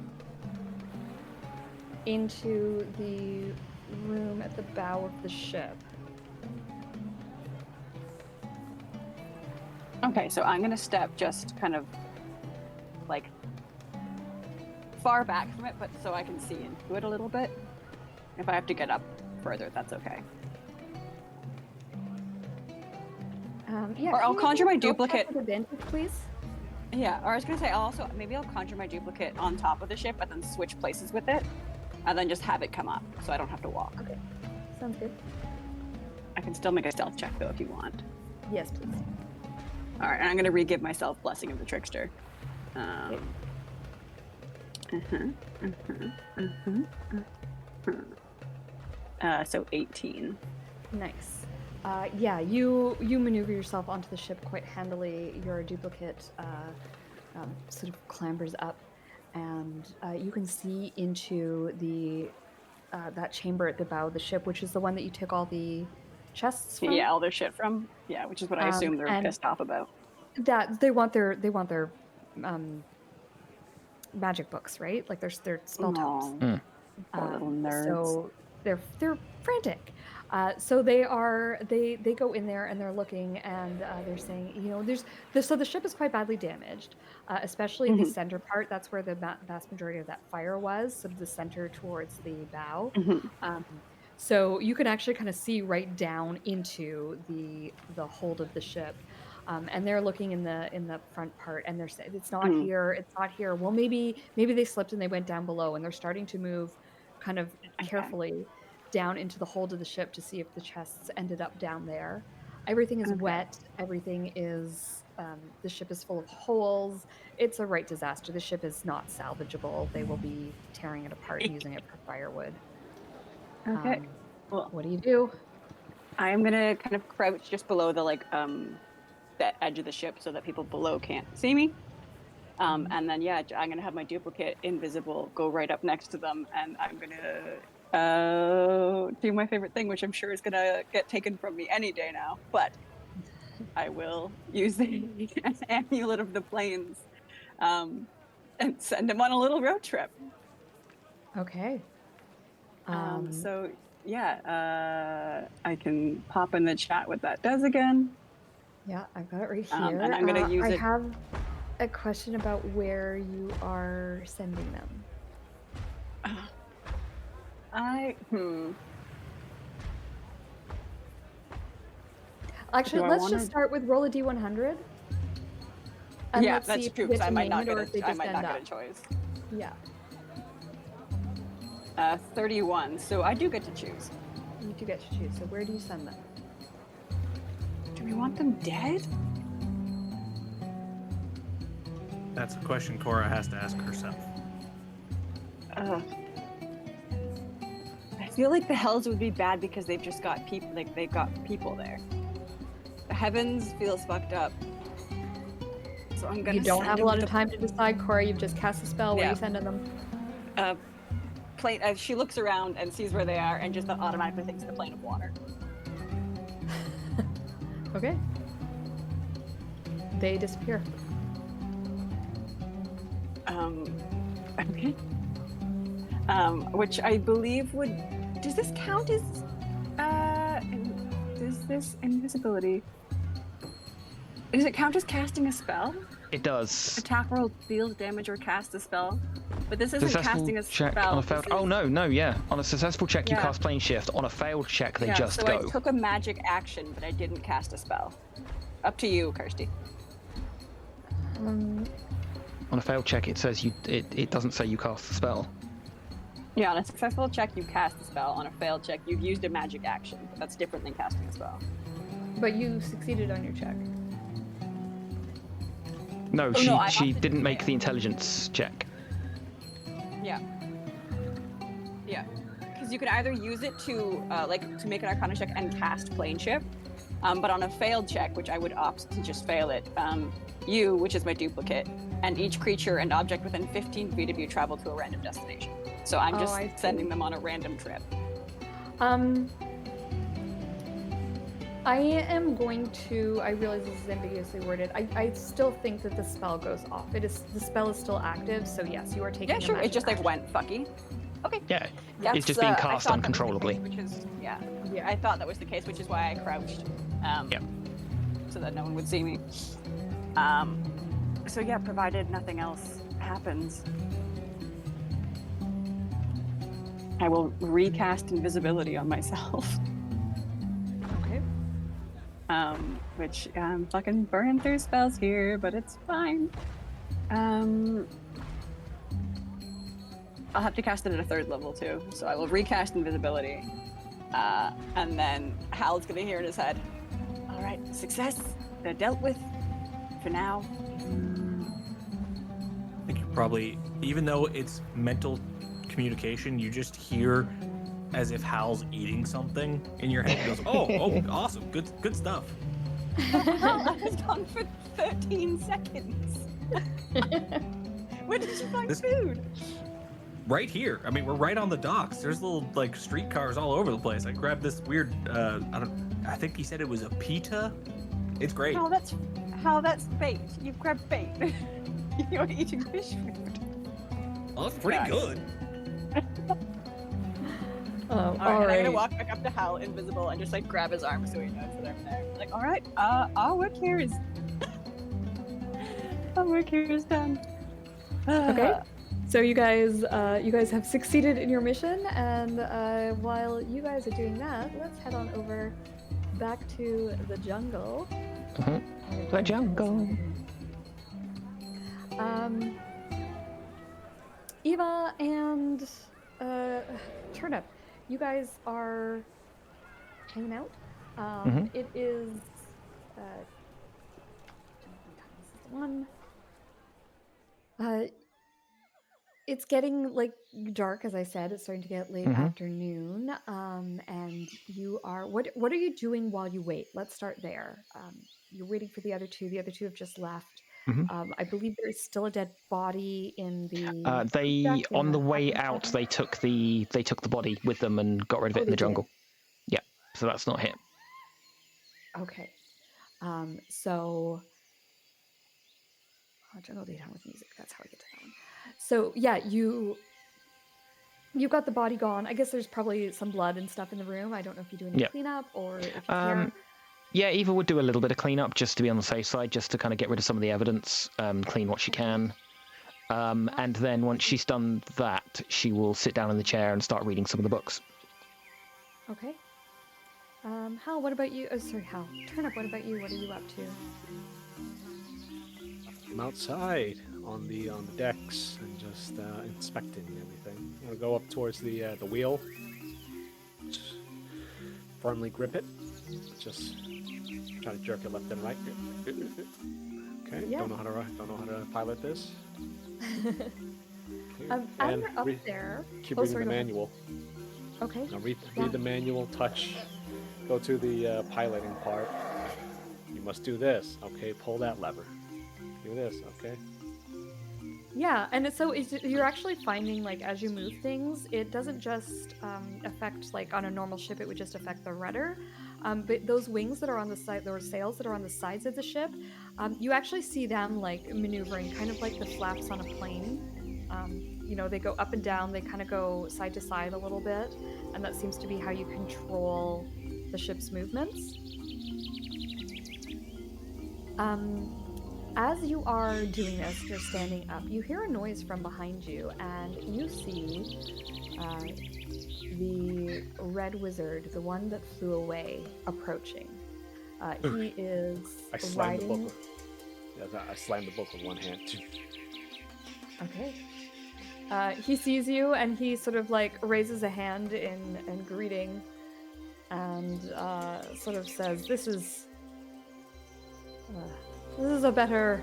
Speaker 2: into the room at the bow of the ship.
Speaker 3: Okay, so I'm gonna step just kind of like far back from it, but so I can see into it a little bit. If I have to get up further, that's okay.
Speaker 2: Yeah.
Speaker 3: Or I'll conjure my duplicate.
Speaker 2: With advantage, please.
Speaker 3: Yeah, or I was gonna say I'll conjure my duplicate on top of the ship and then switch places with it, and then just have it come up so I don't have to walk.
Speaker 2: Okay, sounds good.
Speaker 3: I can still make a stealth check though if you want.
Speaker 2: Yes, please.
Speaker 3: All right, and I'm gonna re-give myself Blessing of the Trickster. So 18.
Speaker 2: Nice. Yeah, you maneuver yourself onto the ship quite handily. Your duplicate sort of clambers up, and you can see into the that chamber at the bow of the ship, which is the one that you took all the chests from.
Speaker 3: Yeah, all their shit from. Yeah, which is what I assume they're pissed off about.
Speaker 2: That they want their magic books, right? Like their spell tomes.
Speaker 3: Poor little nerds.
Speaker 2: So they're frantic. So they go in there and they're looking and they're saying, you know, so the ship is quite badly damaged, especially the center part. That's where the vast majority of that fire was, sort of the center towards the bow. So you can actually kind of see right down into the hold of the ship. And they're looking in the front part, and they're saying, "It's not here. It's not here." Well, maybe they slipped and they went down below, and they're starting to move, kind of carefully, down into the hold of the ship to see if the chests ended up down there. Everything is wet. Everything is. The ship is full of holes. It's a right disaster. The ship is not salvageable. They will be tearing it apart and using it for firewood.
Speaker 3: Okay. Well,
Speaker 2: what do?
Speaker 3: I am gonna kind of crouch just below the that edge of the ship so that people below can't see me. And then, yeah, I'm going to have my duplicate invisible go right up next to them, and I'm going to do my favorite thing, which I'm sure is going to get taken from me any day now, but I will use the Amulet of the Plains and send him on a little road trip.
Speaker 2: Okay.
Speaker 3: So, yeah, I can pop in the chat what that does again.
Speaker 2: Yeah, I've got it right here.
Speaker 3: And I'm going to use it.
Speaker 2: I have a question about where you are sending them. Actually, let's just start with roll a d100. And
Speaker 3: yeah, that's true, because I might not get a choice.
Speaker 2: Yeah.
Speaker 3: 31, so I do get to choose.
Speaker 2: You do get to choose, so where do you send them?
Speaker 3: Do we want them dead?
Speaker 4: That's a question Cora has to ask herself.
Speaker 3: I feel like the Hells would be bad because they've just got people. Like they've got people there. The Heavens feels fucked up. So I'm gonna.
Speaker 2: You don't have a lot of time to decide, Cora. You've just cast a spell. Where are you sending them?
Speaker 3: She looks around and sees where they are, and just automatically thinks the plane of water.
Speaker 2: Okay. They disappear.
Speaker 3: Okay. Which I believe would. Does this count as? Does this invisibility? Does it count as casting a spell?
Speaker 1: It does.
Speaker 3: Attack roll deals damage or cast a spell, but this isn't casting a
Speaker 1: check
Speaker 3: spell.
Speaker 1: On a failed... Oh no, yeah. On a successful check, you cast plane shift. On a failed check, they just go.
Speaker 3: So I took a magic action, but I didn't cast a spell. Up to you, Kirsty.
Speaker 1: On a failed check, it says you. It doesn't say you cast the spell.
Speaker 3: Yeah, on a successful check, you cast a spell. On a failed check, you've used a magic action. That's different than casting a spell.
Speaker 2: But you succeeded on your check.
Speaker 1: No, she didn't make the intelligence check.
Speaker 3: because you can either use it to to make an Arcana check and cast Planeship, but on a failed check, which I would opt to just fail it, you, which is my duplicate, and each creature and object within 15 feet of you travel to a random destination. So I'm just sending them on a random trip.
Speaker 2: I am going to. I realize this is ambiguously worded. I still think that the spell goes off. The spell is still active, so yes, you are taking.
Speaker 3: Yeah, sure. It just like went fucky. Okay.
Speaker 1: Yeah, it's just being cast uncontrollably.
Speaker 3: Yeah, I thought that was the case, which is why I crouched. So that no one would see me. So yeah, provided nothing else happens, I will recast invisibility on myself.
Speaker 2: Okay.
Speaker 3: Which I'm fucking burning through spells here, but it's fine. I'll have to cast it at a 3rd level too, so I will recast invisibility. And then Hal's gonna hear in his head, all right, success, they're dealt with for now.
Speaker 4: I think you probably, even though it's mental communication, you just hear as if Hal's eating something in your head. He goes, oh, awesome, good stuff.
Speaker 3: I was gone for 13 seconds. Where did you find food?
Speaker 4: Right here. I mean, we're right on the docks. There's little like streetcars all over the place. I grabbed this weird. I think he said it was a pita. It's great.
Speaker 3: How that's bait? You've grabbed bait. You're eating fish food.
Speaker 4: Oh, that's pretty good.
Speaker 3: All right. I'm gonna walk back up to Hal, invisible, and just like grab his arm so he knows that I'm there. Like, all right, our work here is done.
Speaker 2: Okay. So you guys have succeeded in your mission, and while you guys are doing that, let's head on over back to the jungle.
Speaker 1: The jungle.
Speaker 2: Eva and Turnip, you guys are hanging out. It is one. It's getting like dark, as I said. It's starting to get late afternoon, and you are. What are you doing while you wait? Let's start there. You're waiting for the other two. The other two have just left. I believe there is still a dead body in the.
Speaker 1: They on the way out. They took the body with them and got rid of it in the jungle. Did. Yeah, so that's not hit.
Speaker 2: Okay, so. Jungle daytime with music. That's how I get to that one. So yeah, you've got the body gone. I guess there's probably some blood and stuff in the room. I don't know if you do any cleanup or if you care.
Speaker 1: Yeah, Eva would do a little bit of cleanup just to be on the safe side, just to kind of get rid of some of the evidence, clean what she can. And then once she's done that, she will sit down in the chair and start reading some of the books.
Speaker 2: Okay. Hal, what about you? Oh, sorry, Hal. Turnip, what about you? What are you up to?
Speaker 5: I'm outside on the decks and just inspecting everything. I'm gonna go up towards the wheel, just firmly grip it, just try to jerk it left and right. Okay, don't know how to pilot this.
Speaker 2: As you're up there,
Speaker 5: keep reading the manual.
Speaker 2: Okay.
Speaker 5: Now read the manual. Touch. Go to the piloting part. You must do this. Okay, pull that lever. Do this, okay?
Speaker 2: Yeah, and so you're actually finding, like, as you move things, it doesn't just affect, like, on a normal ship, it would just affect the rudder. But those wings that are on the side, those sails that are on the sides of the ship, you actually see them, like, maneuvering, kind of like the flaps on a plane. You know, they go up and down, they kind of go side to side a little bit, and that seems to be how you control the ship's movements. As you are doing this, you're standing up, you hear a noise from behind you, and you see the red wizard, the one that flew away, approaching. He is riding...
Speaker 5: the book. I slammed the book with one hand, too.
Speaker 2: Okay. He sees you, and he sort of, like, raises a hand in greeting, and sort of says, This is a better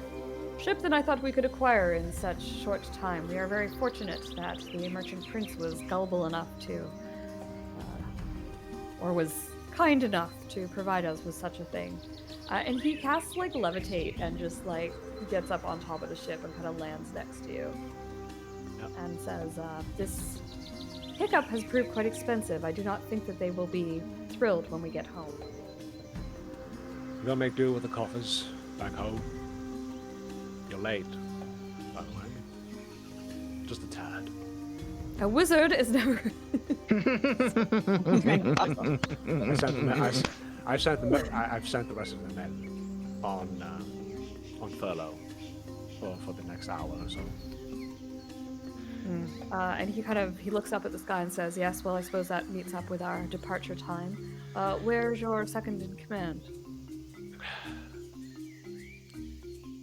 Speaker 2: ship than I thought we could acquire in such short time. We are very fortunate that the merchant prince was gullible enough to or was kind enough to provide us with such a thing. And he casts like levitate and just like gets up on top of the ship and kind of lands next to you.
Speaker 5: Yep.
Speaker 2: And says, this pickup has proved quite expensive. I do not think that they will be thrilled when we get home.
Speaker 5: We're gonna make do with the coffers back home. You're late, by the way. Just a tad.
Speaker 2: A wizard is never...
Speaker 5: I've sent the rest of the men on furlough for the next hour or so.
Speaker 2: And he looks up at the sky and says, yes, well, I suppose that meets up with our departure time. Where's your second in command?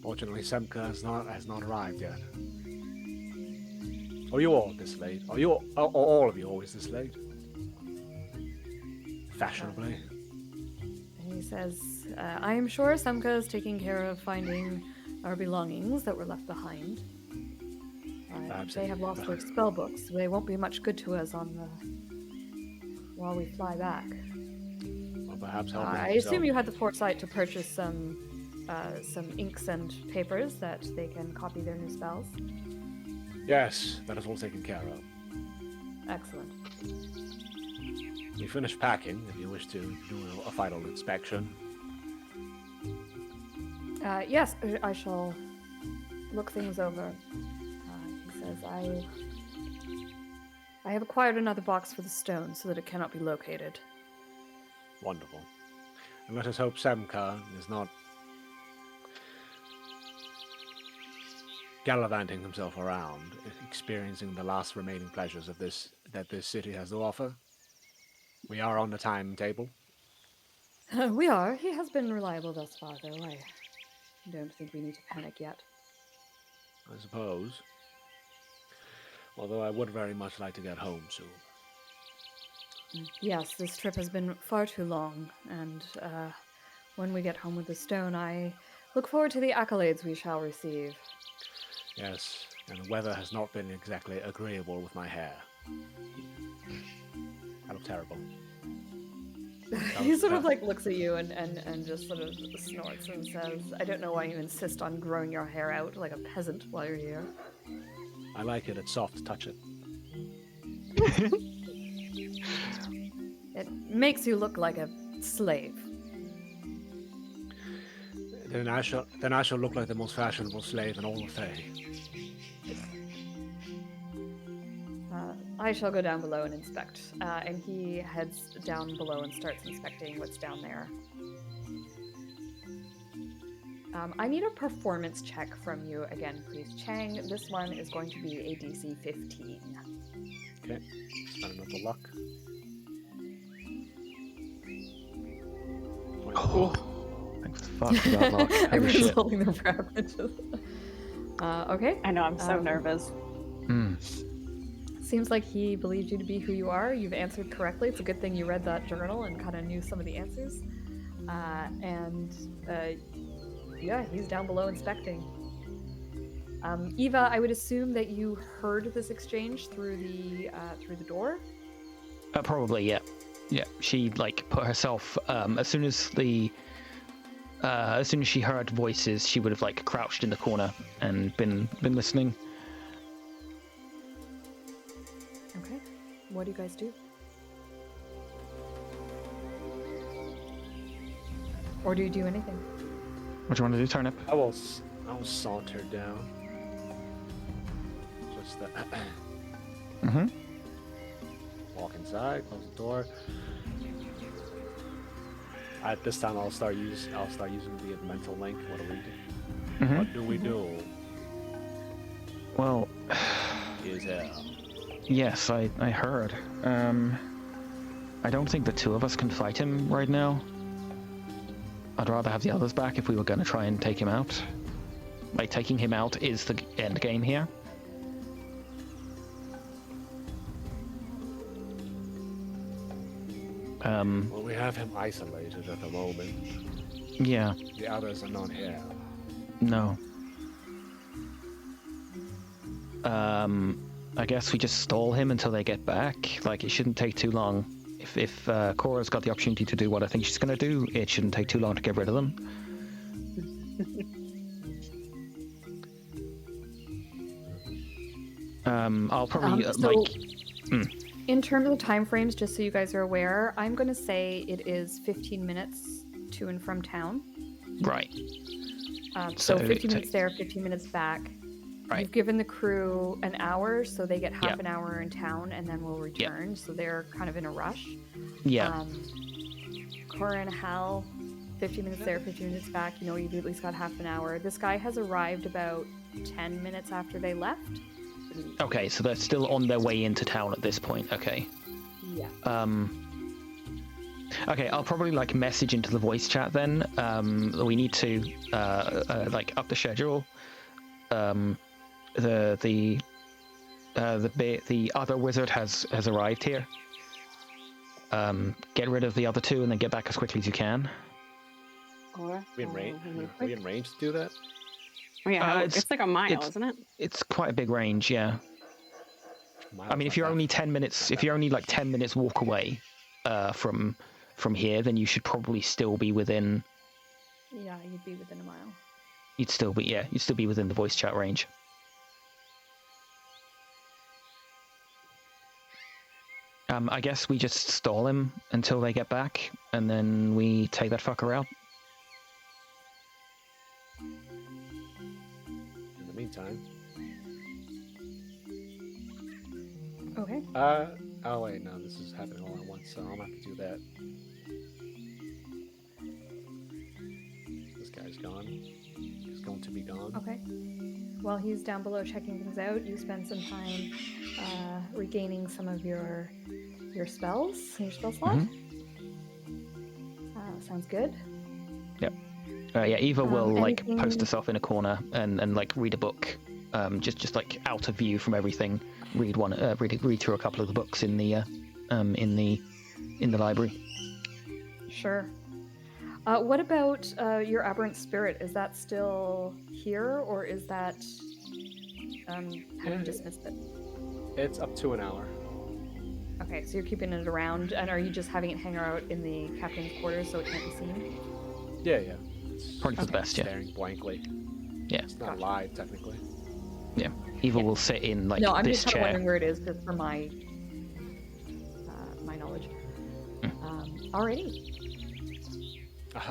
Speaker 5: Fortunately, Semka has not arrived yet. Are you all this late? Are all of you always this late? Fashionably.
Speaker 2: And he says, I am sure Semka is taking care of finding our belongings that were left behind. They have lost their spell books. So they won't be much good to us while we fly back.
Speaker 5: Or perhaps
Speaker 2: I assume you had the foresight to purchase some inks and papers that they can copy their new spells.
Speaker 5: Yes, that is all taken care of.
Speaker 2: Excellent.
Speaker 5: We finished packing. If you wish to do a final inspection.
Speaker 2: Yes, I shall look things over. He says, I have acquired another box for the stone so that it cannot be located.
Speaker 5: Wonderful. And let us hope Semka is not gallivanting himself around, experiencing the last remaining pleasures of that this city has to offer. We are on the timetable.
Speaker 2: We are. He has been reliable thus far, though. I don't think we need to panic yet.
Speaker 5: I suppose. Although I would very much like to get home soon.
Speaker 2: Yes, this trip has been far too long, and when we get home with the stone, I look forward to the accolades we shall receive.
Speaker 5: Yes, and the weather has not been exactly agreeable with my hair. I look terrible.
Speaker 2: He sort of like looks at you and just sort of snorts and says, I don't know why you insist on growing your hair out like a peasant while you're here.
Speaker 5: I like it, it's soft, touch it.
Speaker 2: It makes you look like a slave.
Speaker 5: Then I shall look like the most fashionable slave in all of Fae.
Speaker 2: I shall go down below and inspect. And he heads down below and starts inspecting what's down there. I need a performance check from you again, please, Chang. This one is going to be a DC 15.
Speaker 5: Okay, spend another luck.
Speaker 1: Oh, thanks fuck for that luck.
Speaker 2: Everyone's holding their breath. Okay.
Speaker 3: I know, I'm so nervous.
Speaker 2: Seems like he believed you to be who you are. You've answered correctly. It's a good thing you read that journal and kind of knew some of the answers. Yeah, he's down below inspecting. Eva, I would assume that you heard this exchange through the door.
Speaker 1: Probably, yeah. Yeah, she like put herself as soon as she heard voices, she would have like crouched in the corner and been listening.
Speaker 2: Okay. What do you guys do? Or do you do anything?
Speaker 1: What do you want to do, Turnip?
Speaker 5: I will saunter down. Just that. Walk inside, close the door. At this time, I'll start using the mental link. What do we do? What do we do?
Speaker 1: Well, yes, I heard. I don't think the two of us can fight him right now. I'd rather have the others back if we were going to try and take him out. Like, taking him out is the end game here.
Speaker 5: Well, we have him isolated at the moment.
Speaker 1: Yeah.
Speaker 5: The others are not here.
Speaker 1: No. I guess we just stall him until they get back. Like, it shouldn't take too long if Cora's got the opportunity to do what I think she's going to do, it shouldn't take too long to get rid of them. I'll probably
Speaker 2: In terms of time frames, just so you guys are aware, I'm going to say it is 15 minutes to and from town.
Speaker 1: Right.
Speaker 2: So 15 minutes there, 15 minutes back.
Speaker 1: Right.
Speaker 2: You've given the crew an hour, so they get half an hour in town, and then we'll return.
Speaker 1: Yep.
Speaker 2: So they're kind of in a rush.
Speaker 1: Yeah.
Speaker 2: Cora and Hal, 15 minutes there, 15 minutes back. You know, you've at least got half an hour. This guy has arrived about 10 minutes after they left.
Speaker 1: Okay, so they're still on their way into town at this point. Okay.
Speaker 2: Yeah.
Speaker 1: Okay, I'll probably like message into the voice chat then. We need to like up the schedule. The other wizard has arrived here. Get rid of the other two and then get back as quickly as you can.
Speaker 3: Or
Speaker 5: We in range? Are we in range to do that?
Speaker 3: Oh, yeah,
Speaker 1: it's-
Speaker 3: it's like a mile,
Speaker 1: it's-
Speaker 3: isn't it?
Speaker 1: It's quite a big range, yeah. I mean, if you're only 10 minutes, if you're only like 10 minutes walk away from here, then you should probably still be within.
Speaker 2: Yeah, you'd be within a mile.
Speaker 1: You'd still be within the voice chat range. I guess we just stall him until they get back, and then we take that fucker out.
Speaker 5: In the meantime.
Speaker 2: Okay.
Speaker 5: Oh wait, no, this is happening all at once, so I'm gonna have to do that. This guy's gone. He's going to be gone.
Speaker 2: Okay. While he's down below checking things out, you spend some time regaining some of your spells, your spell slot. Sounds good.
Speaker 1: Yep. Yeah, Eva will like
Speaker 2: anything-
Speaker 1: post herself in a corner and like read a book, just like out of view from everything. Read through a couple of the books in the library.
Speaker 2: Sure. What about your aberrant spirit? Is that still here, or is that have you dismissed it?
Speaker 5: It's up to an hour.
Speaker 2: Okay, so you're keeping it around, and are you just having it hang out in the captain's quarters so it can't be seen?
Speaker 5: Yeah. It's
Speaker 1: Probably for the best, yeah.
Speaker 5: staring blankly.
Speaker 1: Yeah.
Speaker 5: It's not alive, technically.
Speaker 1: Yeah. Eva will sit in like
Speaker 2: No, I'm
Speaker 1: this
Speaker 2: just kind of
Speaker 1: chair.
Speaker 2: wondering where it is, just for my knowledge. Alrighty.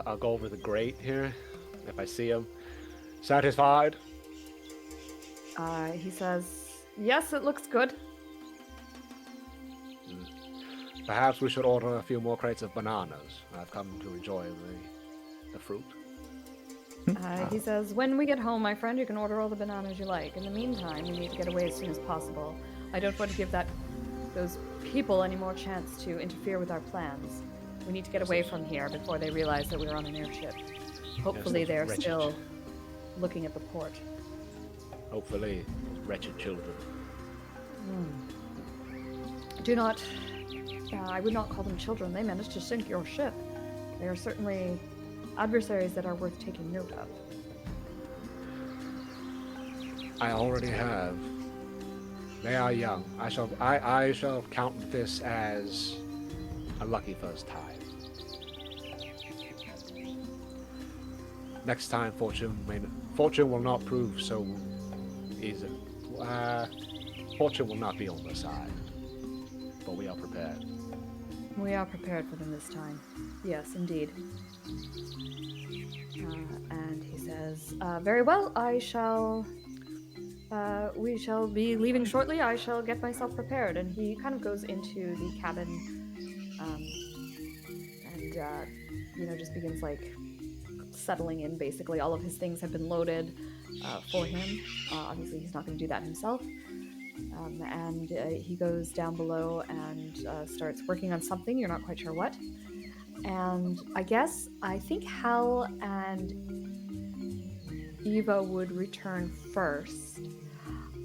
Speaker 5: I'll go over the grate here. If I see him. Satisfied?
Speaker 2: He says, "Yes, it looks good."
Speaker 5: Perhaps we should order a few more crates of bananas. I've come to enjoy the fruit.
Speaker 2: He says, "When we get home, my friend, you can order all the bananas you like. In the meantime, we need to get away as soon as possible. I don't want to give those people any more chance to interfere with our plans. We need to get away from here before they realize that we're on an airship. Hopefully, they're
Speaker 5: wretched.
Speaker 2: still looking at the port."
Speaker 5: Hopefully, those wretched children.
Speaker 2: Do not... I would not call them children. They managed to sink your ship. They are certainly adversaries that are worth taking note of.
Speaker 5: I already have. They are young. I shall count this as a lucky first time. Next time, fortune will not prove so easy. Fortune will not be on their side, but we are prepared.
Speaker 2: We are prepared for them this time. Yes, indeed. And he says, "Very well, we shall be leaving shortly. I shall get myself prepared." And he kind of goes into the cabin, and just begins like settling in. Basically, all of his things have been loaded for him. Obviously, he's not going to do that himself. And he goes down below and starts working on something. You're not quite sure what. And I think Hal and Eva would return first.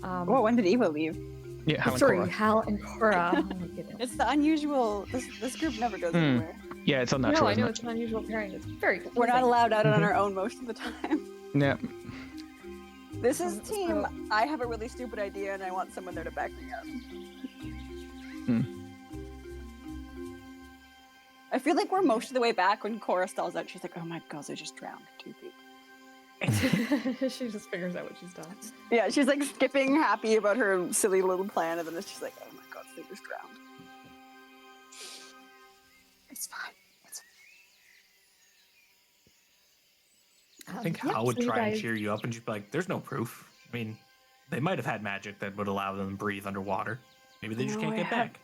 Speaker 3: When did Eva leave?
Speaker 1: Yeah, Hal and
Speaker 2: Sorry,
Speaker 1: Cora.
Speaker 2: Hal and Cora. Oh my goodness.
Speaker 3: It's the unusual. This group never goes anywhere.
Speaker 1: Yeah, it's unnatural.
Speaker 2: No, I
Speaker 1: isn't
Speaker 2: know
Speaker 1: it?
Speaker 2: it's an unusual pairing. It's very
Speaker 3: We're not
Speaker 2: confusing.
Speaker 3: allowed out on our own most of the time.
Speaker 1: Yeah.
Speaker 3: This is team. I have a really stupid idea, and I want someone there to back me up. I feel like we're most of the way back when Cora stalls out. She's like, "Oh my god, I just drowned 2 people."
Speaker 2: She just figures out what she's done.
Speaker 3: Yeah, she's like skipping, happy about her silly little plan, and then she's like, "Oh my god, they just drowned." It's fine. It's
Speaker 4: I think
Speaker 2: yeah,
Speaker 4: Hal would
Speaker 2: so you
Speaker 4: try and
Speaker 2: guys-
Speaker 4: cheer you up, and she'd be like, "There's no proof. I mean, they might have had magic that would allow them to breathe underwater. Maybe they just
Speaker 3: No,
Speaker 4: can't get back.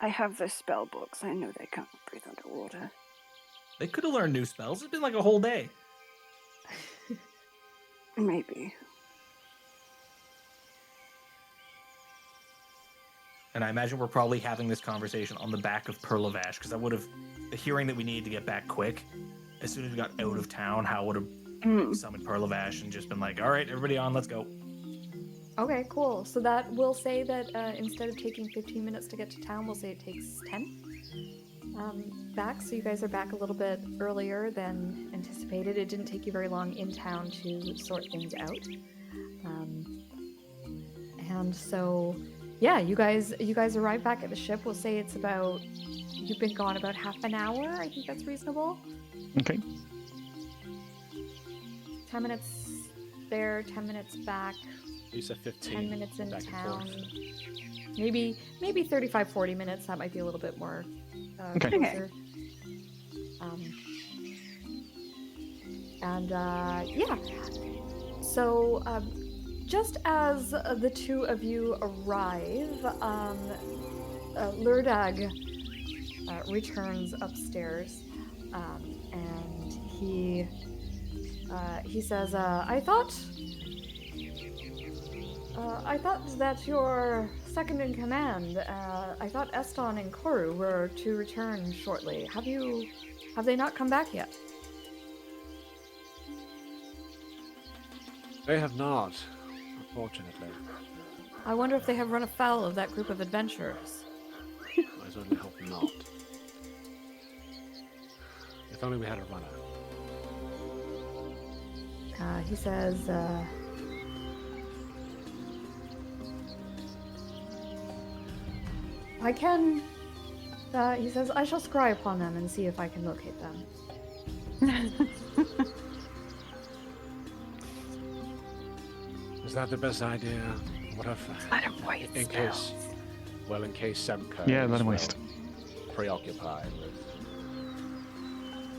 Speaker 3: I have the spell books. I know they can't breathe underwater.
Speaker 4: They could have learned new spells. It's been like a whole day."
Speaker 3: Maybe.
Speaker 4: And I imagine we're probably having this conversation on the back of Pearl of Ash, because I would have, the hearing that we needed to get back quick, as soon as we got out of town, Hal would have summoned Pearl of Ash and just been like, "All right, everybody on, let's go."
Speaker 2: Okay, cool. So that will say that instead of taking 15 minutes to get to town, we'll say it takes 10 back. So you guys are back a little bit earlier than anticipated. It didn't take you very long in town to sort things out. And so, yeah, you guys arrive back at the ship. We'll say it's about, you've been gone about half an hour. I think that's reasonable.
Speaker 1: Okay.
Speaker 2: 10 minutes there, 10 minutes back.
Speaker 5: You said 15.
Speaker 2: 10 minutes in
Speaker 5: back and
Speaker 2: town.
Speaker 5: forth.
Speaker 2: Maybe 35, 40 minutes. That might be a little bit more
Speaker 1: Okay.
Speaker 2: closer. Yeah. So just as the two of you arrive, Lurdag returns upstairs, and he says, I thought that your second in command, I thought Eston and Koru were to return shortly. Have they not come back yet?
Speaker 5: They have not, unfortunately.
Speaker 2: I wonder if they have run afoul of that group of adventurers.
Speaker 5: I certainly hope not. If only we had a runner.
Speaker 2: He says, I can, he says, I shall scry upon them and see if I can locate them.
Speaker 5: Is that the best idea? What if,
Speaker 3: Let him waste
Speaker 5: in case Semka
Speaker 1: Yeah,
Speaker 5: is
Speaker 1: let him
Speaker 5: well
Speaker 1: waste.
Speaker 5: preoccupied with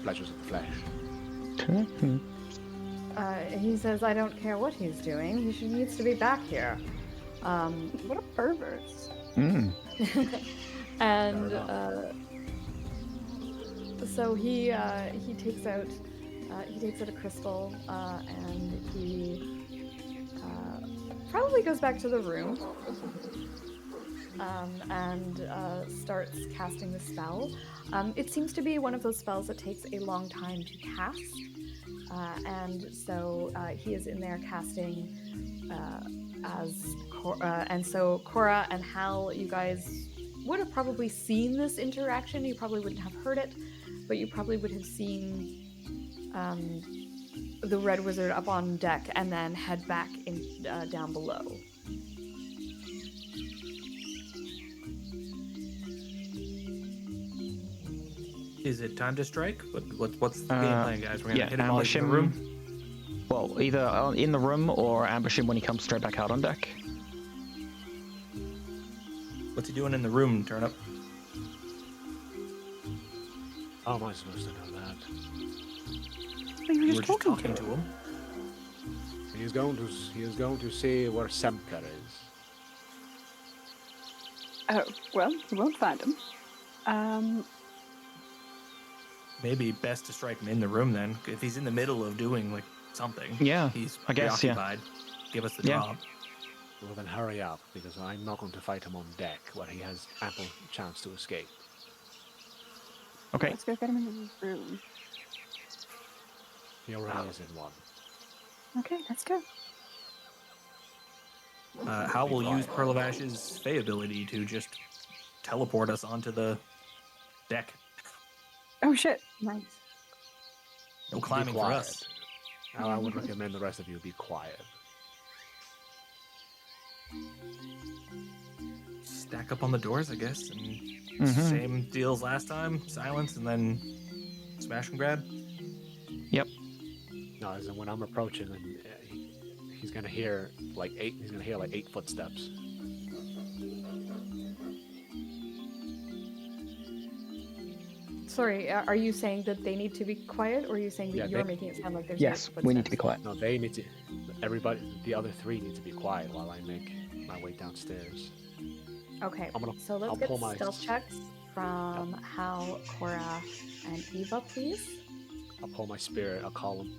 Speaker 5: pleasures of the flesh?
Speaker 2: He says, I don't care what he's doing. He needs to be back here.
Speaker 3: What a pervert.
Speaker 1: Mm.
Speaker 2: And so he takes out a crystal, and he probably goes back to the room and starts casting the spell. It seems to be one of those spells that takes a long time to cast, and so he is in there casting and so Cora and Hal, you guys would have probably seen this interaction. You probably wouldn't have heard it, but you probably would have seen the Red Wizard up on deck and then head back in down below.
Speaker 4: Is it time to strike? What's the game plan, guys? We're gonna hit him while
Speaker 1: ambush
Speaker 4: he's in
Speaker 1: him.
Speaker 4: the room.
Speaker 1: Well, either in the room or ambush him when he comes straight back out on deck.
Speaker 4: What's he doing in the room, Turnip?
Speaker 5: How am I supposed to know that?
Speaker 3: Well, you
Speaker 4: You
Speaker 3: were
Speaker 4: were
Speaker 3: just
Speaker 4: just
Speaker 3: talking
Speaker 4: talking to him.
Speaker 5: He is going to see where Semka is.
Speaker 3: Oh, well, you won't find him.
Speaker 4: Maybe best to strike him in the room then. If he's in the middle of doing like something,
Speaker 1: Yeah,
Speaker 4: he's
Speaker 1: I guess, yeah.
Speaker 4: preoccupied. Give us the
Speaker 1: Yeah.
Speaker 4: job.
Speaker 5: Well, then hurry up, because I'm not going to fight him on deck where he has ample chance to escape.
Speaker 1: Okay.
Speaker 3: Let's go get him in the room.
Speaker 5: He already is in one.
Speaker 3: Okay, let's go.
Speaker 4: How will use Pearl of Ash's Fey ability to just teleport us onto the deck.
Speaker 3: Oh shit! Nice.
Speaker 4: No
Speaker 5: Be
Speaker 4: climbing for
Speaker 5: quiet.
Speaker 4: us.
Speaker 5: Now I would recommend the rest of you be quiet.
Speaker 4: stack up on the doors, I guess, and
Speaker 1: Mhm.
Speaker 4: same deal as last time. Silence, and then smash and grab.
Speaker 1: Yep.
Speaker 5: No, as in when I'm approaching, and he's gonna hear like 8. He's gonna hear like 8 footsteps.
Speaker 2: Sorry, are you saying that they need to be quiet, or are you saying that
Speaker 5: Yeah,
Speaker 2: you're
Speaker 5: they-
Speaker 2: making it sound like there's
Speaker 1: Yes, we need to be quiet.
Speaker 5: No, they need to. Everybody, the other 3 need to be quiet while I make my way downstairs.
Speaker 2: Okay,
Speaker 5: I'm gonna-
Speaker 2: so let's
Speaker 5: I'll
Speaker 2: get
Speaker 5: pull my-
Speaker 2: stealth checks from Hal, Cora, and Eva, please.
Speaker 5: I'll pull my spirit. I'll call him.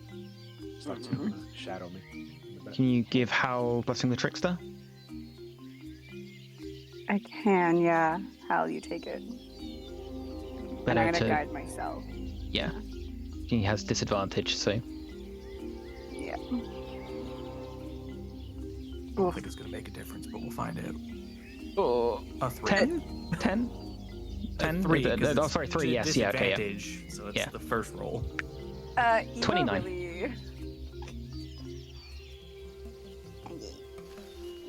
Speaker 5: Start to shadow me. in the back.
Speaker 1: Can you give Hal Blessing the Trickster?
Speaker 3: I can, yeah. Hal, you take it. And I'm gonna guide myself.
Speaker 1: Yeah. He has disadvantage, so.
Speaker 3: Yeah.
Speaker 4: I don't think it's going to make a difference, but we'll find out.
Speaker 1: Oh,
Speaker 4: A 3.
Speaker 1: 10? 10? 10?
Speaker 4: 3.
Speaker 1: Oh, sorry, 3, yes, yeah, okay, yeah.
Speaker 4: Disadvantage, so it's
Speaker 1: Yeah.
Speaker 4: the first roll.
Speaker 3: Eva
Speaker 1: 29.
Speaker 3: Really...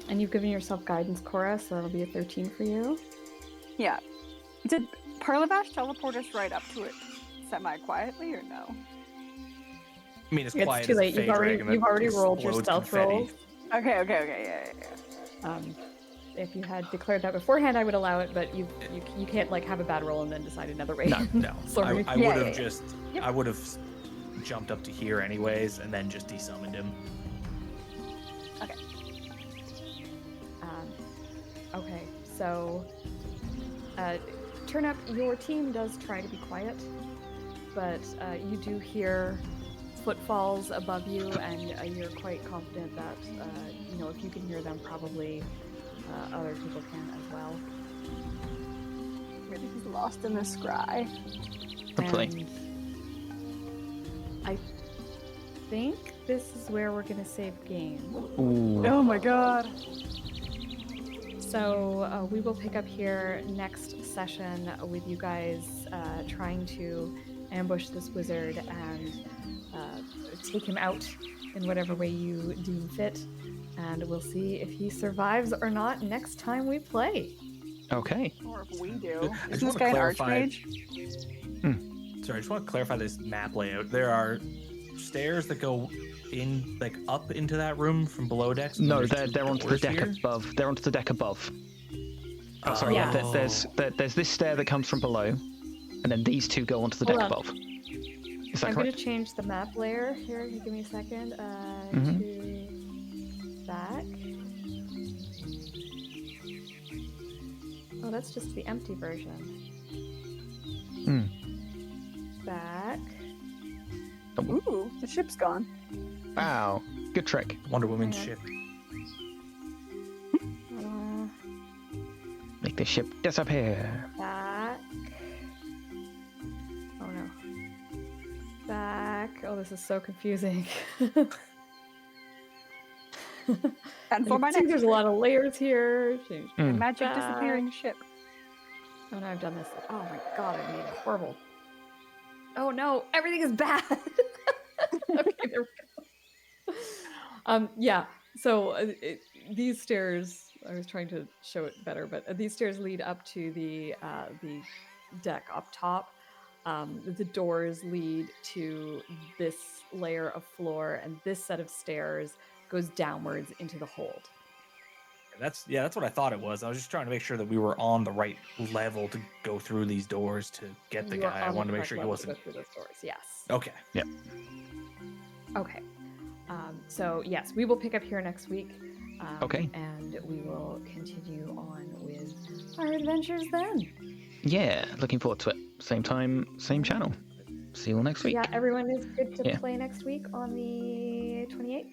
Speaker 2: And you've given yourself guidance, Cora, so that'll be a 13 for you.
Speaker 3: Yeah. Did Parlavash teleport us right up to it semi-quietly, or no?
Speaker 4: I mean, it's
Speaker 2: It's
Speaker 4: quiet
Speaker 2: too
Speaker 4: as a
Speaker 2: late. You've
Speaker 4: Fey
Speaker 2: already
Speaker 4: dragon that
Speaker 2: rolled your
Speaker 4: explodes
Speaker 2: stealth
Speaker 4: confetti.
Speaker 2: rolls.
Speaker 3: Okay, yeah.
Speaker 2: If you had declared that beforehand, I would allow it, but you can't like have a bad roll and then decide another way.
Speaker 4: No.
Speaker 2: Sorry.
Speaker 4: I
Speaker 3: Yeah,
Speaker 4: would have
Speaker 3: yeah.
Speaker 4: just,
Speaker 3: Yep.
Speaker 4: I would have jumped up to here anyways, and then just desummoned him.
Speaker 2: Okay, so Turnip, your team does try to be quiet, but you do hear footfalls above you, and you're quite confident that if you can hear them, probably other people can as well.
Speaker 3: Maybe he's lost in the scry.
Speaker 1: Hopefully.
Speaker 2: And I think this is where we're gonna save game.
Speaker 1: Ooh.
Speaker 3: Oh my god.
Speaker 2: So we will pick up here next session with you guys trying to ambush this wizard and take him out in whatever way you deem fit. And we'll see if he survives or not next time we play.
Speaker 1: Okay.
Speaker 3: Or if we do.
Speaker 4: I just
Speaker 3: Isn't this
Speaker 4: want to
Speaker 3: guy an
Speaker 4: clarify.
Speaker 3: archmage?
Speaker 4: Sorry, I just want to clarify this map layout. There are stairs that go in, like up into that room from below decks. and
Speaker 1: No,
Speaker 4: there's
Speaker 1: they're
Speaker 4: two
Speaker 1: onto the
Speaker 4: doors
Speaker 1: deck
Speaker 4: here?
Speaker 1: above. They're onto the deck above. Oh, sorry,
Speaker 2: Yeah.
Speaker 1: there's this stair that comes from below, and then these 2 go onto the deck
Speaker 2: Hold on.
Speaker 1: above. Is that
Speaker 2: I'm going
Speaker 1: correct?
Speaker 2: to change the map layer here. Give me a second.
Speaker 1: Mhm.
Speaker 2: To back. Oh, that's just the empty version. Back.
Speaker 3: Ooh, the ship's gone.
Speaker 1: Wow, good trick.
Speaker 4: Wonder Woman's
Speaker 2: Yeah.
Speaker 4: ship.
Speaker 2: Uh,
Speaker 1: Make the ship disappear.
Speaker 2: back. Oh no. Back. Oh, this is so confusing.
Speaker 3: And for
Speaker 2: You
Speaker 3: my
Speaker 2: can see
Speaker 3: next
Speaker 2: there's a lot of layers here. Change.
Speaker 1: Mm.
Speaker 3: magic
Speaker 2: Back.
Speaker 3: disappearing ship.
Speaker 2: Oh no, I've done this. Oh my god, I made it horrible. Oh no, everything is bad. Okay, there we go. Yeah. So these stairs, I was trying to show it better, but these stairs lead up to the deck up top. The doors lead to this layer of floor, and this set of stairs goes downwards into the hold.
Speaker 4: That's what I thought it was. I was just trying to make sure that we were on the right level to go through these doors to get the
Speaker 2: You are
Speaker 4: guy. I
Speaker 2: on the
Speaker 4: wanted to make
Speaker 2: correct
Speaker 4: sure he
Speaker 2: level to
Speaker 4: wasn't.
Speaker 2: go through those doors. Yes.
Speaker 4: Okay.
Speaker 2: Okay. So yes, we will pick up here next week.
Speaker 1: Okay.
Speaker 2: And we will continue on with our adventures then.
Speaker 1: Yeah, looking forward to it. Same time, same channel. See you all next week.
Speaker 2: Yeah, everyone is good to
Speaker 1: Yeah.
Speaker 2: play next week on the 28th.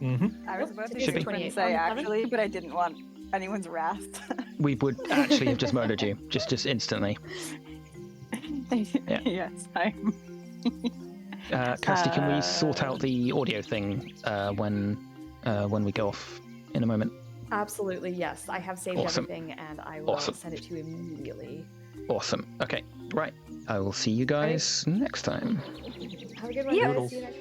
Speaker 4: Mm-hmm.
Speaker 3: I was
Speaker 2: Nope,
Speaker 3: about to
Speaker 2: today's
Speaker 1: Should
Speaker 3: say,
Speaker 1: be.
Speaker 2: 28th.
Speaker 3: say
Speaker 2: On the 11th?
Speaker 3: actually, but I didn't want anyone's wrath.
Speaker 1: We would actually have just murdered you, just instantly. Yeah.
Speaker 3: Yes, I'm.
Speaker 1: Kirsty, can we sort out the audio thing when we go off in a moment?
Speaker 2: Absolutely, yes. I have saved
Speaker 1: Awesome.
Speaker 2: everything, and I will
Speaker 1: Awesome.
Speaker 2: send it to you immediately.
Speaker 1: Awesome. Okay, right. I will see you guys next time.
Speaker 2: Have a good one,
Speaker 3: Yeah.
Speaker 2: guys.
Speaker 4: Toodles.
Speaker 2: See you next